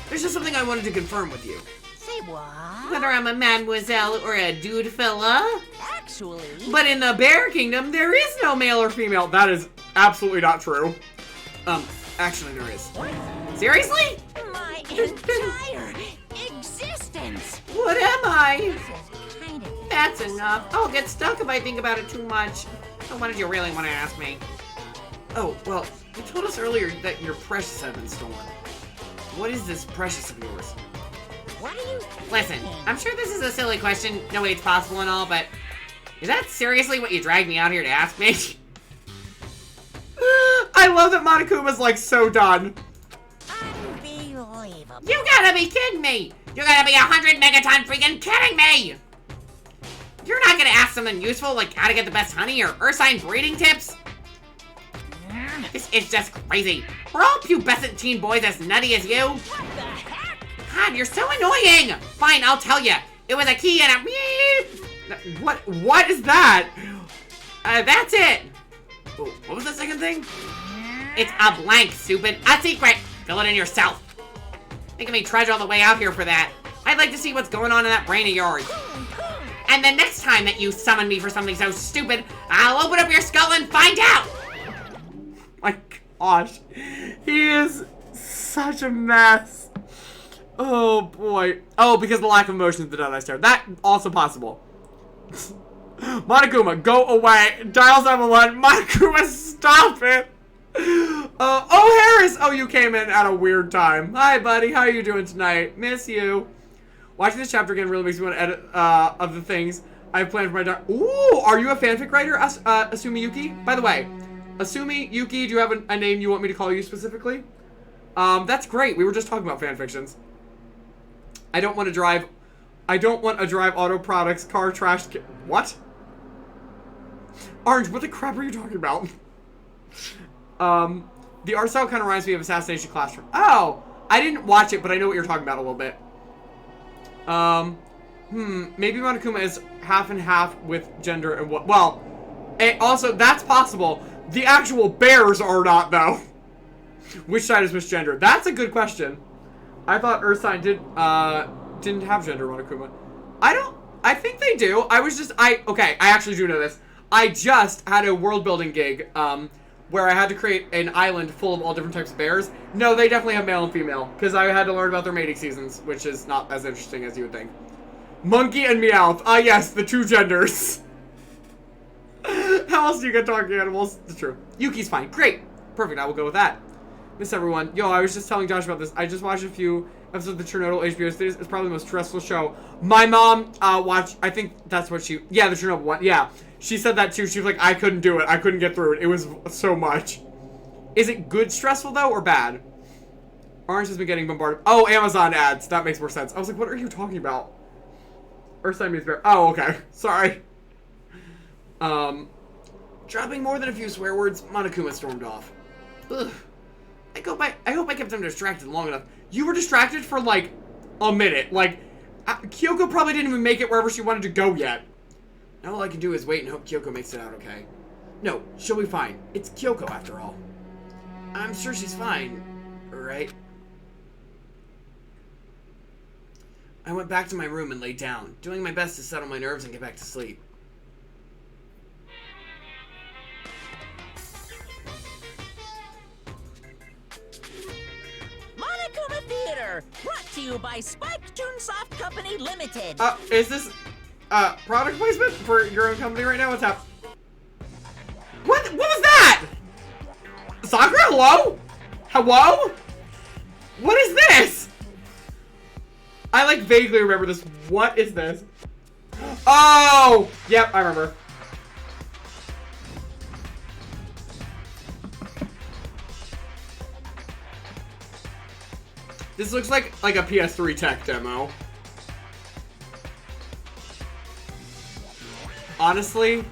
there's just something I wanted to confirm with you. Say what? Whether I'm a mademoiselle or a dude fella. Actually... But in the Bear Kingdom, there is no male or female. That is absolutely not true. Actually there is. Seriously? My entire existence! What am I? This is kind of... That's enough. I'll get stuck if I think about it too much. So what did you really want to ask me? Oh, well, you told us earlier that your precious had been stolen. What is this precious of yours? What are you... Listen, I'm sure this is a silly question. No way it's possible and all, but... Is that seriously what you dragged me out here to ask me? I love that Monokuma's like so done. Unbelievable. You gotta be kidding me! You gotta be 100 megaton freaking kidding me! You're not gonna ask something useful like how to get the best honey or Ursine breeding tips? This is just crazy. We're all pubescent teen boys as nutty as you. What the heck? God, you're so annoying. Fine, I'll tell you. It was a key and a... What is that? That's it. Oh, what was the second thing? It's a blank, stupid. A secret. Fill it in yourself. Making me trudge all the way out here for that. I'd like to see what's going on in that brain of yours. And the next time that you summon me for something so stupid, I'll open up your skull and find out. My gosh. He is such a mess. Oh boy. Oh, because the lack of emotion is the Dead Eye Stare. That also possible. Monokuma, go away. Dial 711. Monokuma, stop it. Oh, Harris. Oh, you came in at a weird time. Hi, buddy. How are you doing tonight? Miss you. Watching this chapter again really makes me want to edit of the things I've planned for my daughter. Ooh, are you a fanfic writer, Asumi Yuki? By the way, Asumi Yuki, do you have a name you want me to call you specifically? That's great. We were just talking about fanfictions. I don't want to drive auto products, car trash. What? Orange, what the crap are you talking about? The art style kind of reminds me of Assassination Classroom. Oh, I didn't watch it, but I know what you're talking about a little bit. Maybe Monokuma is half and half with gender and what? Well, also that's possible. The actual bears are not though. Which side is misgender? That's a good question. I thought Ursine didn't have gender, Monokuma. I think they do. Okay, I actually do know this. I just had a world building gig, where I had to create an island full of all different types of bears. No, they definitely have male and female, because I had to learn about their mating seasons, which is not as interesting as you would think. Monkey and Meowth. Ah, yes, the two genders. How else do you get talking animals? It's true. Yuki's fine. Great. Perfect. I will go with that. Miss everyone. Yo, I was just telling Josh about this. I just watched a few episodes of the Chernobyl HBO series. It's probably the most stressful show. My mom watched, I think that's what the Chernobyl one. Yeah. She said that too. She was like, I couldn't do it. I couldn't get through it. It was so much. Is it good stressful though, or bad? Orange has been getting bombarded. Oh, Amazon ads. That makes more sense. I was like, what are you talking about? Ursine means bear. Oh, okay. Sorry. Dropping more than a few swear words, Monokuma stormed off. Ugh. I hope I kept him distracted long enough. You were distracted for like a minute. Like, Kyoko probably didn't even make it wherever she wanted to go yet. Now all I can do is wait and hope Kyoko makes it out okay. No, she'll be fine. It's Kyoko after all. I'm sure she's fine, right? I went back to my room and laid down, doing my best to settle my nerves and get back to sleep. Monokuma Theater, brought to you by Spike Toonsoft Company Limited. Is this product placement for your own company right now? What's happening? What was that? Sakura, hello? Hello? What is this? I like vaguely remember this. What is this? Oh! Yep, I remember. This looks like a PS3 tech demo. Honestly,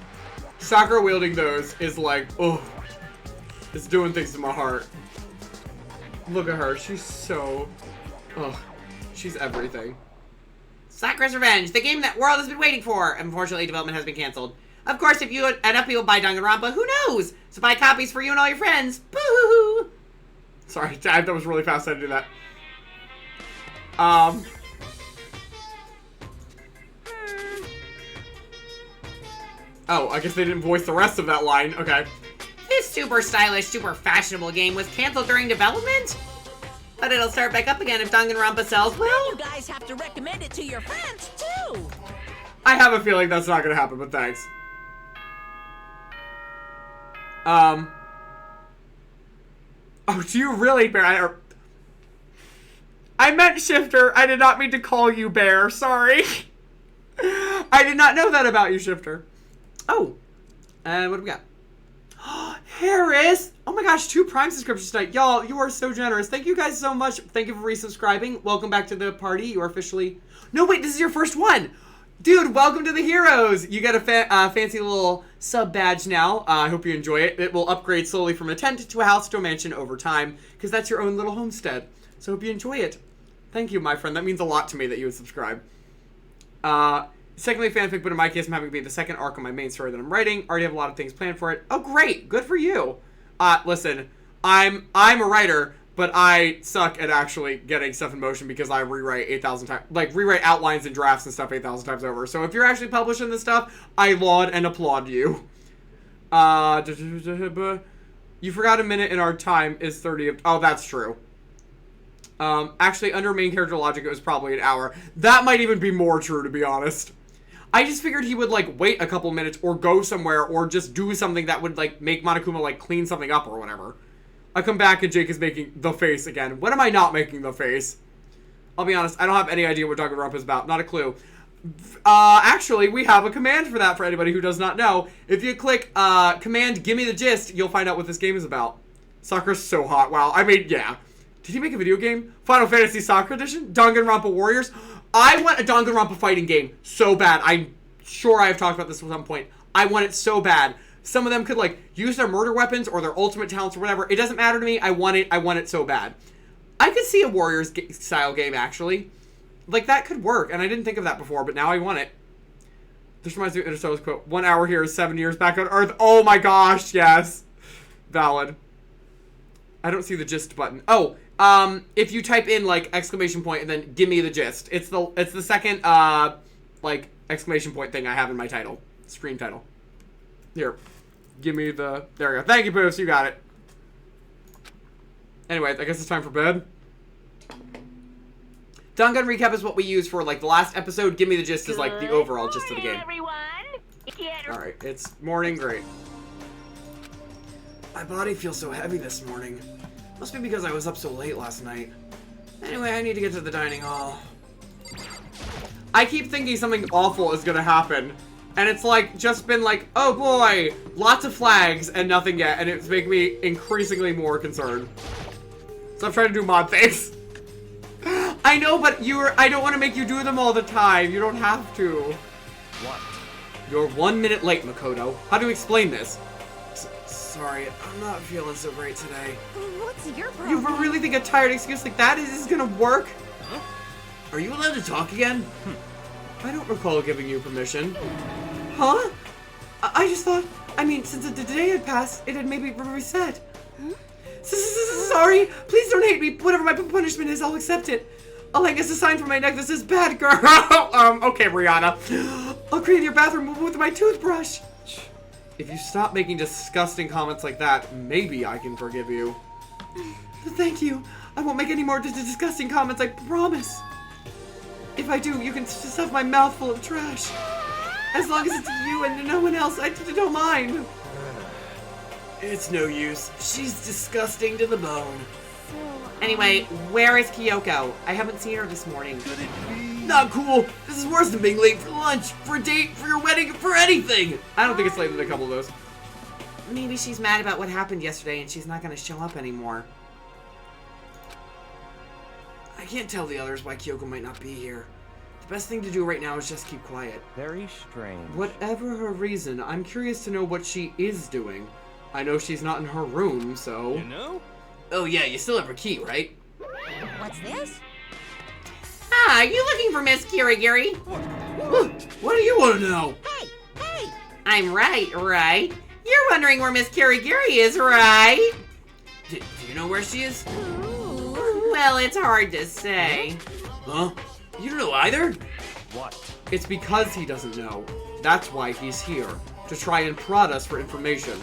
Sakura wielding those is like, oh, it's doing things to my heart. Look at her, she's so, oh, she's everything. Sakura's Revenge, the game that world has been waiting for. Unfortunately, development has been canceled. Of course, if you enough people buy Danganronpa, who knows? So buy copies for you and all your friends. Boo-hoo-hoo. Sorry, that was really fast. I had to do that. Oh, I guess they didn't voice the rest of that line. Okay. This super stylish, super fashionable game was canceled during development? But it'll start back up again if Danganronpa sells well. You guys have to recommend it to your friends, too. I have a feeling that's not gonna happen, but thanks. Oh, do you really, Bear? I meant Shifter. I did not mean to call you Bear. Sorry. I did not know that about you, Shifter. Oh. What do we got? Harris! Oh my gosh, 2 Prime subscriptions tonight. Y'all, you are so generous. Thank you guys so much. Thank you for resubscribing. Welcome back to the party. You are officially... No, wait, this is your first one. Dude, welcome to the heroes! You get a fancy little sub badge now. I hope you enjoy it. It will upgrade slowly from a tent to a house to a mansion over time, because that's your own little homestead. So hope you enjoy it. Thank you, my friend. That means a lot to me that you would subscribe. Secondly, fanfic, but in my case, I'm having to be the second arc of my main story that I'm writing. Already have a lot of things planned for it. Oh, great! Good for you! Listen, I'm a writer, but I suck at actually getting stuff in motion because I rewrite 8,000 times, like rewrite outlines and drafts and stuff 8,000 times over. So if you're actually publishing this stuff, I laud and applaud you. You forgot a minute in our time is 30 of, oh, that's true. Actually, under main character logic, it was probably an hour. That might even be more true, to be honest. I just figured he would, like, wait a couple minutes or go somewhere or just do something that would, like, make Monokuma, like, clean something up or whatever. I come back and Jake is making the face again. When am I not making the face? I'll be honest, I don't have any idea what Danganronpa is about. Not a clue. Actually, we have a command for that for anybody who does not know. If you click, command gimme the gist, you'll find out what this game is about. Soccer's so hot. Wow. I mean, yeah. Did he make a video game? Final Fantasy Soccer Edition? Danganronpa Warriors? I want a Danganronpa fighting game so bad. I'm sure I have talked about this at some point. I want it so bad. Some of them could, like, use their murder weapons or their ultimate talents or whatever. It doesn't matter to me. I want it so bad. I could see a Warriors-style game, actually. Like, that could work, and I didn't think of that before, but now I want it. This reminds me of Interstellar's quote, 1 hour here is 7 years back on Earth. Oh my gosh, yes. Valid. I don't see the gist button. Oh, if you type in, like, exclamation point and then give me the gist. It's the second, like, exclamation point thing I have in my title. Screen title. Here. Give me the... There we go. Thank you, Boos. You got it. Anyway, I guess it's time for bed. Dangan recap is what we use for, like, the last episode. Give me the gist is, like, the overall gist of the game. Alright, it's morning. Great. My body feels so heavy this morning. Must be because I was up so late last night. Anyway, I need to get to the dining hall. I keep thinking something awful is gonna happen. And it's like, just been like, oh boy, lots of flags and nothing yet. And it's making me increasingly more concerned. So I'm trying to do mod things. I know, but I don't want to make you do them all the time. You don't have to. What? You're 1 minute late, Makoto. How do you explain this? Sorry, I'm not feeling so great today. What's your problem? You really think a tired excuse like that is gonna work? Huh? Are you allowed to talk again? I don't recall giving you permission. Huh? I just thought, I mean, since the day had passed, it had maybe reset. Huh? Sorry, please don't hate me. Whatever my punishment is, I'll accept it. I'll hang as a sign from my neck that says bad girl. Okay, Rihanna. I'll clean your bathroom with my toothbrush. If you stop making disgusting comments like that, maybe I can forgive you. Thank you. I won't make any more disgusting comments, I promise. If I do, you can stuff my mouth full of trash. As long as it's you and no one else, I don't mind. It's no use. She's disgusting to the bone. Anyway, where is Kyoko? I haven't seen her this morning. Not cool. This is worse than being late for lunch, for a date, for your wedding, for anything. I don't think it's later than a couple of those. Maybe she's mad about what happened yesterday and she's not going to show up anymore. I can't tell the others why Kyoko might not be here. The best thing to do right now is just keep quiet. Very strange. Whatever her reason, I'm curious to know what she is doing. I know she's not in her room, so... You know? Oh yeah, you still have her key, right? What's this? Ah, are you looking for Miss Kirigiri? What do you want to know? Hey! I'm right? You're wondering where Miss Kirigiri is, right? Do you know where she is? Well, it's hard to say. Huh? You don't know either? What? It's because he doesn't know. That's why he's here. To try and prod us for information.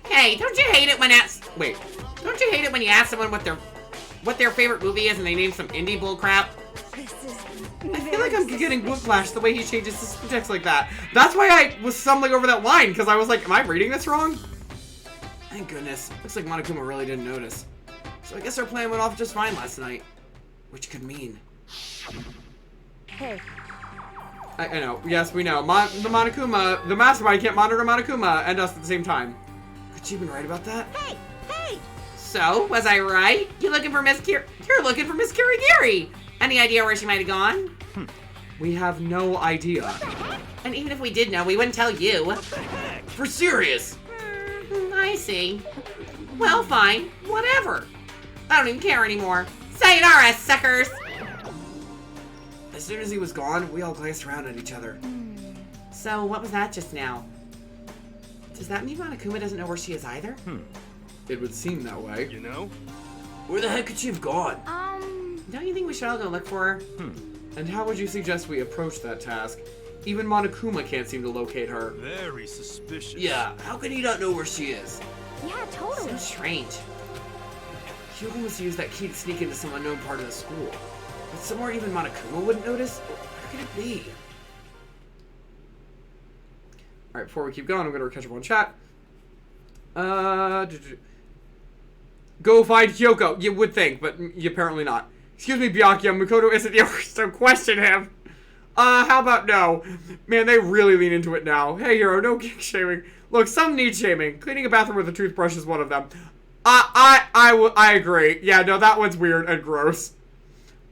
Hey, don't you hate it when don't you hate it when you ask someone what their favorite movie is and they name some indie bullcrap? I feel like I'm getting whiplash the way he changes his text like that. That's why I was stumbling over that line, because I was like, am I reading this wrong? Thank goodness. Looks like Monokuma really didn't notice. So I guess our plan went off just fine last night. Which could mean... Hey. I know. Yes, we know. The Monokuma, the mastermind can't monitor Monokuma and us at the same time. Could she have been right about that? Hey! So, was I right? You're looking for Miss Kirigiri. Any idea where she might have gone? We have no idea. And even if we did know, we wouldn't tell you. For serious. I see. Well, fine. Whatever. I don't even care anymore. Sayonara, suckers! As soon as he was gone, we all glanced around at each other. So, what was that just now? Does that mean Monokuma doesn't know where she is either? It would seem that way. You know? Where the heck could she have gone? Don't you think we should all go look for her? And how would you suggest we approach that task? Even Monokuma can't seem to locate her. Very suspicious. Yeah, how can he not know where she is? Yeah, totally. So strange. Hyuga must use that key to sneak into some unknown part of the school. But somewhere even Monokuma wouldn't notice? Where could it be? Alright, before we keep going, I'm going to catch up on chat. Go find Kyoko. You would think, but apparently not. Excuse me, Byakuya. Makoto isn't here, so question him. How about no? Man, they really lean into it now. Hey, hero, no kink shaming. Look, some need shaming. Cleaning a bathroom with a toothbrush is one of them. I agree. Yeah, no, that one's weird and gross.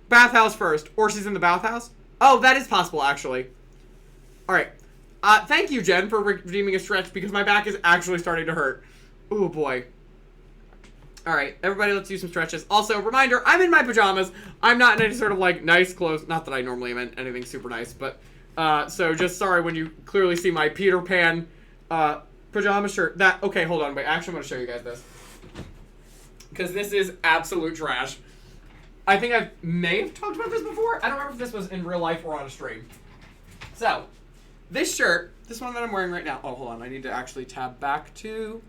Bathhouse first. Or she's in the bathhouse? Oh, that is possible, actually. Alright. Thank you, Jen, for redeeming a stretch, because my back is actually starting to hurt. Oh, boy. Alright, everybody, let's do some stretches. Also, reminder, I'm in my pajamas. I'm not in any sort of, like, nice clothes. Not that I normally am in anything super nice, but, so just sorry when you clearly see my Peter Pan, pajama shirt. Okay, hold on, wait, actually, I'm gonna show you guys this. Because this is absolute trash. I think I may have talked about this before. I don't remember if this was in real life or on a stream. So, this shirt, this one that I'm wearing right now. Oh, hold on, I need to actually tab back to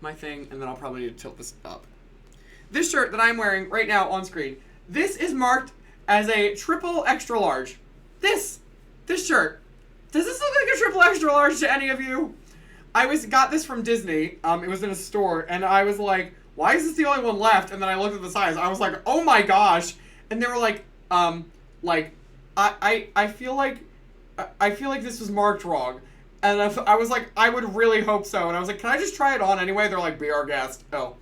my thing, and then I'll probably need to tilt this up. This shirt that I'm wearing right now on screen, this is marked as a triple extra large. This shirt. Does this look like a triple extra large to any of you? I got this from Disney. It was in a store, and I was like, why is this the only one left? And then I looked at the size. I was like, oh my gosh. And they were like, I feel like this was marked wrong. And I was like, I would really hope so. And I was like, can I just try it on anyway? They're like, be our guest. Oh,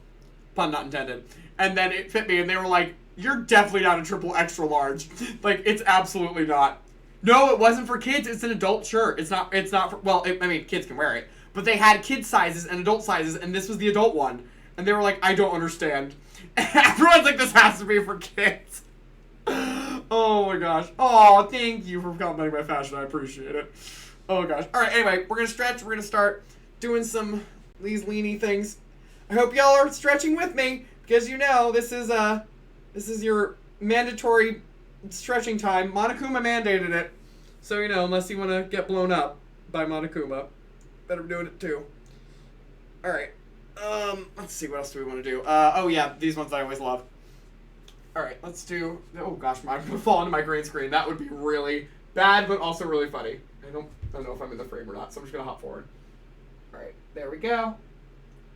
pun not intended. And then it fit me, and they were like, you're definitely not a triple extra large. Like, it's absolutely not. No, it wasn't for kids. It's an adult shirt. It's not for, well, I mean, kids can wear it. But they had kid sizes and adult sizes, and this was the adult one. And they were like, I don't understand. And everyone's like, this has to be for kids. Oh my gosh. Oh, thank you for complimenting my fashion. I appreciate it. Oh gosh. Alright, anyway, we're gonna stretch. We're gonna start doing these leany things. I hope y'all are stretching with me, because you know, this is your mandatory stretching time. Monokuma mandated it. So, you know, unless you want to get blown up by Monokuma, better be doing it too. Alright. Let's see, what else do we want to do? Oh yeah, these ones I always love. Alright, let's do, oh gosh, I'm gonna fall into my green screen. That would be really bad, but also really funny. I don't know if I'm in the frame or not, so I'm just gonna hop forward. Alright, there we go.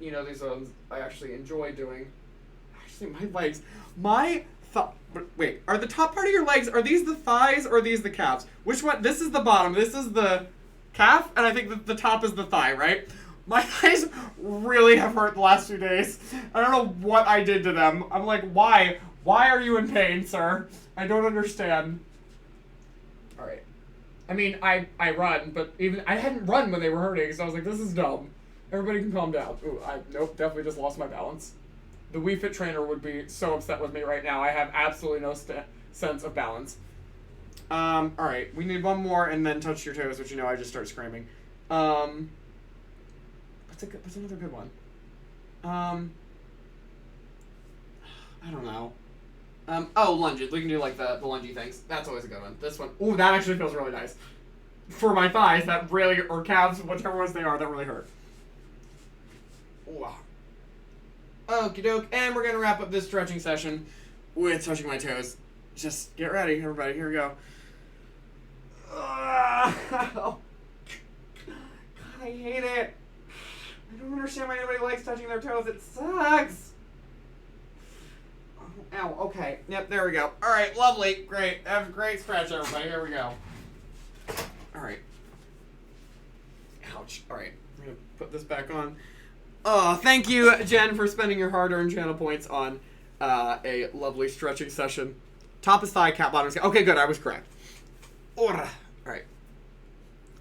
You know, these ones I actually enjoy doing. Actually, my legs, wait, are the top part of your legs, are these the thighs or are these the calves? Which one? This is the bottom, this is the calf, and I think the top is the thigh, right? My thighs really have hurt the last few days. I don't know what I did to them. I'm like, why? Why are you in pain, sir? I don't understand. Alright. I mean, I run, but even I hadn't run when they were hurting, so I was like, this is dumb. Everybody can calm down. Ooh, nope, definitely just lost my balance. The Wii Fit trainer would be so upset with me right now. I have absolutely no sense of balance. Alright, we need one more and then touch your toes, which you know I just start screaming. What's another good one? I don't know. Oh, lunges. We can do like the lungey things. That's always a good one. This one. Ooh, that actually feels really nice. For my thighs, that really, or calves, whichever ones they are, that really hurt. Wow. Okie doke. And we're gonna wrap up this stretching session with touching my toes. Just get ready, everybody. Here we go. God, I hate it. I don't understand why anybody likes touching their toes. It sucks. Oh, ow, okay. Yep, there we go. Alright, lovely. Great. Have a great stretch, everybody. Here we go. Alright. Ouch. Alright. I'm going to put this back on. Oh, thank you, Jen, for spending your hard-earned channel points on a lovely stretching session. Top is thigh, cap, bottom is cap. Okay, good. I was correct. Alright. Alright,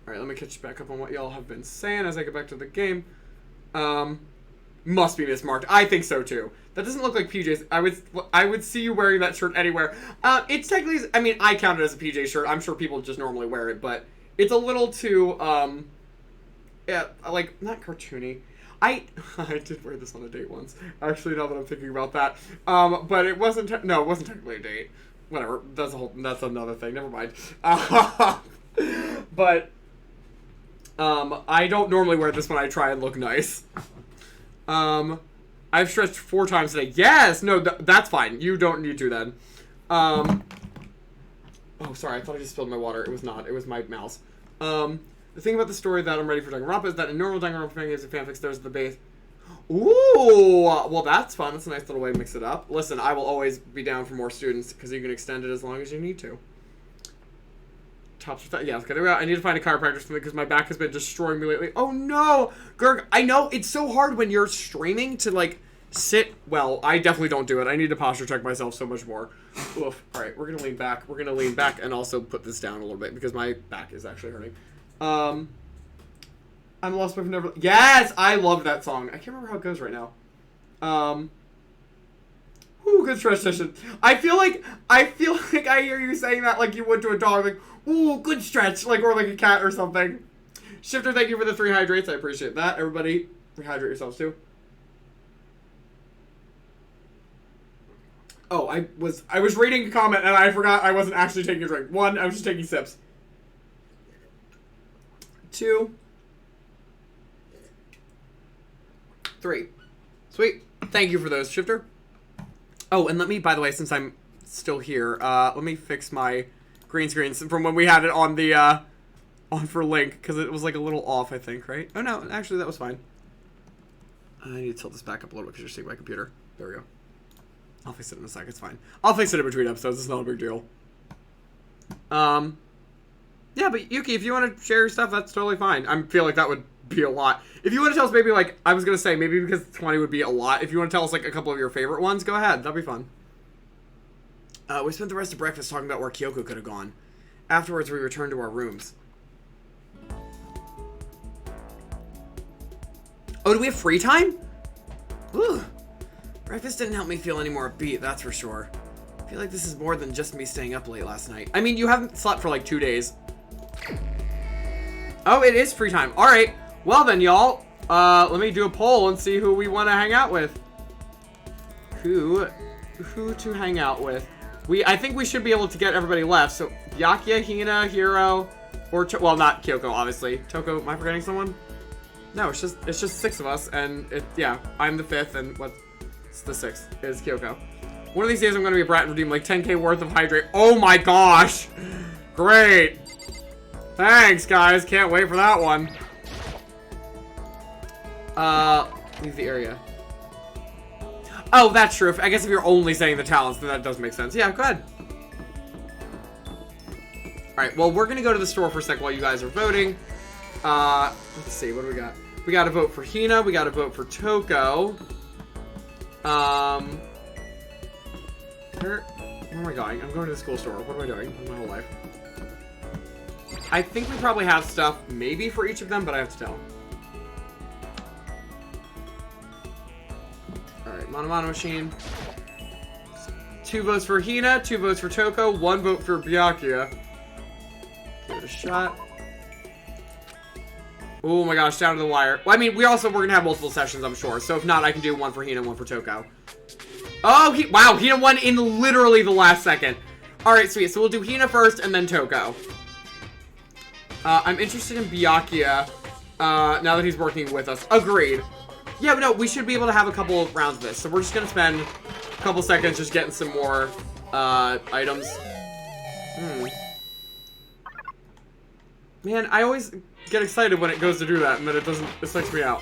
let me catch back up on what y'all have been saying as I get back to the game. Must be mismarked. I think so too. That doesn't look like PJs. I would see you wearing that shirt anywhere. It's technically, I mean, I count it as a PJ shirt. I'm sure people just normally wear it, but it's a little too, yeah, like, not cartoony. I did wear this on a date once. Actually, now that I'm thinking about that. But it wasn't, it wasn't technically a date. Whatever. That's another thing. Never mind. But, I don't normally wear this when I try and look nice. I've stretched 4 times today. Yes! No, that's fine. You don't need to then. Oh, sorry. I thought I just spilled my water. It was not. It was my mouse. The thing about the story that I'm ready for Danganronpa is that in normal Danganronpa fanfics and fanfics, there's the base. Ooh! Well, that's fun. That's a nice little way to mix it up. Listen, I will always be down for more students, because you can extend it as long as you need to. Yeah, let's get it out. I need to find a chiropractor for me because my back has been destroying me lately. Oh no! Gerg, I know, it's so hard when you're streaming to, like, sit. Well, I definitely don't do it. I need to posture check myself so much more. Oof. Alright, we're gonna lean back. We're gonna lean back and also put this down a little bit because my back is actually hurting. I'm lost but never. Yes! I love that song. I can't remember how it goes right now. Ooh, good stretch session. I feel like I hear you saying that like you would to a dog, like, ooh, good stretch, like, or like a cat or something. Shifter, thank you for the 3 hydrates. I appreciate that. Everybody, rehydrate yourselves too. Oh, I was reading a comment and I forgot I wasn't actually taking a drink. 1, I was just taking sips. 2, 3. Sweet. Thank you for those, Shifter. Oh, and let me, by the way, since I'm still here, let me fix my green screen from when we had it on the, on for Link, because it was, like, a little off, I think, right? Oh, no, actually, that was fine. I need to tilt this back up a little bit because you're seeing my computer. There we go. I'll fix it in a sec, it's fine. I'll fix it in between episodes, it's not a big deal. Yeah, but Yuki, if you want to share your stuff, that's totally fine. I feel like that would be a lot. If you want to tell us maybe, like, I was going to say, maybe because 20 would be a lot. If you want to tell us, like, a couple of your favorite ones, go ahead. That'd be fun. We spent the rest of breakfast talking about where Kyoko could have gone. Afterwards, we returned to our rooms. Oh, do we have free time? Ooh. Breakfast didn't help me feel any more upbeat, that's for sure. I feel like this is more than just me staying up late last night. I mean, you haven't slept for, like, 2 days. Oh, it is free time. Alright. Well then, y'all. Let me do a poll and see who we want to hang out with. Who to hang out with? I think we should be able to get everybody left. So, Byakuya, Hina, Hiro, or well, not Kyoko, obviously. Toko, am I forgetting someone? No, it's just 6 of us, and yeah, I'm the 5th, and what's the 6th is Kyoko. One of these days, I'm gonna be a brat and redeem like 10k worth of hydrate. Oh my gosh! Great! Thanks, guys. Can't wait for that one. Leave the area. Oh, that's true. I guess if you're only saying the talents, then that does make sense. Yeah, go ahead. Alright, well, we're gonna go to the store for a sec while you guys are voting. Let's see, what do we got? We gotta vote for Hina, we gotta vote for Toko. Where am I going? I'm going to the school store. What am I doing my whole life? I think we probably have stuff, maybe for each of them, but I have to tell. Alright, Mono Machine. 2 votes for Hina, 2 votes for Toko, 1 vote for Byakuya. Give it a shot. Oh my gosh, down to the wire. Well, I mean, we're gonna have multiple sessions, I'm sure. So if not, I can do 1 for Hina, 1 for Toko. Oh, wow, Hina won in literally the last second. Alright, sweet. So we'll do Hina first and then Toko. I'm interested in Byakuya, now that he's working with us. Agreed. Yeah, but no, we should be able to have a couple of rounds of this. So we're just gonna spend a couple seconds just getting some more, items. Man, I always get excited when it goes to do that, and then it doesn't, it psychs me out.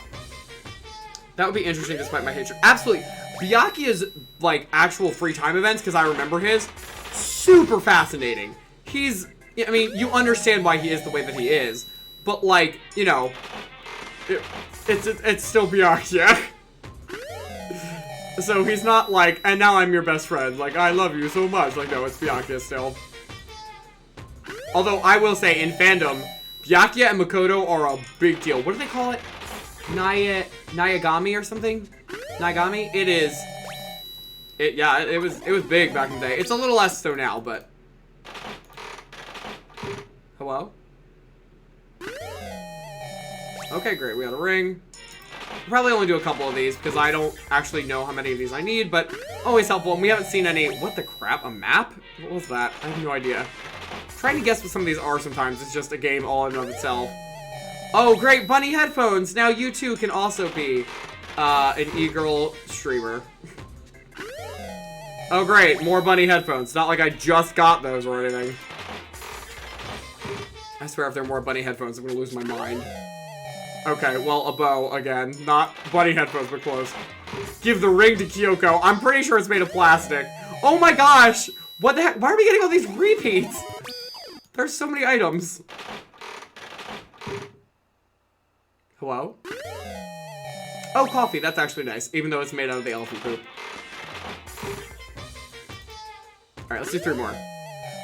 That would be interesting despite my hatred. Absolutely. Byakuya's, like, actual free time events, because I remember his, super fascinating. He's, I mean, you understand why he is the way that he is, but, like, you know, it's still Byakuya. So he's not like, and now I'm your best friend, like, I love you so much. Like, no, it's Byakuya still. Although I will say, in fandom, Byakuya and Makoto are a big deal. What do they call it? Nyagami or something? Nyagami? It is. Yeah, it was big back in the day. It's a little less so now, but. Hello? Okay, great. We got a ring. I'll probably only do a couple of these because I don't actually know how many of these I need, but always helpful. And we haven't seen any. What the crap? A map? What was that? I have no idea. Trying to guess what some of these are sometimes. It's just a game all in and of itself. Oh, great. Bunny headphones. Now you too can also be an e-girl streamer. Oh, great. More bunny headphones. Not like I just got those or anything. I swear if there are more bunny headphones, I'm going to lose my mind. Okay, well, a bow again. Not bunny headphones, but close. Give the ring to Kyoko. I'm pretty sure it's made of plastic. Oh my gosh! What the heck? Why are we getting all these repeats? There's so many items. Hello? Oh, coffee. That's actually nice, even though it's made out of the elephant poop. Alright, let's do 3 more.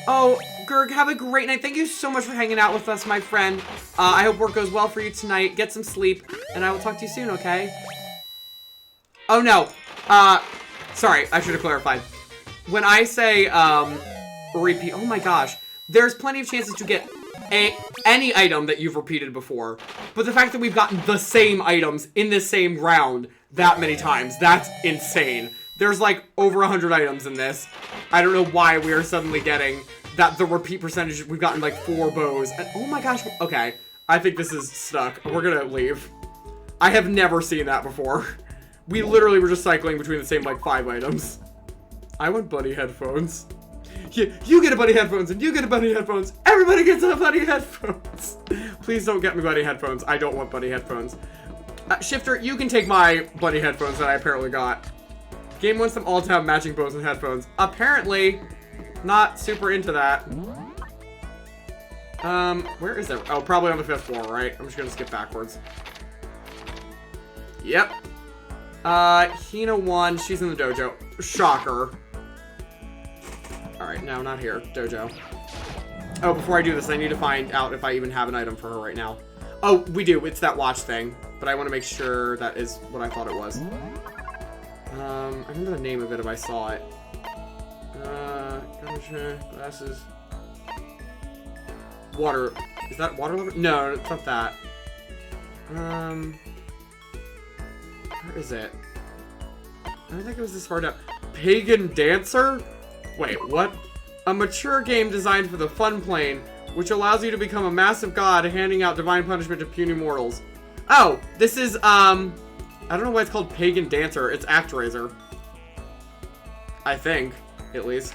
Oh, Gerg, have a great night. Thank you so much for hanging out with us, my friend. I hope work goes well for you tonight. Get some sleep, and I will talk to you soon, okay? Oh, no. Sorry, I should have clarified. When I say, repeat, oh my gosh. There's plenty of chances to get any item that you've repeated before. But the fact that we've gotten the same items in the same round that many times, that's insane. There's like over 100 items in this. I don't know why we are suddenly getting that the repeat percentage. We've gotten like 4 bows. And oh my gosh. Okay. I think this is stuck. We're gonna leave. I have never seen that before. We literally were just cycling between the same like 5 items. I want bunny headphones. You get a bunny headphones and you get a bunny headphones. Everybody gets a bunny headphones. Please don't get me bunny headphones. I don't want bunny headphones. Shifter, you can take my bunny headphones that I apparently got. Game wants them all to have matching bows and headphones. Apparently, not super into that. Where is it? Oh, probably on the 5th floor, right? I'm just gonna skip backwards. Yep. Hina won. She's in the dojo. Shocker. Alright, no, not here. Dojo. Oh, before I do this, I need to find out if I even have an item for her right now. Oh, we do. It's that watch thing. But I want to make sure that is what I thought it was. I remember the name of it if I saw it. Glasses. Water. Is that water lover? No, it's not that. Where is it? I don't think it was this far down. Pagan Dancer? Wait, what? A mature game designed for the fun plane, which allows you to become a massive god handing out divine punishment to puny mortals. Oh, this is, I don't know why it's called Pagan Dancer. It's ActRaiser. I think, at least.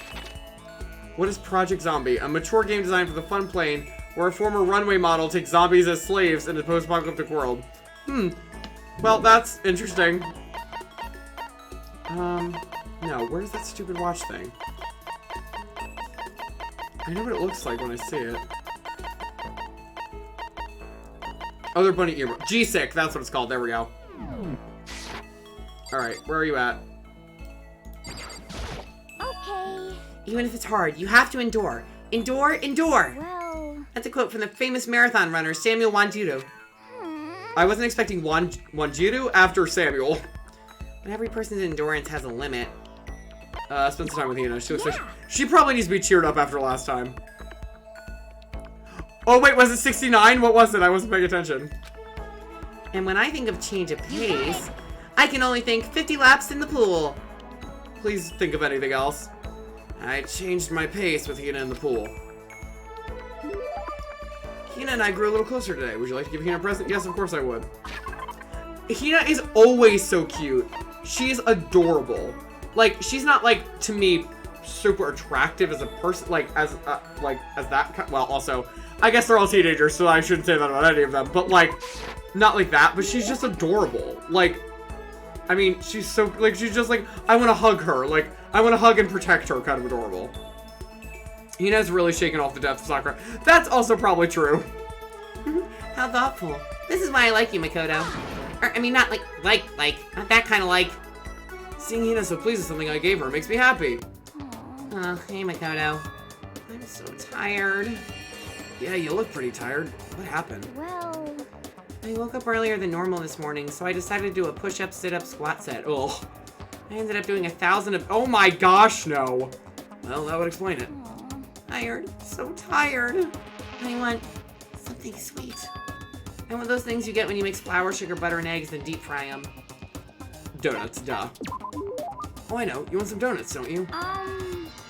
What is Project Zombie? A mature game designed for the fun plane, where a former runway model takes zombies as slaves in a post-apocalyptic world. Well, that's interesting. No, where's that stupid watch thing? I know what it looks like when I see it. Other bunny ear. G-Sick, that's what it's called. There we go. Alright, where are you at? Okay. Even if it's hard, you have to endure. Endure, endure! Well... That's a quote from the famous marathon runner, Samuel Wanjiru. I wasn't expecting Wanjiru after Samuel. But every person's endurance has a limit. Spend some time with Hina. She looks like she probably needs to be cheered up after last time. Oh wait, was it 69? What was it? I wasn't paying attention. And when I think of change of pace, I can only think 50 laps in the pool. Please think of anything else. I changed my pace with Hina in the pool. Hina and I grew a little closer today. Would you like to give Hina a present? Yes, of course I would. Hina is always so cute. She is adorable. Like, she's not, like, to me, super attractive as a person, like, as that kind. Well, also, I guess they're all teenagers, so I shouldn't say that about any of them, but, like, not like that, but she's just adorable. Like, I mean, she's so, like, she's just, like, I want to hug her. Like, I want to hug and protect her, kind of adorable. Hina's really shaken off the death of Sakura. That's also probably true. How thoughtful. This is why I like you, Makoto. Or, I mean, not like, not that kind of like. Seeing Hina so pleased with something I gave her makes me happy. Oh, hey, Makoto. I'm so tired. Yeah, you look pretty tired. What happened? Well, I woke up earlier than normal this morning, so I decided to do a push-up, sit-up, squat set. Ugh. I ended up doing 1,000 of... Oh my gosh, no. Well, that would explain it. Tired. So tired. I want something sweet. I want those things you get when you mix flour, sugar, butter, and eggs, then deep fry them. Donuts, duh. Oh, I know. You want some donuts, don't you?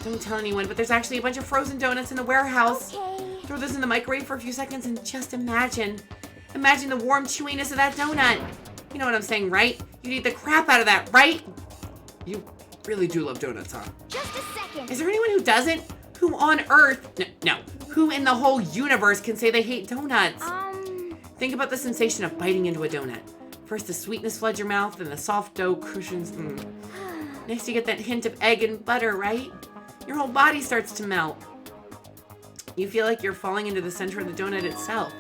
Don't tell anyone, but there's actually a bunch of frozen donuts in the warehouse. okay. Throw those in the microwave for a few seconds and just imagine. Imagine the warm chewiness of that donut. You know what I'm saying, right? You'd eat the crap out of that, right? You really do love donuts, huh? Just a second. Is there anyone who doesn't? Who on earth? No. Who in the whole universe can say they hate donuts? Think about the sensation of biting into a donut. First the sweetness floods your mouth, then the soft dough cushions. Next you get that hint of egg and butter, right? Your whole body starts to melt. You feel like you're falling into the center of the donut itself.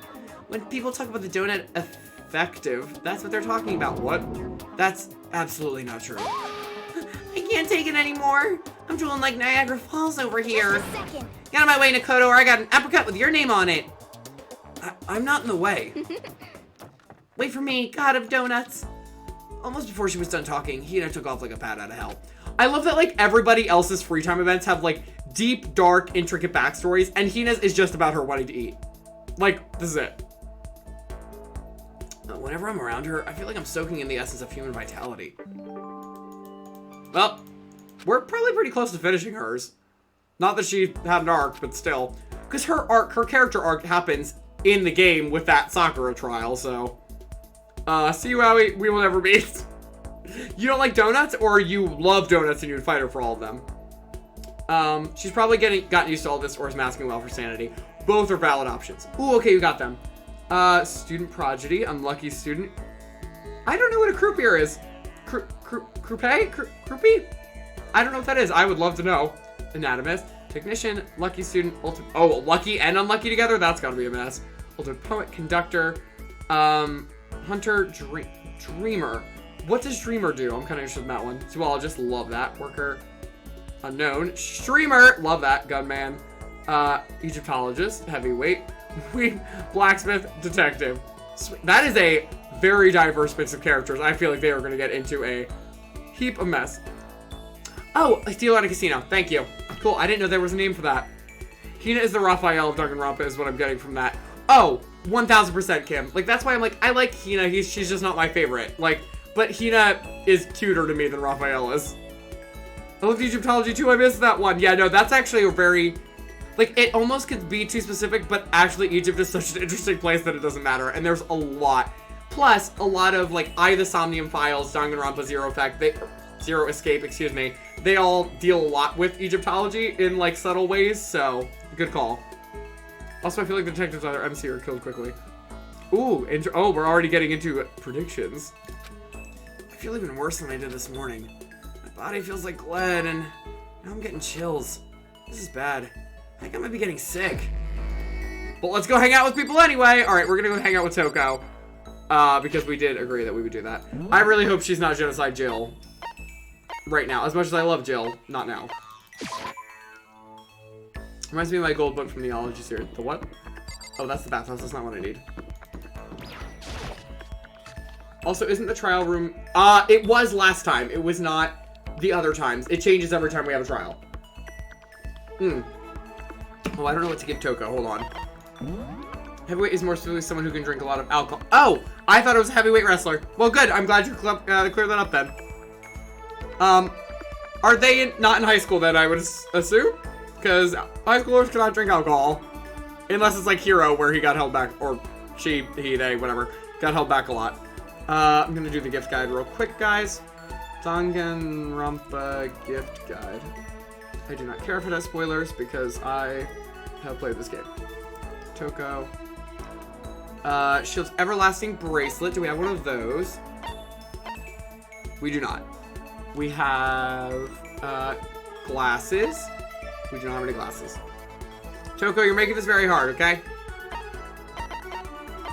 When people talk about the donut effective, that's what they're talking about. What? That's absolutely not true. I can't take it anymore. I'm drooling like Niagara Falls over here. Just a second. Get out of my way, Makoto, or I got an apricot with your name on it. I'm not in the way. Wait for me, god of donuts. Almost before she was done talking, Hina took off like a bat out of hell. I love that like everybody else's free time events have like deep, dark, intricate backstories, and Hina's is just about her wanting to eat. Like, this is it. Whenever I'm around her, I feel like I'm soaking in the essence of human vitality. Well, we're probably pretty close to finishing hers. Not that she had an arc, but still. Because her character arc happens in the game with that Sakura trial, so... see you, Aoi. We will never meet. You don't like donuts, or you love donuts and you'd fight her for all of them? She's probably gotten used to all this, or is masking well for sanity. Both are valid options. Ooh, okay, you got them. Student prodigy, unlucky student. I don't know what a croupier is. Croupie? Croupie? I don't know what that is. I would love to know. Anatomist, technician, lucky student, ultimate. Oh, lucky and unlucky together? That's gotta be a mess. Ultimate poet, conductor, hunter, dreamer. What does dreamer do? I'm kind of interested in that one. Zoologist, love that. Worker, unknown. Streamer, love that. Gunman, Egyptologist, heavyweight. Blacksmith, detective. That is a very diverse mix of characters. I feel like they are going to get into a heap of mess. Oh, a deal at a casino. Thank you. Cool. I didn't know there was a name for that. Hina is the Raphael of Danganronpa is what I'm getting from that. Oh, 1000% Kim. Like, that's why I'm like, I like Hina. She's just not my favorite. Like, but Hina is cuter to me than Raphael is. I love Egyptology too. I missed that one. Yeah, no, that's actually a very... Like, it almost could be too specific, but actually Egypt is such an interesting place that it doesn't matter. And there's a lot. Plus, a lot of, like, the Somnium Files, Danganronpa, Zero Escape, excuse me. They all deal a lot with Egyptology in, like, subtle ways, so good call. Also, I feel like the detectives either MC or killed quickly. Ooh, oh, we're already getting into predictions. I feel even worse than I did this morning. My body feels like lead, and now I'm getting chills. This is bad. I think I might be getting sick. But let's go hang out with people anyway. All right, we're gonna go hang out with Toko. Because we did agree that we would do that. I really hope she's not Genocide Jill. Right now. As much as I love Jill, not now. Reminds me of my gold book from Neology series. The what? Oh, that's the bathhouse. That's not what I need. Also, isn't the trial room... it was last time. It was not the other times. It changes every time we have a trial. Oh, I don't know what to give Toko. Hold on. Heavyweight is more specifically someone who can drink a lot of alcohol. Oh! I thought it was a heavyweight wrestler. Well, good. I'm glad you cleared that up then. Are they not in high school then, I would assume? Because high schoolers cannot drink alcohol. Unless it's like Hero, where he got held back. Or she, he, they, whatever. Got held back a lot. I'm gonna do the gift guide real quick, guys. Danganronpa gift guide. I do not care if it has spoilers, because I have played this game. Toko. Shield's Everlasting Bracelet. Do we have one of those? We do not. We have, glasses. We do not have any glasses. Toko, you're making this very hard, okay?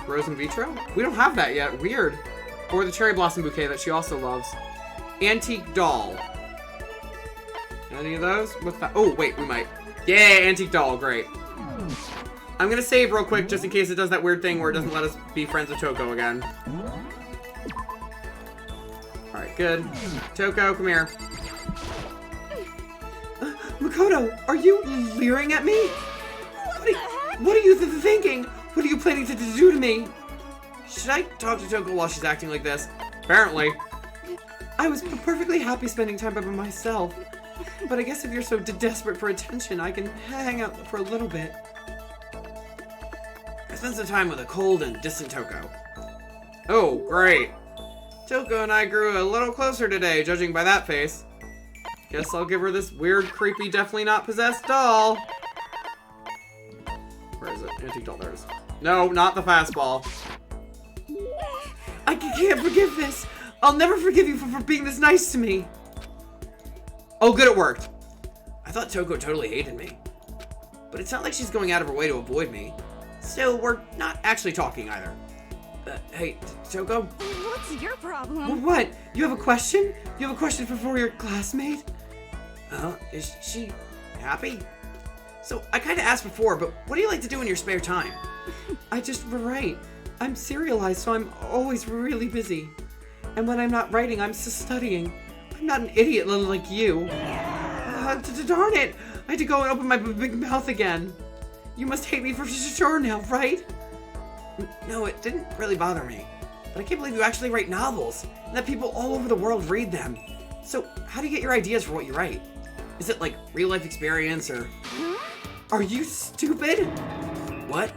Rose in Vitro? We don't have that yet. Weird. Or the Cherry Blossom Bouquet that she also loves. Antique Doll. Any of those? What's that? Oh, wait, we might. Yeah, Antique Doll. Great. I'm gonna save real quick just in case it does that weird thing where it doesn't let us be friends with Toko again. Alright, good. Toko, come here. Makoto, are you leering at me? What are you thinking? What are you planning to do to me? Should I talk to Toko while she's acting like this? Apparently. I was perfectly happy spending time by myself. But I guess if you're so desperate for attention, I can hang out for a little bit. I spent some time with a cold and distant Toko. Oh, great. Toko and I grew a little closer today, judging by that face. Guess I'll give her this weird, creepy, definitely not possessed doll. Where is it? Antique doll, there it is. No, not the fastball. I can't forgive this. I'll never forgive you for being this nice to me. Oh, good, it worked. I thought Toko totally hated me. But it's not like she's going out of her way to avoid me. Still, we're not actually talking either. Hey, Toko? What's your problem? What? You have a question? You have a question for your classmate? Is she happy? So, I kind of asked before, but what do you like to do in your spare time? I just write. I'm serialized, so I'm always really busy. And when I'm not writing, I'm studying. I'm not an idiot like you. Darn it! I had to go and open my big mouth again. You must hate me for sure now, right? No, it didn't really bother me. But I can't believe you actually write novels, and that people all over the world read them. So, how do you get your ideas for what you write? Is it like real-life experience, or... Are you stupid? What?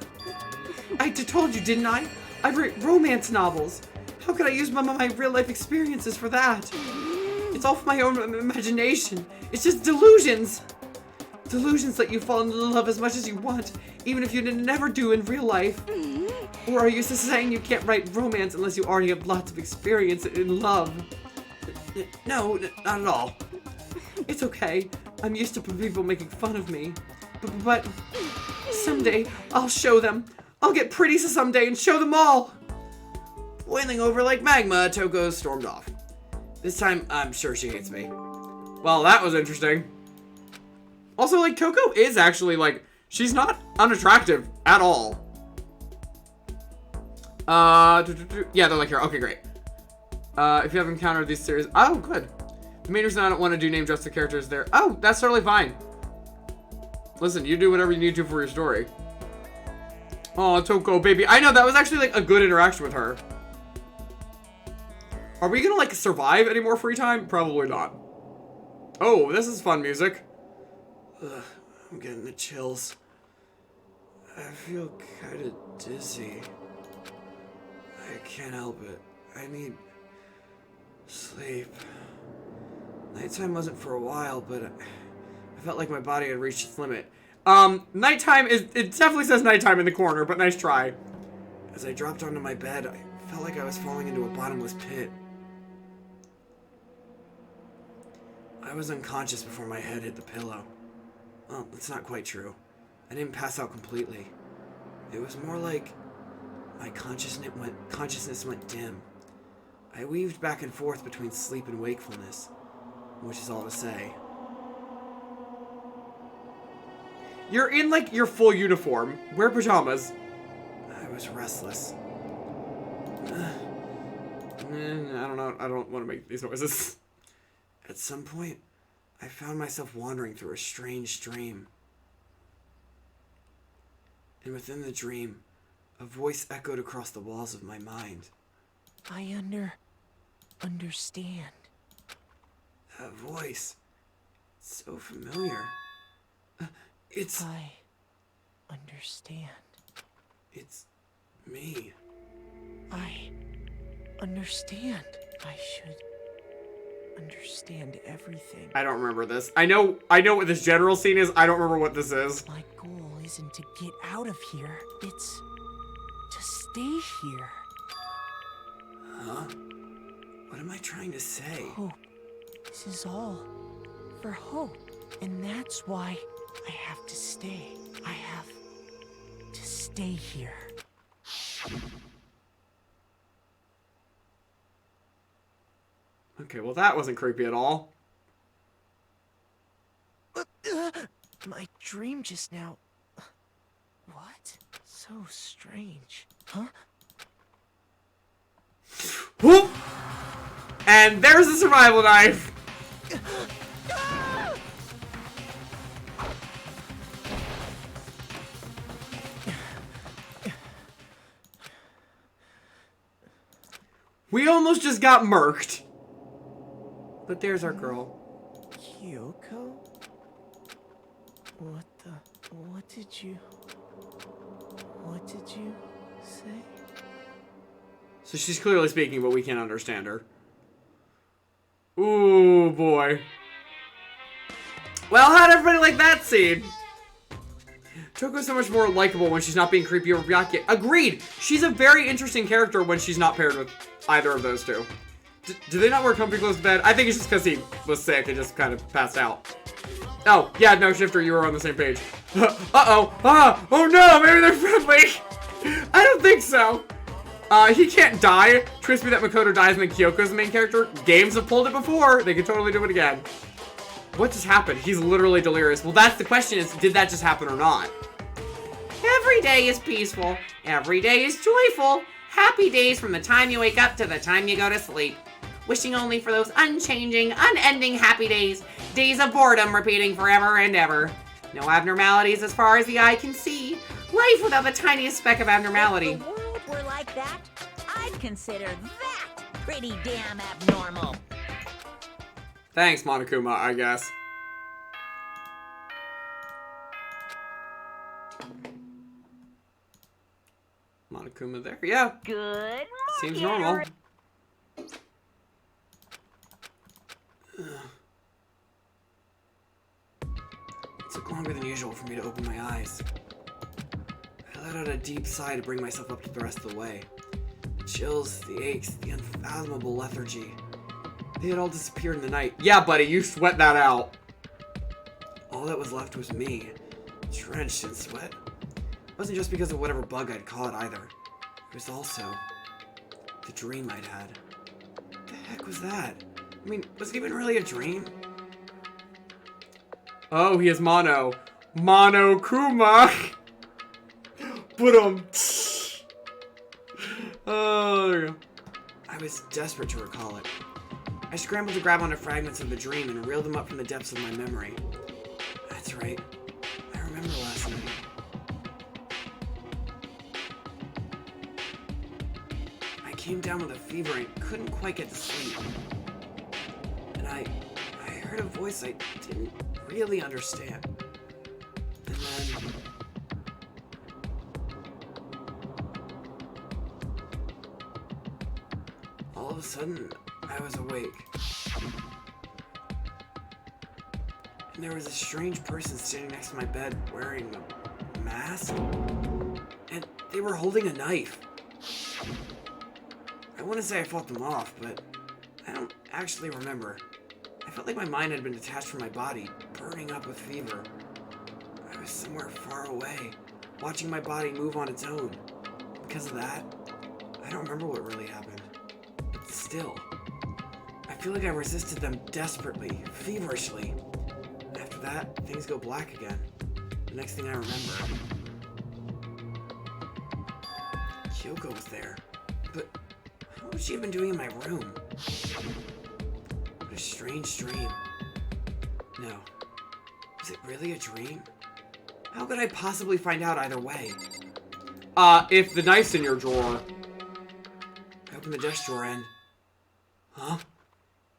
I told you, didn't I? I write romance novels. How could I use my real-life experiences for that? It's all from my own imagination. It's just delusions. Delusions let you fall in love as much as you want, even if you never do in real life. Or are you saying you can't write romance unless you already have lots of experience in love? No, not at all. It's okay. I'm used to people making fun of me. But someday, I'll show them. I'll get pretty someday and show them all. Boiling over like magma, Toko stormed off. This time, I'm sure she hates me. Well, that was interesting. Also, like, Toko is actually, like, she's not unattractive at all. Yeah, they're like here. Okay, great. If you have encountered these series... Oh, good. The main reason I don't want to do name just the characters there... Oh, that's totally fine. Listen, you do whatever you need to for your story. Oh, Toko, baby. I know, that was actually, like, a good interaction with her. Are we gonna, like, survive any more free time? Probably not. Oh, this is fun music. Ugh, I'm getting the chills. I feel kind of dizzy. I can't help it. I need sleep. Nighttime wasn't for a while, but I felt like my body had reached its limit. Nighttime is, it definitely says nighttime in the corner, but nice try. As I dropped onto my bed, I felt like I was falling into a bottomless pit. I was unconscious before my head hit the pillow. Well, that's not quite true. I didn't pass out completely. It was more like my consciousness went dim. I weaved back and forth between sleep and wakefulness, which is all to say. You're in, like, your full uniform. Wear pajamas. I was restless. I don't know. I don't want to make these noises. At some point, I found myself wandering through a strange dream. And within the dream, a voice echoed across the walls of my mind. I understand. That voice. It's so familiar. It's... I understand. It's me. I understand. I should understand everything. I don't remember this. I know what this general scene is. I don't remember what this is. My goal isn't to get out of here. It's to stay here. Huh? What am I trying to say? Hope. This is all for hope. And that's why I have to stay. I have to stay here. Okay, well that wasn't creepy at all. My dream just now What? So strange. Huh? Whoop! And there's the survival knife. We almost just got murked. But there's our girl. Kyoko? What did you say? So she's clearly speaking, but we can't understand her. Ooh, boy. Well, how'd everybody like that scene? Toko's so much more likable when she's not being creepy or Byakuya. Agreed! She's a very interesting character when she's not paired with either of those two. Do they not wear comfy clothes to bed? I think it's just because he was sick and just kind of passed out. Oh, yeah, no, Shifter, you were on the same page. Uh-oh. Ah, oh no, maybe they're friendly. I don't think so. He can't die. Twist me that Makoto dies and then Kyoko's the main character. Games have pulled it before. They can totally do it again. What just happened? He's literally delirious. Well, that's the question is, did that just happen or not? Every day is peaceful. Every day is joyful. Happy days from the time you wake up to the time you go to sleep. Wishing only for those unchanging, unending happy days. Days of boredom repeating forever and ever. No abnormalities as far as the eye can see. Life without the tiniest speck of abnormality. If the world were like that, I'd consider that pretty damn abnormal. Thanks, Monokuma, I guess. Monokuma there? Yeah. Good Seems morning, normal. It took longer than usual for me to open my eyes. I let out a deep sigh to bring myself up to the rest of the way. The chills, the aches, the unfathomable lethargy. They had all disappeared in the night. Yeah, buddy, you sweat that out. All that was left was me, drenched in sweat. It wasn't just because of whatever bug I'd caught either. It was also the dream I'd had. What the heck was that? I mean, was it even really a dream? Oh, he has mono. Monokuma! Boom! Oh, there we go. I was desperate to recall it. I scrambled to grab onto fragments of the dream and reel them up from the depths of my memory. That's right. I remember last night. I came down with a fever and couldn't quite get to sleep. And I heard a voice I didn't really understand. And then... all of a sudden, I was awake. And there was a strange person standing next to my bed wearing a mask. And they were holding a knife. I want to say I fought them off, but I don't actually remember. I felt like my mind had been detached from my body, burning up with fever. I was somewhere far away, watching my body move on its own. Because of that, I don't remember what really happened. But still, I feel like I resisted them desperately, feverishly. After that, things go black again. The next thing I remember, Kyoko was there. But what would she have been doing in my room? What a strange dream. No. Was it really a dream? How could I possibly find out either way? If the knife's in your drawer. I open the desk drawer and... huh?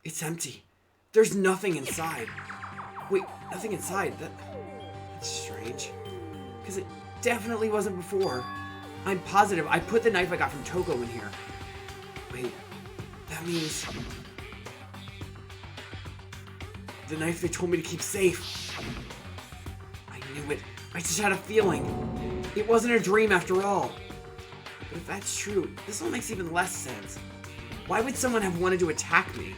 It's empty. There's nothing inside. Wait, nothing inside? That's strange. Because it definitely wasn't before. I'm positive I put the knife I got from Toko in here. Wait, that means... the knife they told me to keep safe. I knew it. I just had a feeling. It wasn't a dream after all. But if that's true, this all makes even less sense. Why would someone have wanted to attack me?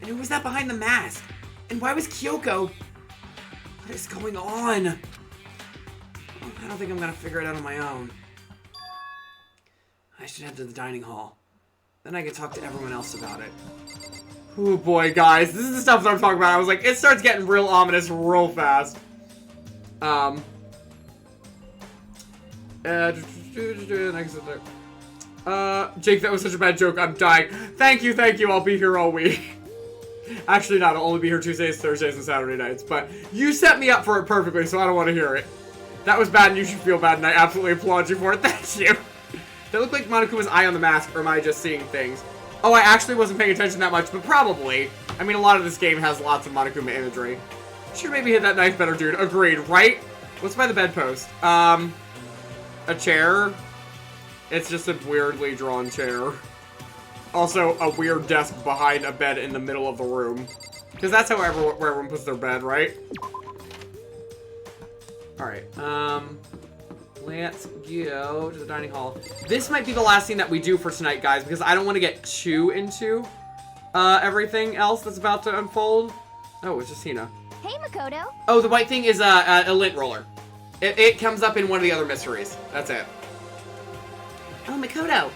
And who was that behind the mask? And why was Kyoko? What is going on? I don't think I'm gonna figure it out on my own. I should head to the dining hall. Then I can talk to everyone else about it. Oh boy, guys, this is the stuff that I'm talking about. I was like, it starts getting real ominous real fast. Jake, that was such a bad joke. I'm dying. Thank you. I'll be here all week. Actually not. I'll only be here Tuesdays, Thursdays, and Saturday nights. But you set me up for it perfectly, so I don't want to hear it. That was bad and you should feel bad, and I absolutely applaud you for it. Thank you. That looked like Monokuma's eye on the mask, or am I just seeing things? Oh, I actually wasn't paying attention that much, but probably. I mean, a lot of this game has lots of Monokuma imagery. Should maybe hit that knife better, dude. Agreed, right? What's by the bedpost? A chair. It's just a weirdly drawn chair. Also, a weird desk behind a bed in the middle of the room. Because that's how where everyone puts their bed, right? Alright, let's go to the dining hall. This might be the last thing that we do for tonight, guys, because I don't want to get too into everything else that's about to unfold. Oh, it's just Hina. Hey, Makoto. Oh, the white thing is a lint roller. It comes up in one of the other mysteries. That's it. Oh, Makoto.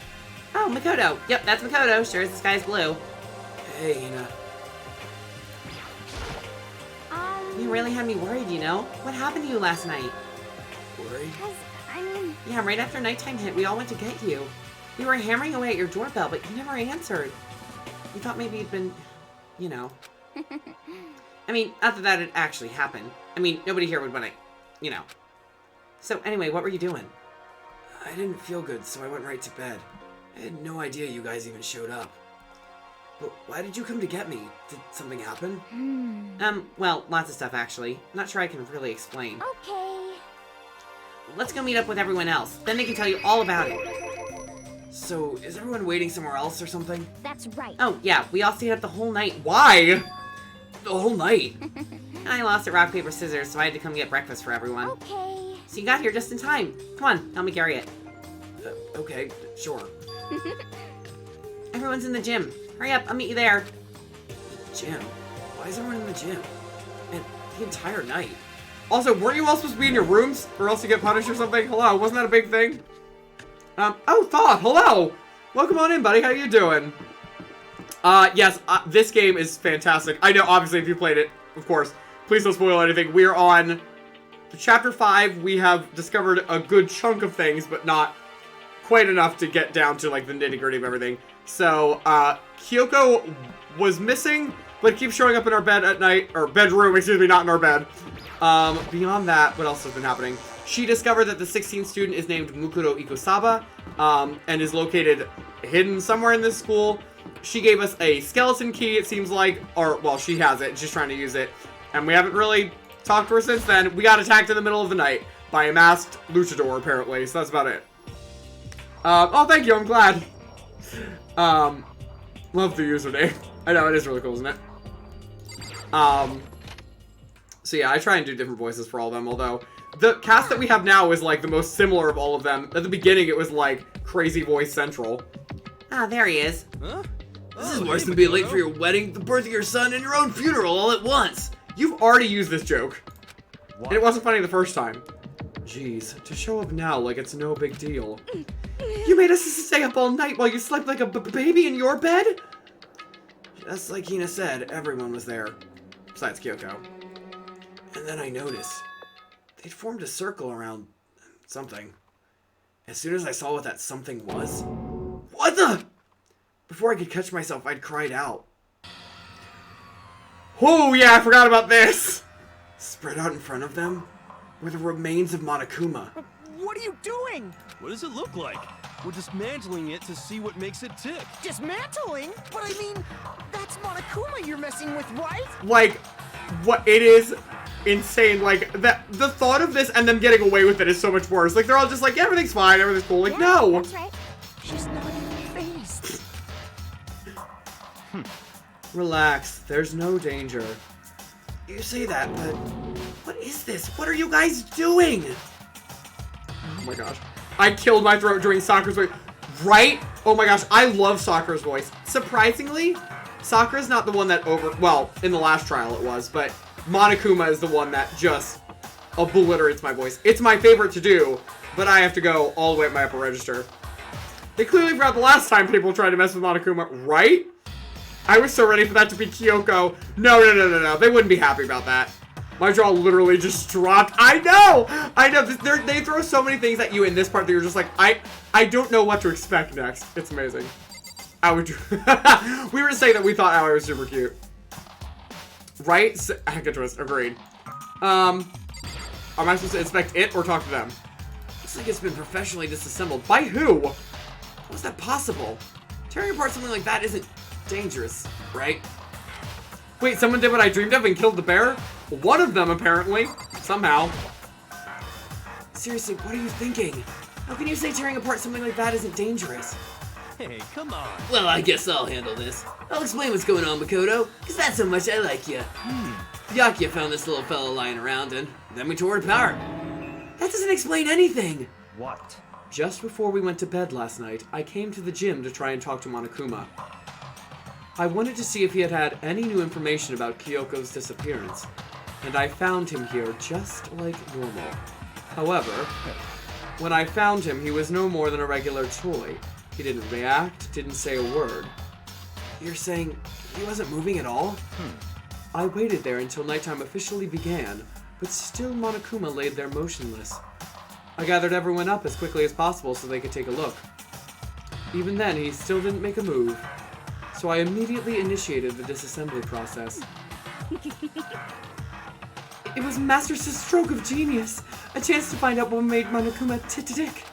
Oh, Makoto. Yep, that's Makoto. Sure as the sky's blue. Hey, Hina. You really had me worried, you know? What happened to you last night? Worried? Yeah, right after nighttime hit, we all went to get you. We were hammering away at your doorbell, but you never answered. We thought maybe you'd been, you know. I mean, not that that had actually happened. I mean, nobody here would want to, you know. So, anyway, what were you doing? I didn't feel good, so I went right to bed. I had no idea you guys even showed up. But why did you come to get me? Did something happen? Well, lots of stuff, actually. Not sure I can really explain. Okay. Let's go meet up with everyone else. Then they can tell you all about it. So, is everyone waiting somewhere else or something? That's right. Oh, yeah, we all stayed up the whole night. Why? The whole night? I lost at rock, paper, scissors, so I had to come get breakfast for everyone. Okay. So you got here just in time. Come on, help me carry it. Okay, sure. Everyone's in the gym. Hurry up, I'll meet you there. Gym? Why is everyone in the gym? And the entire night. Also, weren't you all supposed to be in your rooms? Or else you get punished or something? Hello, wasn't that a big thing? Oh, Thoth, hello! Welcome on in, buddy, how you doing? Yes, this game is fantastic. I know, obviously, if you played it, of course. Please don't spoil anything. We are on Chapter 5. We have discovered a good chunk of things, but not quite enough to get down to, like, the nitty-gritty of everything. So, Kyoko was missing, but keeps showing up in our bed at night, or bedroom, excuse me, not in our bed. Beyond that, what else has been happening? She discovered that the 16th student is named Mukuro Ikusaba, and is located hidden somewhere in this school. She gave us a skeleton key, it seems like, or, well, she has it, she's trying to use it, and we haven't really talked to her since then. We got attacked in the middle of the night by a masked luchador, apparently, so that's about it. Oh, thank you, I'm glad. Love the username. I know, it is really cool, isn't it? So yeah, I try and do different voices for all of them, although the cast that we have now is, like, the most similar of all of them. At the beginning, it was, like, Crazy Voice Central. Ah, there he is. Huh? This is worse than being late for your wedding, the birth of your son, and your own funeral all at once. You've already used this joke. What? And it wasn't funny the first time. Jeez, to show up now like it's no big deal. You made us stay up all night while you slept like a baby in your bed? Just like Hina said, everyone was there. Besides Kyoko. And then I noticed. They'd formed a circle around something. As soon as I saw what that something was... What the? Before I could catch myself, I'd cried out. Oh yeah, I forgot about this! Spread out in front of them were the remains of Monokuma. What are you doing? What does it look like? We're dismantling it to see what makes it tick. Dismantling? But I mean, that's Monokuma you're messing with, right? Like, what? It is insane. Like, the thought of this and them getting away with it is so much worse. Like, they're all just like, yeah, everything's fine, everything's cool. Like, Yeah, no! That's right. She's not even phased. Relax, there's no danger. You say that, but what is this? What are you guys doing? Oh my gosh. I killed my throat doing Sakura's voice. Right? Oh my gosh, I love Sakura's voice. Surprisingly, Sakura's not the one that well, in the last trial it was, but Monokuma is the one that just obliterates my voice. It's my favorite to do, but I have to go all the way up my upper register. They clearly forgot the last time people tried to mess with Monokuma, right? I was so ready for that to be Kyoko. No. They wouldn't be happy about that. My jaw literally just dropped. I know! I know. They throw so many things at you in this part that you're just like, I don't know what to expect next. It's amazing. We were saying that we thought Aoi was super cute. Right? Good twist. Agreed. Am I supposed to inspect it or talk to them? Looks like it's been professionally disassembled. By who? How is that possible? Tearing apart something like that isn't dangerous, right? Wait, someone did what I dreamed of and killed the bear? One of them, apparently. Somehow. Seriously, what are you thinking? How can you say tearing apart something like that isn't dangerous? Hey, come on. Well, I guess I'll handle this. I'll explain what's going on, Makoto, because that's how much I like you. Byakuya found this little fella lying around, and then we tore it apart. That doesn't explain anything. What? Just before we went to bed last night, I came to the gym to try and talk to Monokuma. I wanted to see if he had had any new information about Kyoko's disappearance, and I found him here just like normal. However, when I found him, he was no more than a regular toy. He didn't react, didn't say a word. You're saying he wasn't moving at all? I waited there until nighttime officially began, but still Monokuma laid there motionless. I gathered everyone up as quickly as possible so they could take a look. Even then, he still didn't make a move, so I immediately initiated the disassembly process. It was Master's stroke of genius, a chance to find out what made Monokuma tick.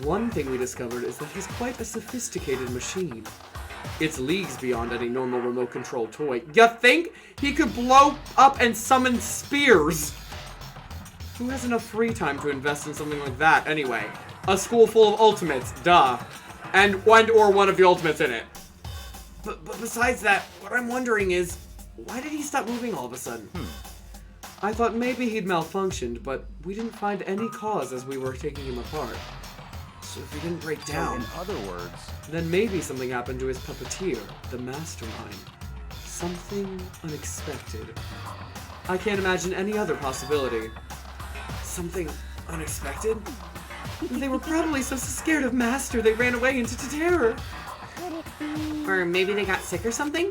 One thing we discovered is that he's quite a sophisticated machine. It's leagues beyond any normal remote-controlled toy. You think he could blow up and summon spears? Who has enough free time to invest in something like that, anyway? A school full of ultimates, duh. And or one of the ultimates in it. But besides that, what I'm wondering is, why did he stop moving all of a sudden? I thought maybe he'd malfunctioned, but we didn't find any cause as we were taking him apart. So if he didn't break down, in other words, then maybe something happened to his puppeteer, the mastermind. Something unexpected. I can't imagine any other possibility. Something unexpected? They were probably so scared of Master they ran away into terror. Or maybe they got sick or something?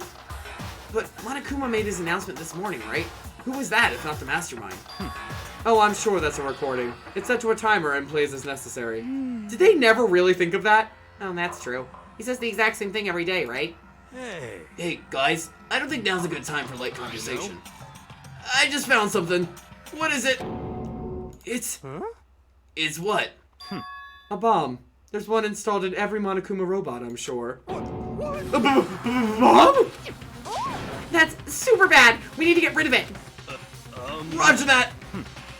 But Monokuma made his announcement this morning, right? Who was that if not the mastermind? Oh, I'm sure that's a recording. It's set to a timer and plays as necessary. Did they never really think of that? Oh, that's true. He says the exact same thing every day, right? Hey, guys, I don't think now's a good time for light conversation. I just found something. What is it? It's what? A bomb. There's one installed in every Monokuma robot, I'm sure. A bomb? That's super bad. We need to get rid of it. Roger that!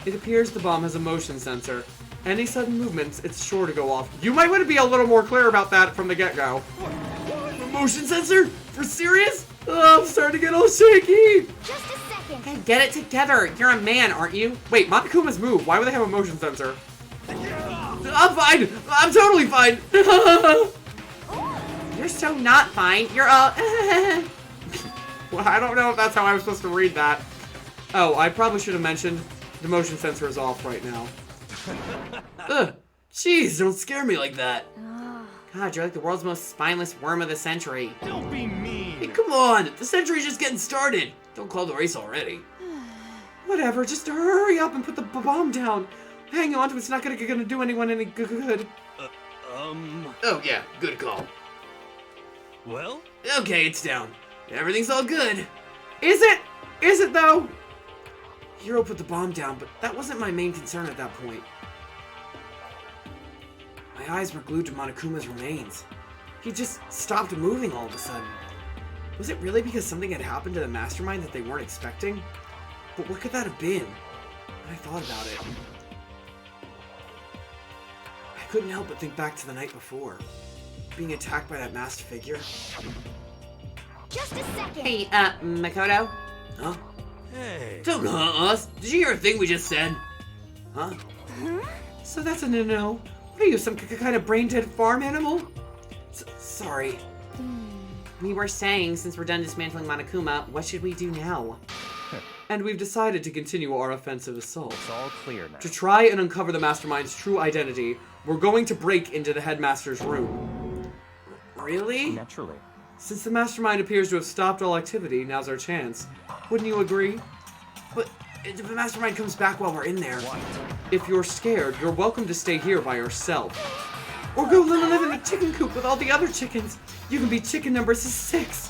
It appears the bomb has a motion sensor. Any sudden movements, it's sure to go off. You might want to be a little more clear about that from the get-go. A motion sensor? For serious? Oh, I'm starting to get all shaky! Just a second. Hey, get it together. You're a man, aren't you? Wait, Monokuma's move. Why would they have a motion sensor? I'm fine! I'm totally fine! You're so not fine. You're all... Well, I don't know if that's how I was supposed to read that. Oh, I probably should have mentioned the motion sensor is off right now. Ugh. Jeez, don't scare me like that. God, you're like the world's most spineless worm of the century. Don't be mean. Hey, come on! The century's just getting started! Don't call the race already. Whatever, just hurry up and put the bomb down. Hang on to it's not gonna do anyone any good. Oh yeah, good call. Well? Okay, it's down. Everything's all good. Is it? Is it though? Hero put the bomb down, but that wasn't my main concern at that point. My eyes were glued to Monokuma's remains. He just stopped moving all of a sudden. Was it really because something had happened to the mastermind that they weren't expecting? But what could that have been? When I thought about it, I couldn't help but think back to the night before. Being attacked by that masked figure. Just a second. Hey, Makoto? Huh? Hey. Don't us. Did you hear a thing we just said? Huh? So that's a no-no. What are you, some kind of brain-dead farm animal? Sorry. We were saying, since we're done dismantling Monokuma, what should we do now? And we've decided to continue our offensive assault. it's all clear now. To try and uncover the mastermind's true identity, we're going to break into the headmaster's room. Really? Naturally. Since the mastermind appears to have stopped all activity, now's our chance. Wouldn't you agree? But if the mastermind comes back while we're in there, What? if you're scared, you're welcome to stay here by yourself. Or go live in a chicken coop with all the other chickens. You can be chicken number 6.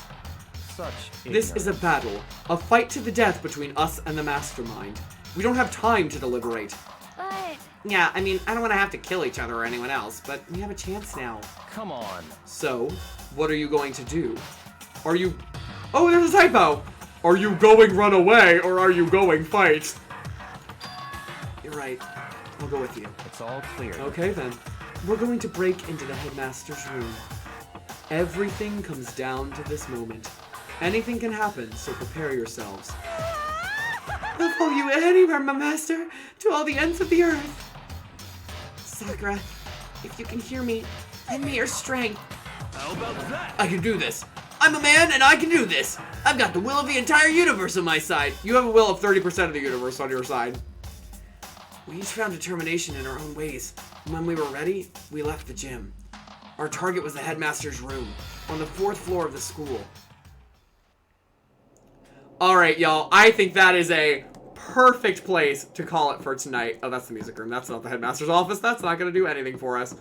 Such This is a ignorance. battle, a fight to the death between us and the mastermind. We don't have time to deliberate. But Yeah, I mean, I don't want to have to kill each other or anyone else, but we have a chance now. Come on. So, what are you going to do? Are you... Oh, there's a typo! Are you going run away, or are you going fight? You're right. I'll go with you. It's all clear. Okay, then. We're going to break into the headmaster's room. Everything comes down to this moment. Anything can happen, so prepare yourselves. We'll follow you anywhere, my master, to all the ends of the earth. Sakura, if you can hear me, lend me your strength. How about that? I can do this. I'm a man and I can do this. I've got the will of the entire universe on my side. You have a will of 30% of the universe on your side. We each found determination in our own ways. When we were ready, we left the gym. Our target was the headmaster's room, on the 4th floor of the school. Alright, y'all. I think that is a perfect place to call it for tonight. Oh, that's the music room. That's not the headmaster's office. That's not going to do anything for us.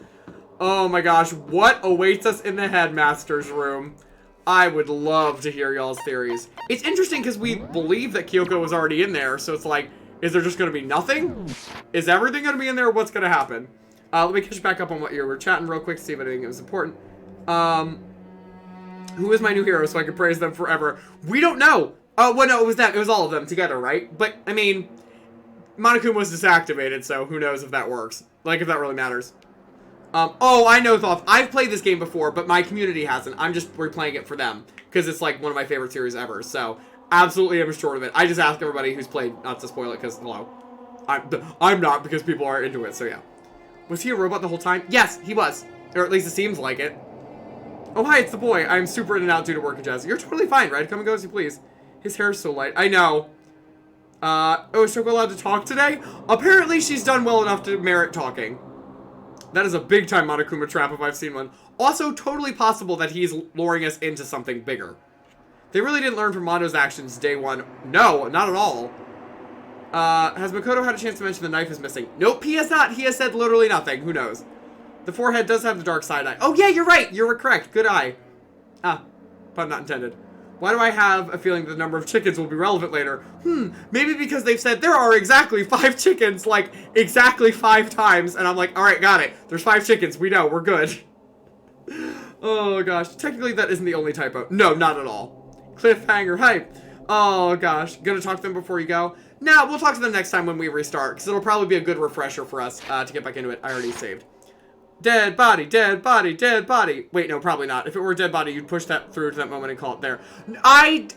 Oh my gosh, what awaits us in the headmaster's room? I would love to hear y'all's theories. It's interesting because we believe that Kyoko was already in there, so it's like, is there just going to be nothing? Is everything going to be in there? What's going to happen? Let me catch back up on what you were chatting real quick to see if anything was important. Who is my new hero so I can praise them forever? We don't know. Oh, well, no, it was them. It was all of them together, right? But, I mean, Monokuma was disactivated, so who knows if that works. Like, if that really matters. Oh, I know, Thoth. I've played this game before, but my community hasn't. I'm just replaying it for them, because it's, like, one of my favorite series ever. So, absolutely am sure of it. I just ask everybody who's played not to spoil it, because, hello. I'm not, because people are into it, so yeah. Was he a robot the whole time? Yes, he was. Or at least it seems like it. Oh, hi, it's the boy. I'm super in and out due to work and jazz. You're totally fine, right? Come and go as you please. His hair is so light. I know. Oh, is Shoko allowed to talk today? Apparently she's done well enough to merit talking. That is a big time Monokuma trap if I've seen one. Also, totally possible that he's luring us into something bigger. They really didn't learn from Mondo's actions day one. No, not at all. Has Makoto had a chance to mention the knife is missing? Nope, he has not. He has said literally nothing. Who knows? The forehead does have the dark side eye. Oh, yeah, you're right. You're correct. Good eye. Ah, pun not intended. Why do I have a feeling that the number of chickens will be relevant later? Maybe because they've said there are exactly 5 chickens, like, exactly 5 times. And I'm like, alright, got it. There's 5 chickens. We know. We're good. Oh, gosh. Technically, that isn't the only typo. No, not at all. Cliffhanger hype. Oh, gosh. Gonna talk to them before you go? No, we'll talk to them next time when we restart, because it'll probably be a good refresher for us to get back into it. I already saved. Dead body, dead body, dead body. Wait, no, probably not. If it were a dead body, you'd push that through to that moment and call it there.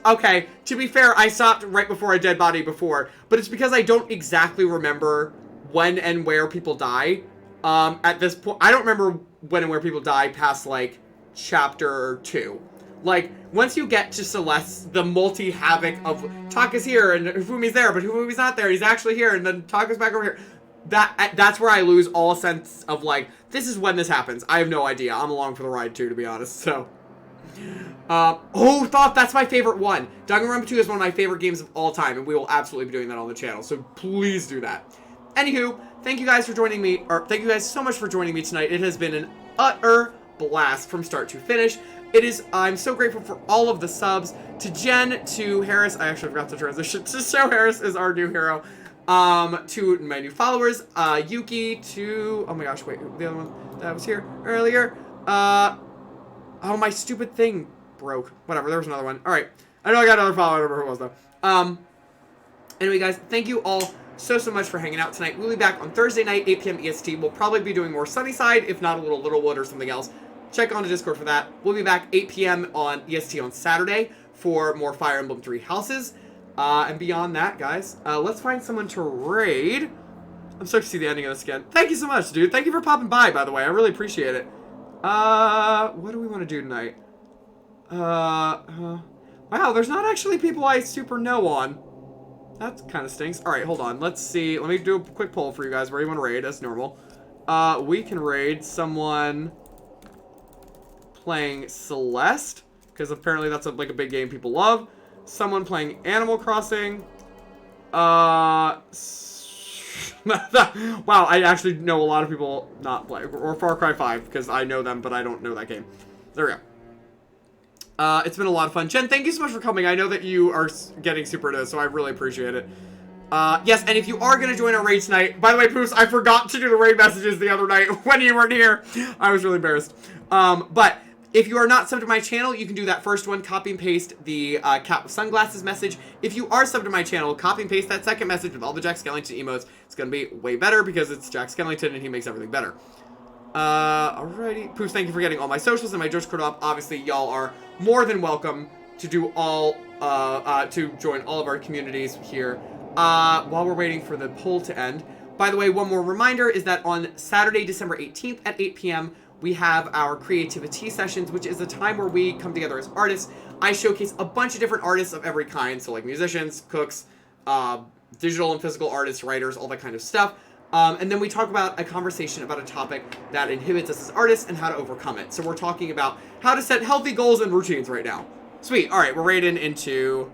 Okay, to be fair, I stopped right before a dead body before, but it's because I don't exactly remember when and where people die. At this point, I don't remember when and where people die past, like, chapter 2. Like, once you get to Celeste, the multi-havoc of Taka's here and Hifumi's there, but Hifumi's not there, he's actually here, and then Taka's back over here. That's where I lose all sense of, like, this is when this happens. I have no idea. I'm along for the ride, too, to be honest, so. Oh, Thoth, that's my favorite one. Danganronpa 2 is one of my favorite games of all time, and we will absolutely be doing that on the channel, so please do that. Anywho, thank you guys for joining me, or thank you guys so much for joining me tonight. It has been an utter blast from start to finish. I'm so grateful for all of the subs. To Jen, to Harris, I actually forgot to transition, to Show Harris is our new hero. To my new followers, Yuki, to, oh my gosh, wait, the other one that was here earlier, oh, my stupid thing broke. Whatever, there was another one. Alright, I know I got another follower, I don't remember who it was though. Anyway guys, thank you all so much for hanging out tonight. We'll be back on Thursday night, 8 p.m. EST. We'll probably be doing more Sunnyside, if not a little Littlewood or something else. Check on the Discord for that. We'll be back 8 p.m. on EST on Saturday for more Fire Emblem 3 Houses. And beyond that, guys, let's find someone to raid. I'm stoked to see the ending of this again. Thank you so much, dude. Thank you for popping by the way. I really appreciate it. What do we want to do tonight? Wow, there's not actually people I super know on. That kind of stinks. Alright, hold on. Let's see. Let me do a quick poll for you guys. Where do you want to raid? As normal. We can raid someone playing Celeste, because apparently that's like a big game people love. Someone playing Animal Crossing. Wow, I actually know a lot of people not play, or Far Cry 5, because I know them, but I don't know that game. There we go. It's been a lot of fun. Jen, thank you so much for coming. I know that you are getting super into this, so I really appreciate it. Yes, and if you are going to join our raid tonight, by the way, Poofs, I forgot to do the raid messages the other night when you weren't here. I was really embarrassed. But if you are not subbed to my channel, you can do that first one, copy and paste the cat with sunglasses message. If you are subbed to my channel, copy and paste that second message with all the Jack Skellington emotes. It's going to be way better because it's Jack Skellington and he makes everything better. Alrighty. Poofs, thank you for getting all my socials and my Josh code up. Obviously, y'all are more than welcome to do all, to join all of our communities here. While we're waiting for the poll to end. By the way, one more reminder is that on Saturday, December 18th at 8 p.m., we have our creativity sessions, which is a time where we come together as artists. I showcase a bunch of different artists of every kind, so like musicians, cooks, digital and physical artists, writers, all that kind of stuff. And then we talk about a conversation about a topic that inhibits us as artists and how to overcome it. So we're talking about how to set healthy goals and routines right now. Sweet. All right, we're raid into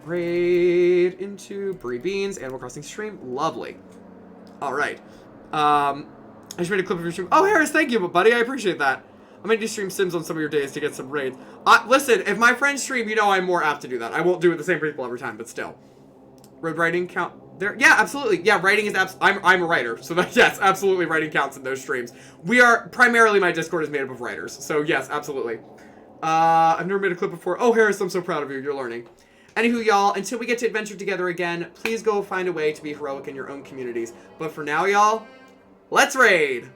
Brie Beans, Animal Crossing stream. Lovely. All right. I just made a clip of your stream. Oh, Harris, thank you, buddy. I appreciate that. I'm going to do stream Sims on some of your days to get some raids. Listen, if my friends stream, you know I'm more apt to do that. I won't do it with the same people every time, but still. Road writing count there? Yeah, absolutely. Yeah, writing is I'm a writer, so that, yes, absolutely writing counts in those streams. We are, primarily my Discord is made up of writers, so yes, absolutely. I've never made a clip before. Oh, Harris, I'm so proud of you. You're learning. Anywho, y'all, until we get to adventure together again, please go find a way to be heroic in your own communities. But for now, y'all, let's raid!